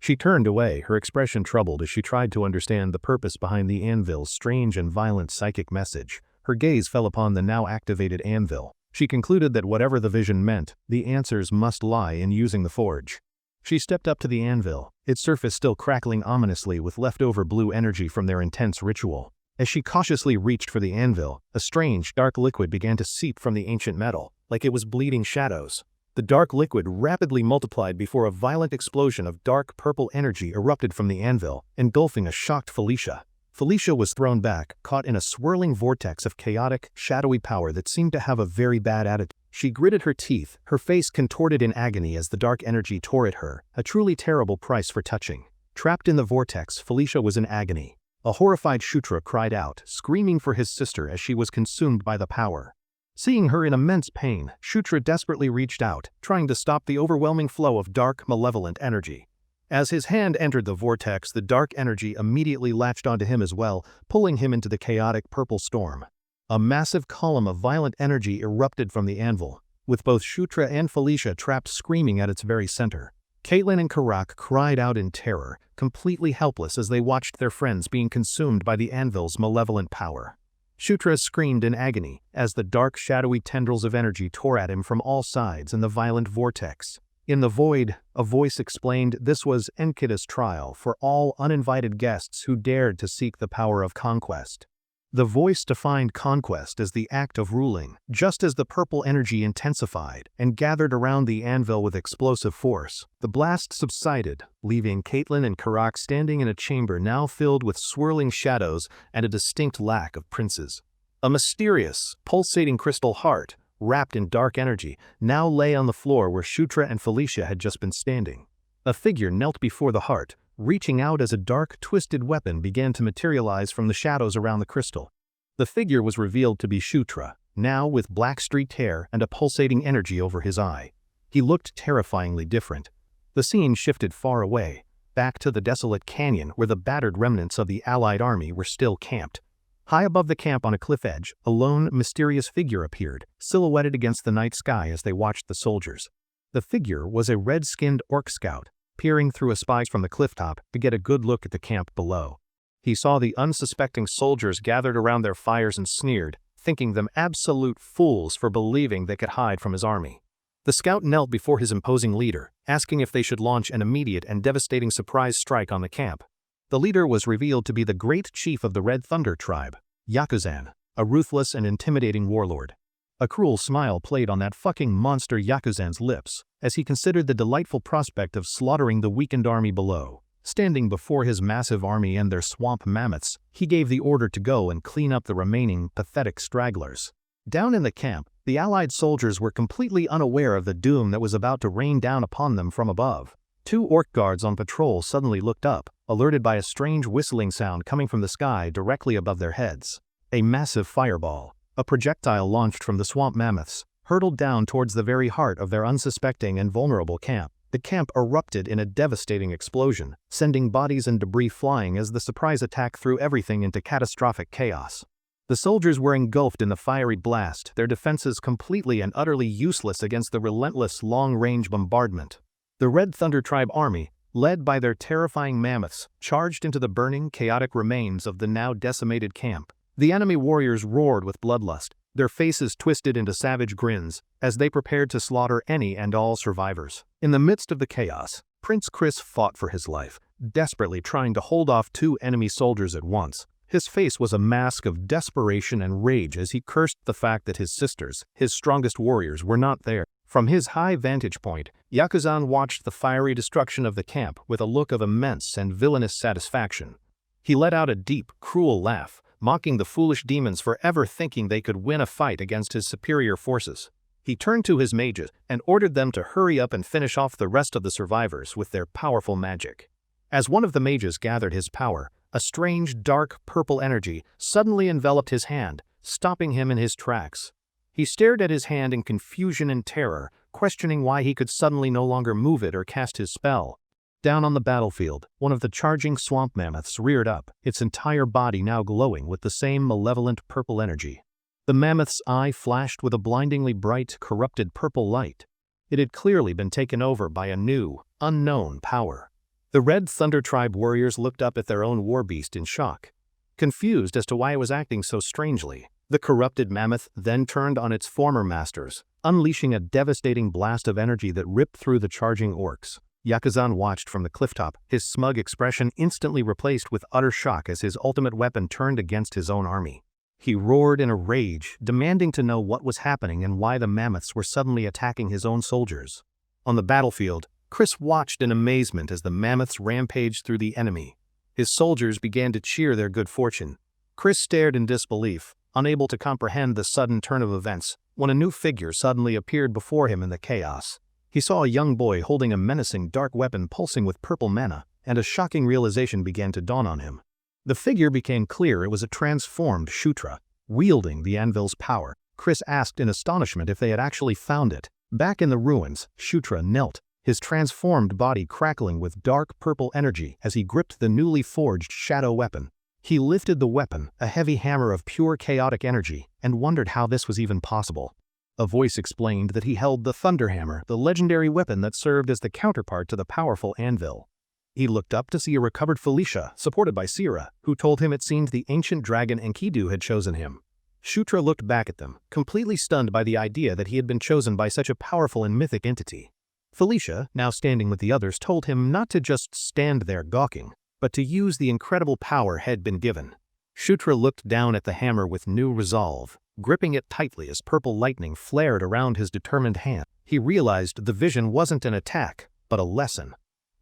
She turned away, her expression troubled as she tried to understand the purpose behind the anvil's strange and violent psychic message. Her gaze fell upon the now activated anvil. She concluded that whatever the vision meant, the answers must lie in using the forge. She stepped up to the anvil, its surface still crackling ominously with leftover blue energy from their intense ritual. As she cautiously reached for the anvil, a strange, dark liquid began to seep from the ancient metal, like it was bleeding shadows. The dark liquid rapidly multiplied before a violent explosion of dark purple energy erupted from the anvil, engulfing a shocked Felicia. Felicia was thrown back, caught in a swirling vortex of chaotic, shadowy power that seemed to have a very bad attitude. She gritted her teeth, her face contorted in agony as the dark energy tore at her, a truly terrible price for touching. Trapped in the vortex, Felicia was in agony. A horrified Shutra cried out, screaming for his sister as she was consumed by the power. Seeing her in immense pain, Shutra desperately reached out, trying to stop the overwhelming flow of dark, malevolent energy. As his hand entered the vortex, the dark energy immediately latched onto him as well, pulling him into the chaotic purple storm. A massive column of violent energy erupted from the anvil, with both Shutra and Felicia trapped screaming at its very center. Caitlin and Karak cried out in terror, completely helpless as they watched their friends being consumed by the anvil's malevolent power. Shutra screamed in agony as the dark, shadowy tendrils of energy tore at him from all sides in the violent vortex. In the void, a voice explained this was Enkidu's trial for all uninvited guests who dared to seek the power of conquest. The voice defined conquest as the act of ruling, just as the purple energy intensified and gathered around the anvil with explosive force. The blast subsided, leaving Caitlin and Karak standing in a chamber now filled with swirling shadows and a distinct lack of princes. A mysterious, pulsating crystal heart, wrapped in dark energy, now lay on the floor where Shutra and Felicia had just been standing. A figure knelt before the heart, reaching out as a dark, twisted weapon began to materialize from the shadows around the crystal. The figure was revealed to be Shutra, now with black streaked hair and a pulsating energy over his eye. He looked terrifyingly different. The scene shifted far away, back to the desolate canyon where the battered remnants of the Allied army were still camped. High above the camp on a cliff edge, a lone, mysterious figure appeared, silhouetted against the night sky as they watched the soldiers. The figure was a red-skinned orc scout, peering through a spy from the clifftop to get a good look at the camp below. He saw the unsuspecting soldiers gathered around their fires and sneered, thinking them absolute fools for believing they could hide from his army. The scout knelt before his imposing leader, asking if they should launch an immediate and devastating surprise strike on the camp. The leader was revealed to be the great chief of the Red Thunder tribe, Yakuzan, a ruthless and intimidating warlord. A cruel smile played on that fucking monster Yakuzan's lips as he considered the delightful prospect of slaughtering the weakened army below. Standing before his massive army and their swamp mammoths, he gave the order to go and clean up the remaining pathetic stragglers. Down in the camp, the Allied soldiers were completely unaware of the doom that was about to rain down upon them from above. Two orc guards on patrol suddenly looked up, alerted by a strange whistling sound coming from the sky directly above their heads. A massive fireball, a projectile launched from the swamp mammoths, hurtled down towards the very heart of their unsuspecting and vulnerable camp. The camp erupted in a devastating explosion, sending bodies and debris flying as the surprise attack threw everything into catastrophic chaos. The soldiers were engulfed in the fiery blast, their defenses completely and utterly useless against the relentless long-range bombardment. The Red Thunder Tribe army, led by their terrifying mammoths, charged into the burning, chaotic remains of the now decimated camp. The enemy warriors roared with bloodlust, their faces twisted into savage grins, as they prepared to slaughter any and all survivors. In the midst of the chaos, Prince Chris fought for his life, desperately trying to hold off two enemy soldiers at once. His face was a mask of desperation and rage as he cursed the fact that his sisters, his strongest warriors, were not there. From his high vantage point, Yakuzan watched the fiery destruction of the camp with a look of immense and villainous satisfaction. He let out a deep, cruel laugh, mocking the foolish demons for ever thinking they could win a fight against his superior forces. He turned to his mages and ordered them to hurry up and finish off the rest of the survivors with their powerful magic. As one of the mages gathered his power, a strange, dark, purple energy suddenly enveloped his hand, stopping him in his tracks. He stared at his hand in confusion and terror, questioning why he could suddenly no longer move it or cast his spell. Down on the battlefield, one of the charging swamp mammoths reared up, its entire body now glowing with the same malevolent purple energy. The mammoth's eye flashed with a blindingly bright, corrupted purple light. It had clearly been taken over by a new, unknown power. The Red Thunder Tribe warriors looked up at their own warbeast in shock. Confused as to why it was acting so strangely, the corrupted mammoth then turned on its former masters, unleashing a devastating blast of energy that ripped through the charging orcs. Yakuzan watched from the clifftop, his smug expression instantly replaced with utter shock as his ultimate weapon turned against his own army. He roared in a rage, demanding to know what was happening and why the mammoths were suddenly attacking his own soldiers. On the battlefield, Chris watched in amazement as the mammoths rampaged through the enemy. His soldiers began to cheer their good fortune. Chris stared in disbelief, unable to comprehend the sudden turn of events, when a new figure suddenly appeared before him in the chaos. He saw a young boy holding a menacing dark weapon pulsing with purple mana, and a shocking realization began to dawn on him. The figure became clear it was a transformed Shutra, wielding the anvil's power. Chris asked in astonishment if they had actually found it. Back in the ruins, Shutra knelt, his transformed body crackling with dark purple energy as he gripped the newly forged shadow weapon. He lifted the weapon, a heavy hammer of pure chaotic energy, and wondered how this was even possible. A voice explained that he held the Thunderhammer, the legendary weapon that served as the counterpart to the powerful anvil. He looked up to see a recovered Felicia, supported by Sira, who told him it seemed the ancient dragon Enkidu had chosen him. Shutra looked back at them, completely stunned by the idea that he had been chosen by such a powerful and mythic entity. Felicia, now standing with the others, told him not to just stand there gawking, but to use the incredible power had been given. Shutra looked down at the hammer with new resolve, gripping it tightly as purple lightning flared around his determined hand. He realized the vision wasn't an attack, but a lesson.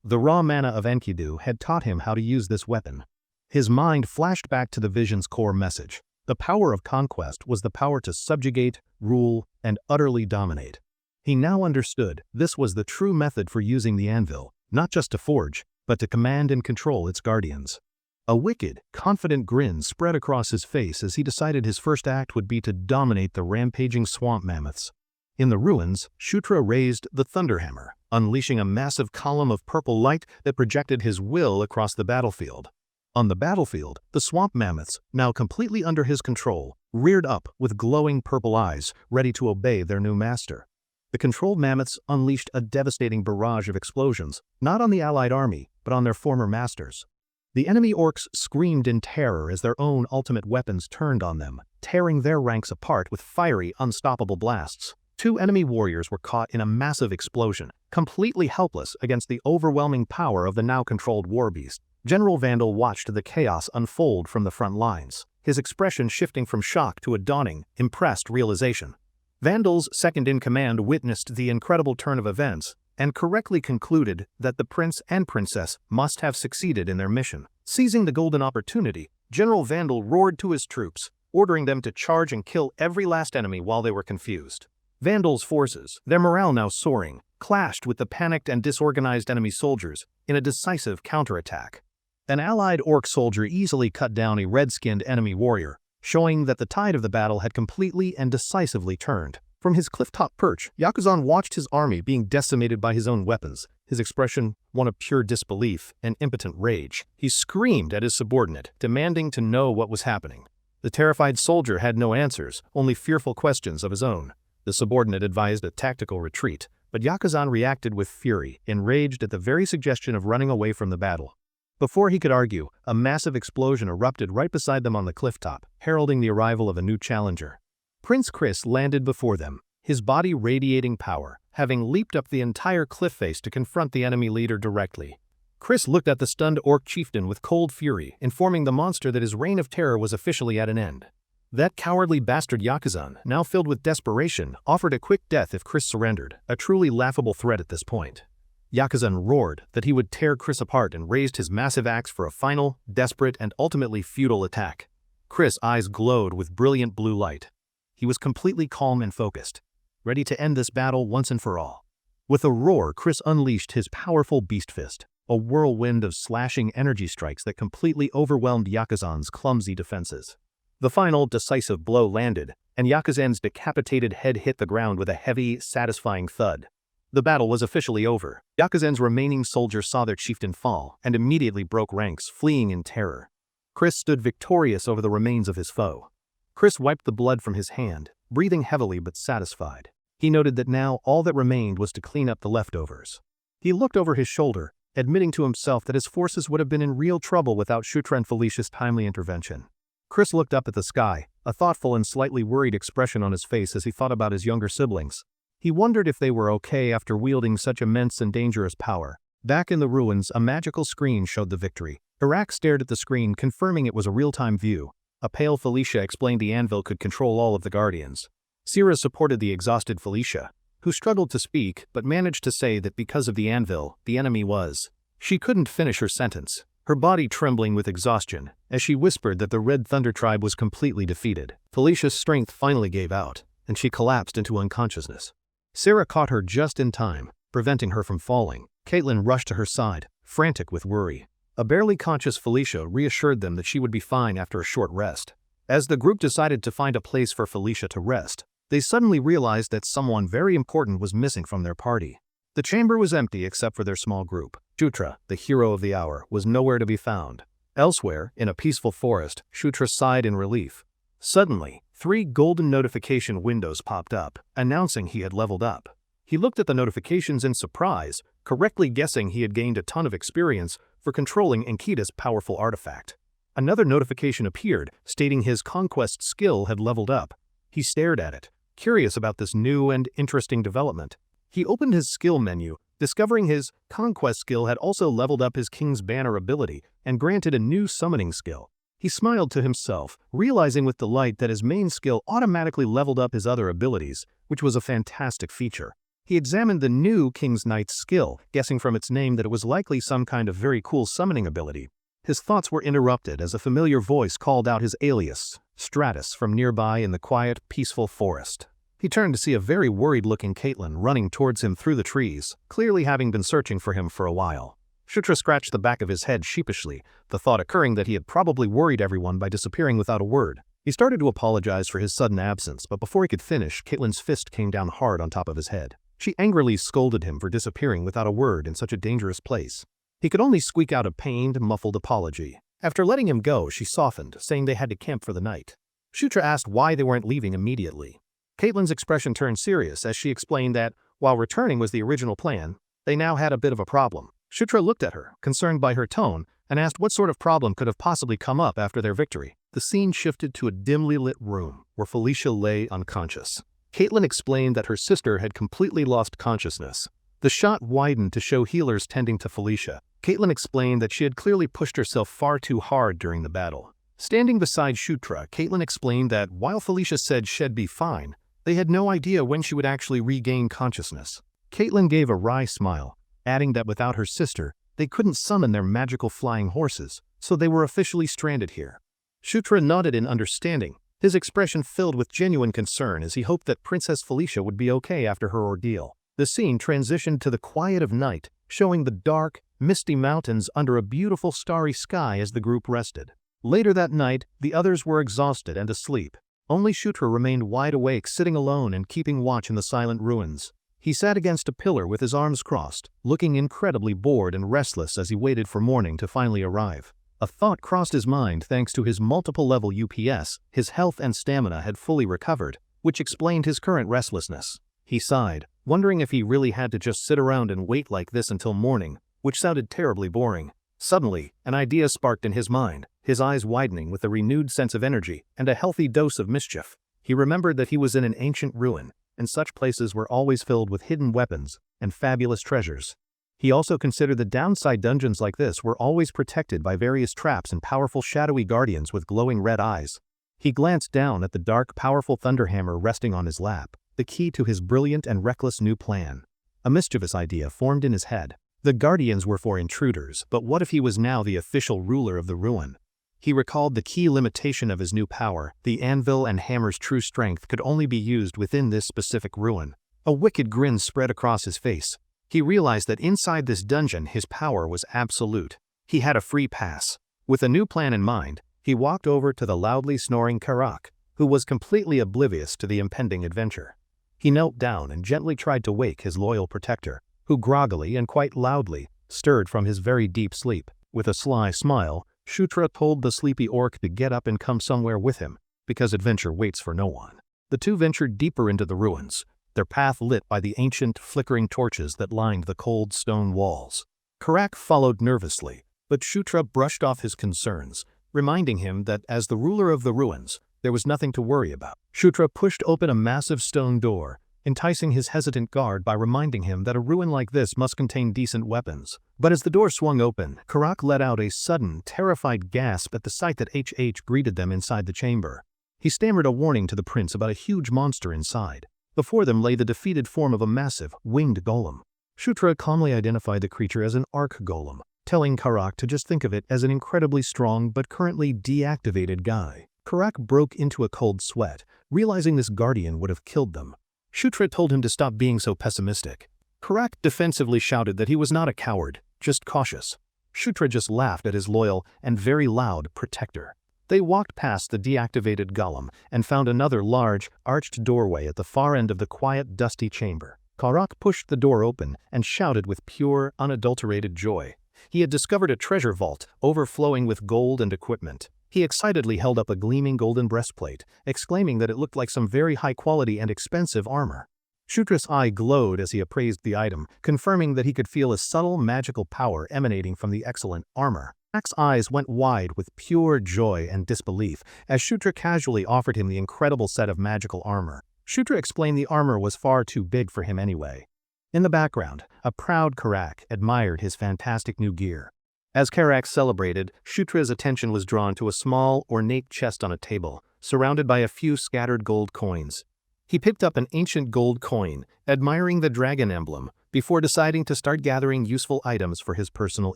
The raw mana of Enkidu had taught him how to use this weapon. His mind flashed back to the vision's core message. The power of conquest was the power to subjugate, rule, and utterly dominate. He now understood this was the true method for using the anvil, not just to forge, but to command and control its guardians. A wicked, confident grin spread across his face as he decided his first act would be to dominate the rampaging swamp mammoths. In the ruins, Shutra raised the Thunderhammer, unleashing a massive column of purple light that projected his will across the battlefield. On the battlefield, the swamp mammoths, now completely under his control, reared up with glowing purple eyes, ready to obey their new master. The controlled mammoths unleashed a devastating barrage of explosions, not on the allied army, but on their former masters. The enemy orcs screamed in terror as their own ultimate weapons turned on them, tearing their ranks apart with fiery, unstoppable blasts. Two enemy warriors were caught in a massive explosion, completely helpless against the overwhelming power of the now controlled warbeast. General Vandal watched the chaos unfold from the front lines, his expression shifting from shock to a dawning, impressed realization. Vandal's second-in-command witnessed the incredible turn of events and correctly concluded that the prince and princess must have succeeded in their mission. Seizing the golden opportunity, General Vandal roared to his troops, ordering them to charge and kill every last enemy while they were confused. Vandal's forces, their morale now soaring, clashed with the panicked and disorganized enemy soldiers in a decisive counterattack. An allied orc soldier easily cut down a red-skinned enemy warrior, showing that the tide of the battle had completely and decisively turned. From his clifftop perch, Yakuzan watched his army being decimated by his own weapons, his expression one of pure disbelief and impotent rage. He screamed at his subordinate, demanding to know what was happening. The terrified soldier had no answers, only fearful questions of his own. The subordinate advised a tactical retreat, but Yakuzan reacted with fury, enraged at the very suggestion of running away from the battle. Before he could argue, a massive explosion erupted right beside them on the clifftop, heralding the arrival of a new challenger. Prince Chris landed before them, his body radiating power, having leaped up the entire cliff face to confront the enemy leader directly. Chris looked at the stunned orc chieftain with cold fury, informing the monster that his reign of terror was officially at an end. That cowardly bastard Yakuzan, now filled with desperation, offered a quick death if Chris surrendered, a truly laughable threat at this point. Yakuzan roared that he would tear Chris apart and raised his massive axe for a final, desperate, and ultimately futile attack. Chris' eyes glowed with brilliant blue light. He was completely calm and focused, ready to end this battle once and for all. With a roar, Chris unleashed his powerful beast fist, a whirlwind of slashing energy strikes that completely overwhelmed Yakuzan's clumsy defenses. The final, decisive blow landed, and Yakuzan's decapitated head hit the ground with a heavy, satisfying thud. The battle was officially over. Yakuzan's remaining soldiers saw their chieftain fall and immediately broke ranks, fleeing in terror. Chris stood victorious over the remains of his foe. Chris wiped the blood from his hand, breathing heavily but satisfied. He noted that now all that remained was to clean up the leftovers. He looked over his shoulder, admitting to himself that his forces would have been in real trouble without Shutra and Felicia's timely intervention. Chris looked up at the sky, a thoughtful and slightly worried expression on his face as he thought about his younger siblings. He wondered if they were okay after wielding such immense and dangerous power. Back in the ruins, a magical screen showed the victory. Iraq stared at the screen, confirming it was a real-time view. A pale Felicia explained the anvil could control all of the guardians. Sira supported the exhausted Felicia, who struggled to speak but managed to say that because of the anvil, the enemy was. She couldn't finish her sentence, her body trembling with exhaustion, as she whispered that the Red Thunder tribe was completely defeated. Felicia's strength finally gave out, and she collapsed into unconsciousness. Sarah caught her just in time, preventing her from falling. Caitlin rushed to her side, frantic with worry. A barely conscious Felicia reassured them that she would be fine after a short rest. As the group decided to find a place for Felicia to rest, they suddenly realized that someone very important was missing from their party. The chamber was empty except for their small group. Shutra, the hero of the hour, was nowhere to be found. Elsewhere, in a peaceful forest, Shutra sighed in relief. Suddenly, 3 golden notification windows popped up, announcing he had leveled up. He looked at the notifications in surprise, correctly guessing he had gained a ton of experience for controlling Enkidu's powerful artifact. Another notification appeared, stating his conquest skill had leveled up. He stared at it, curious about this new and interesting development. He opened his skill menu, discovering his conquest skill had also leveled up his King's Banner ability and granted a new summoning skill. He smiled to himself, realizing with delight that his main skill automatically leveled up his other abilities, which was a fantastic feature. He examined the new King's Knight's skill, guessing from its name that it was likely some kind of very cool summoning ability. His thoughts were interrupted as a familiar voice called out his alias, Stratus, from nearby in the quiet, peaceful forest. He turned to see a very worried-looking Caitlin running towards him through the trees, clearly having been searching for him for a while. Shutra scratched the back of his head sheepishly, the thought occurring that he had probably worried everyone by disappearing without a word. He started to apologize for his sudden absence, but before he could finish, Caitlin's fist came down hard on top of his head. She angrily scolded him for disappearing without a word in such a dangerous place. He could only squeak out a pained, muffled apology. After letting him go, she softened, saying they had to camp for the night. Shutra asked why they weren't leaving immediately. Caitlin's expression turned serious as she explained that, while returning was the original plan, they now had a bit of a problem. Shutra looked at her, concerned by her tone, and asked what sort of problem could have possibly come up after their victory. The scene shifted to a dimly lit room, where Felicia lay unconscious. Caitlin explained that her sister had completely lost consciousness. The shot widened to show healers tending to Felicia. Caitlin explained that she had clearly pushed herself far too hard during the battle. Standing beside Shutra, Caitlin explained that while Felicia said she'd be fine, they had no idea when she would actually regain consciousness. Caitlin gave a wry smile, adding that without her sister, they couldn't summon their magical flying horses, so they were officially stranded here. Shutra nodded in understanding, his expression filled with genuine concern as he hoped that Princess Felicia would be okay after her ordeal. The scene transitioned to the quiet of night, showing the dark, misty mountains under a beautiful starry sky as the group rested. Later that night, the others were exhausted and asleep. Only Shutra remained wide awake, sitting alone and keeping watch in the silent ruins. He sat against a pillar with his arms crossed, looking incredibly bored and restless as he waited for morning to finally arrive. A thought crossed his mind thanks to his multiple-level UPS, his health and stamina had fully recovered, which explained his current restlessness. He sighed, wondering if he really had to just sit around and wait like this until morning, which sounded terribly boring. Suddenly, an idea sparked in his mind, his eyes widening with a renewed sense of energy and a healthy dose of mischief. He remembered that he was in an ancient ruin, and such places were always filled with hidden weapons and fabulous treasures. He also considered the downside dungeons like this were always protected by various traps and powerful shadowy guardians with glowing red eyes. He glanced down at the dark, powerful thunderhammer resting on his lap, the key to his brilliant and reckless new plan. A mischievous idea formed in his head. The guardians were for intruders, but what if he was now the official ruler of the ruin? He recalled the key limitation of his new power: the anvil and hammer's true strength could only be used within this specific ruin. A wicked grin spread across his face. He realized that inside this dungeon his power was absolute. He had a free pass. With a new plan in mind, he walked over to the loudly snoring Karak, who was completely oblivious to the impending adventure. He knelt down and gently tried to wake his loyal protector, who groggily and quite loudly stirred from his very deep sleep. With a sly smile, Shutra told the sleepy orc to get up and come somewhere with him, because adventure waits for no one. The two ventured deeper into the ruins, their path lit by the ancient, flickering torches that lined the cold stone walls. Karak followed nervously, but Shutra brushed off his concerns, reminding him that as the ruler of the ruins, there was nothing to worry about. Shutra pushed open a massive stone door, enticing his hesitant guard by reminding him that a ruin like this must contain decent weapons. But as the door swung open, Karak let out a sudden, terrified gasp at the sight that HH greeted them inside the chamber. He stammered a warning to the prince about a huge monster inside. Before them lay the defeated form of a massive, winged golem. Shutra calmly identified the creature as an arc golem, telling Karak to just think of it as an incredibly strong but currently deactivated guy. Karak broke into a cold sweat, realizing this guardian would have killed them. Shutra told him to stop being so pessimistic. Karak defensively shouted that he was not a coward, just cautious. Shutra just laughed at his loyal and very loud protector. They walked past the deactivated golem and found another large, arched doorway at the far end of the quiet, dusty chamber. Karak pushed the door open and shouted with pure, unadulterated joy. He had discovered a treasure vault overflowing with gold and equipment. He excitedly held up a gleaming golden breastplate, exclaiming that it looked like some very high-quality and expensive armor. Shutra's eye glowed as he appraised the item, confirming that he could feel a subtle magical power emanating from the excellent armor. Karak's eyes went wide with pure joy and disbelief as Shutra casually offered him the incredible set of magical armor. Shutra explained the armor was far too big for him anyway. In the background, a proud Karak admired his fantastic new gear. As Karak celebrated, Shutra's attention was drawn to a small, ornate chest on a table, surrounded by a few scattered gold coins. He picked up an ancient gold coin, admiring the dragon emblem, before deciding to start gathering useful items for his personal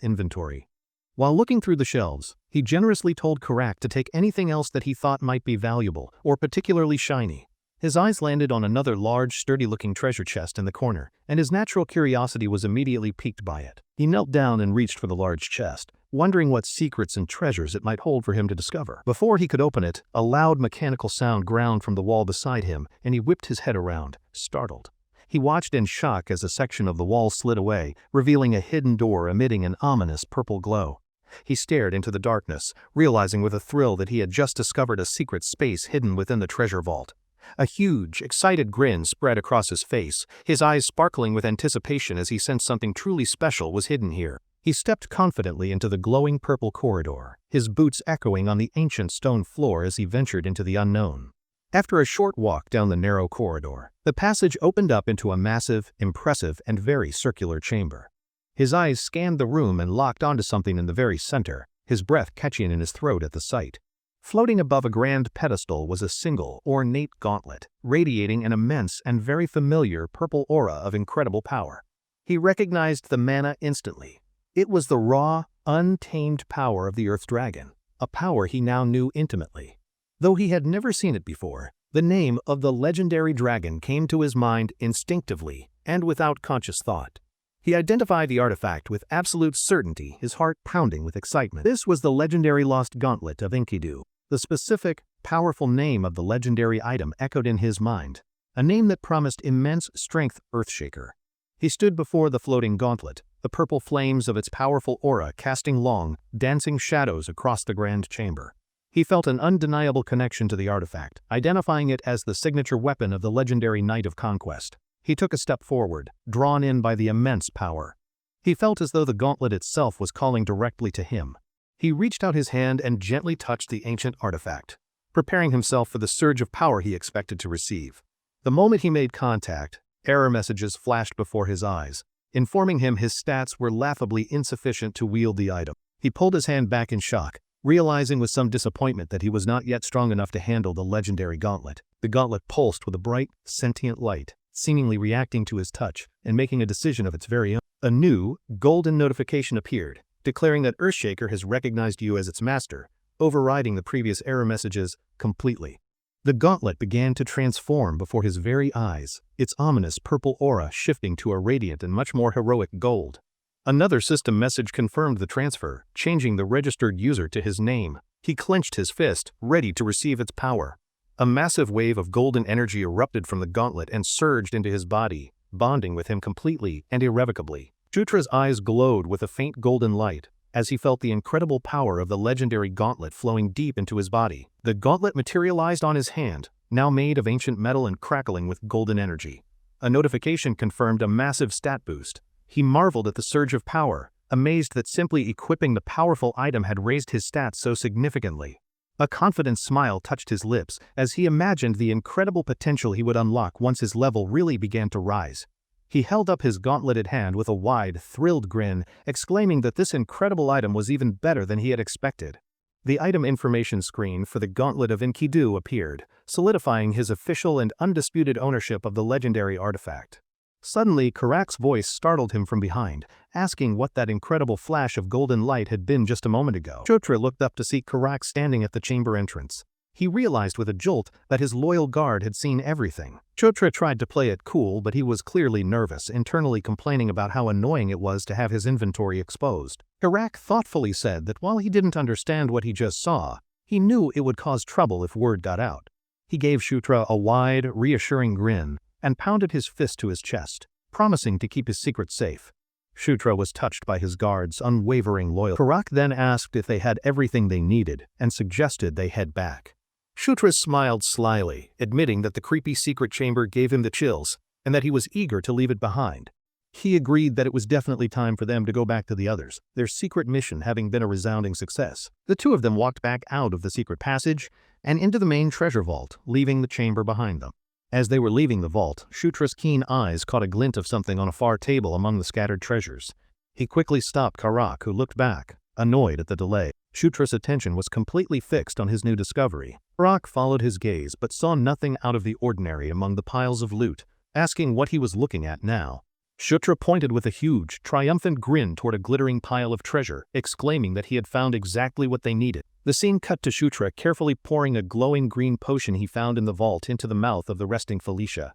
inventory. While looking through the shelves, he generously told Karak to take anything else that he thought might be valuable or particularly shiny. His eyes landed on another large, sturdy-looking treasure chest in the corner, and his natural curiosity was immediately piqued by it. He knelt down and reached for the large chest, wondering what secrets and treasures it might hold for him to discover. Before he could open it, a loud mechanical sound ground from the wall beside him, and he whipped his head around, startled. He watched in shock as a section of the wall slid away, revealing a hidden door emitting an ominous purple glow. He stared into the darkness, realizing with a thrill that he had just discovered a secret space hidden within the treasure vault. A huge, excited grin spread across his face, his eyes sparkling with anticipation as he sensed something truly special was hidden here. He stepped confidently into the glowing purple corridor, his boots echoing on the ancient stone floor as he ventured into the unknown. After a short walk down the narrow corridor, the passage opened up into a massive, impressive, and very circular chamber. His eyes scanned the room and locked onto something in the very center, his breath catching in his throat at the sight. Floating above a grand pedestal was a single, ornate gauntlet, radiating an immense and very familiar purple aura of incredible power. He recognized the mana instantly. It was the raw, untamed power of the Earth Dragon, a power he now knew intimately. Though he had never seen it before, the name of the legendary dragon came to his mind instinctively and without conscious thought. He identified the artifact with absolute certainty, his heart pounding with excitement. This was the legendary lost gauntlet of Enkidu. The specific, powerful name of the legendary item echoed in his mind, a name that promised immense strength. Earthshaker. He stood before the floating gauntlet, the purple flames of its powerful aura casting long, dancing shadows across the grand chamber. He felt an undeniable connection to the artifact, identifying it as the signature weapon of the legendary Knight of Conquest. He took a step forward, drawn in by the immense power. He felt as though the gauntlet itself was calling directly to him. He reached out his hand and gently touched the ancient artifact, preparing himself for the surge of power he expected to receive. The moment he made contact, error messages flashed before his eyes, informing him his stats were laughably insufficient to wield the item. He pulled his hand back in shock, realizing with some disappointment that he was not yet strong enough to handle the legendary gauntlet. The gauntlet pulsed with a bright, sentient light, seemingly reacting to his touch and making a decision of its very own. A new, golden notification appeared, declaring that Earthshaker has recognized you as its master, overriding the previous error messages completely. The gauntlet began to transform before his very eyes, its ominous purple aura shifting to a radiant and much more heroic gold. Another system message confirmed the transfer, changing the registered user to his name. He clenched his fist, ready to receive its power. A massive wave of golden energy erupted from the gauntlet and surged into his body, bonding with him completely and irrevocably. Shutra's eyes glowed with a faint golden light, as he felt the incredible power of the legendary gauntlet flowing deep into his body. The gauntlet materialized on his hand, now made of ancient metal and crackling with golden energy. A notification confirmed a massive stat boost. He marveled at the surge of power, amazed that simply equipping the powerful item had raised his stats so significantly. A confident smile touched his lips as he imagined the incredible potential he would unlock once his level really began to rise. He held up his gauntleted hand with a wide, thrilled grin, exclaiming that this incredible item was even better than he had expected. The item information screen for the Gauntlet of Enkidu appeared, solidifying his official and undisputed ownership of the legendary artifact. Suddenly, Karak's voice startled him from behind, asking what that incredible flash of golden light had been just a moment ago. Shutra looked up to see Karak standing at the chamber entrance. He realized with a jolt that his loyal guard had seen everything. Shutra tried to play it cool, but he was clearly nervous, internally complaining about how annoying it was to have his inventory exposed. Karak thoughtfully said that while he didn't understand what he just saw, he knew it would cause trouble if word got out. He gave Shutra a wide, reassuring grin and pounded his fist to his chest, promising to keep his secret safe. Shutra was touched by his guard's unwavering loyalty. Karak then asked if they had everything they needed and suggested they head back. Shutra smiled slyly, admitting that the creepy secret chamber gave him the chills and that he was eager to leave it behind. He agreed that it was definitely time for them to go back to the others, their secret mission having been a resounding success. The two of them walked back out of the secret passage and into the main treasure vault, leaving the chamber behind them. As they were leaving the vault, Shutra's keen eyes caught a glint of something on a far table among the scattered treasures. He quickly stopped Karak, who looked back, annoyed at the delay. Shutra's attention was completely fixed on his new discovery. Karak followed his gaze but saw nothing out of the ordinary among the piles of loot, asking what he was looking at now. Shutra pointed with a huge, triumphant grin toward a glittering pile of treasure, exclaiming that he had found exactly what they needed. The scene cut to Shutra carefully pouring a glowing green potion he found in the vault into the mouth of the resting Felicia.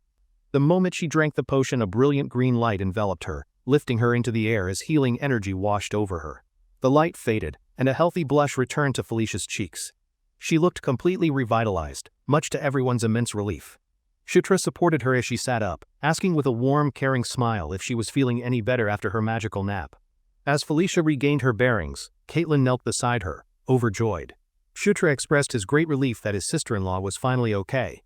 The moment she drank the potion, a brilliant green light enveloped her, lifting her into the air as healing energy washed over her. The light faded, and a healthy blush returned to Felicia's cheeks. She looked completely revitalized, much to everyone's immense relief. Shutra supported her as she sat up, asking with a warm, caring smile if she was feeling any better after her magical nap. As Felicia regained her bearings, Caitlin knelt beside her, overjoyed. Shutra expressed his great relief that his sister-in-law was finally okay.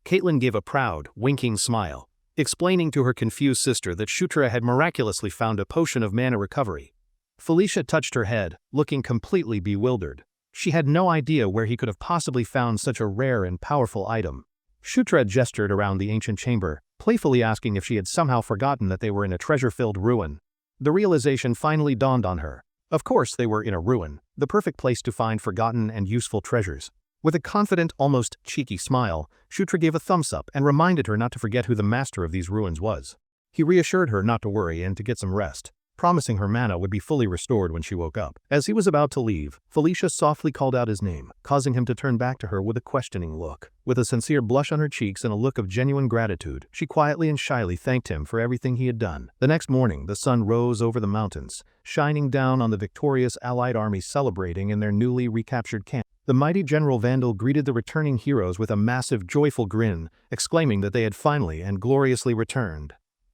Caitlin gave a proud, winking smile, explaining to her confused sister that Shutra had miraculously found a potion of mana recovery. Felicia touched her head, looking completely bewildered. She had no idea where he could have possibly found such a rare and powerful item. Shutra gestured around the ancient chamber, playfully asking if she had somehow forgotten that they were in a treasure-filled ruin. The realization finally dawned on her. Of course they were in a ruin, the perfect place to find forgotten and useful treasures. With a confident, almost cheeky smile, Shutra gave a thumbs up and reminded her not to forget who the master of these ruins was. He reassured her not to worry and to get some rest, promising her mana would be fully restored when she woke up. As he was about to leave, Felicia softly called out his name, causing him to turn back to her with a questioning look. With a sincere blush on her cheeks and a look of genuine gratitude, she quietly and shyly thanked him for everything he had done. The next morning, the sun rose over the mountains, shining down on the victorious Allied army celebrating in their newly recaptured camp. The mighty General Vandal greeted the returning heroes with a massive, joyful grin, exclaiming that they had finally and gloriously returned.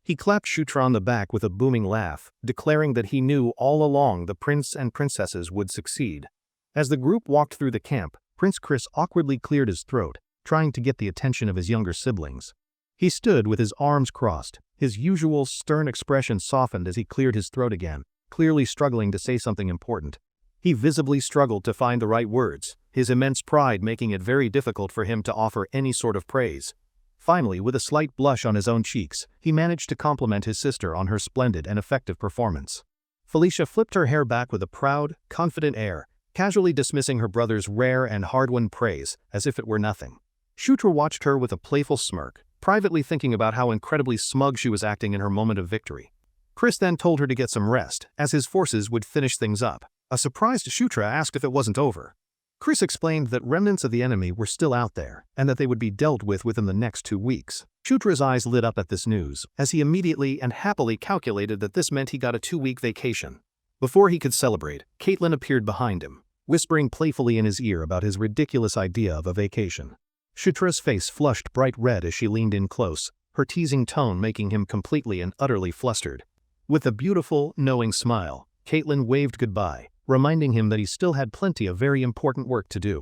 He clapped Shutra on the back with a booming laugh, declaring that he knew all along the prince and princesses would succeed. As the group walked through the camp, Prince Chris awkwardly cleared his throat, trying to get the attention of his younger siblings. He stood with his arms crossed, his usual stern expression softened as he cleared his throat again, clearly struggling to say something important. He visibly struggled to find the right words, his immense pride making it very difficult for him to offer any sort of praise. Finally, with a slight blush on his own cheeks, he managed to compliment his sister on her splendid and effective performance. Felicia flipped her hair back with a proud, confident air, casually dismissing her brother's rare and hard-won praise as if it were nothing. Shutra watched her with a playful smirk, privately thinking about how incredibly smug she was acting in her moment of victory. Chris then told her to get some rest, as his forces would finish things up. A surprised Shutra asked if it wasn't over. Chris explained that remnants of the enemy were still out there, and that they would be dealt with within the next 2 weeks. Shutra's eyes lit up at this news, as he immediately and happily calculated that this meant he got a 2-week vacation. Before he could celebrate, Caitlin appeared behind him, whispering playfully in his ear about his ridiculous idea of a vacation. Shutra's face flushed bright red as she leaned in close, her teasing tone making him completely and utterly flustered. With a beautiful, knowing smile, Caitlin waved goodbye, reminding him that he still had plenty of very important work to do.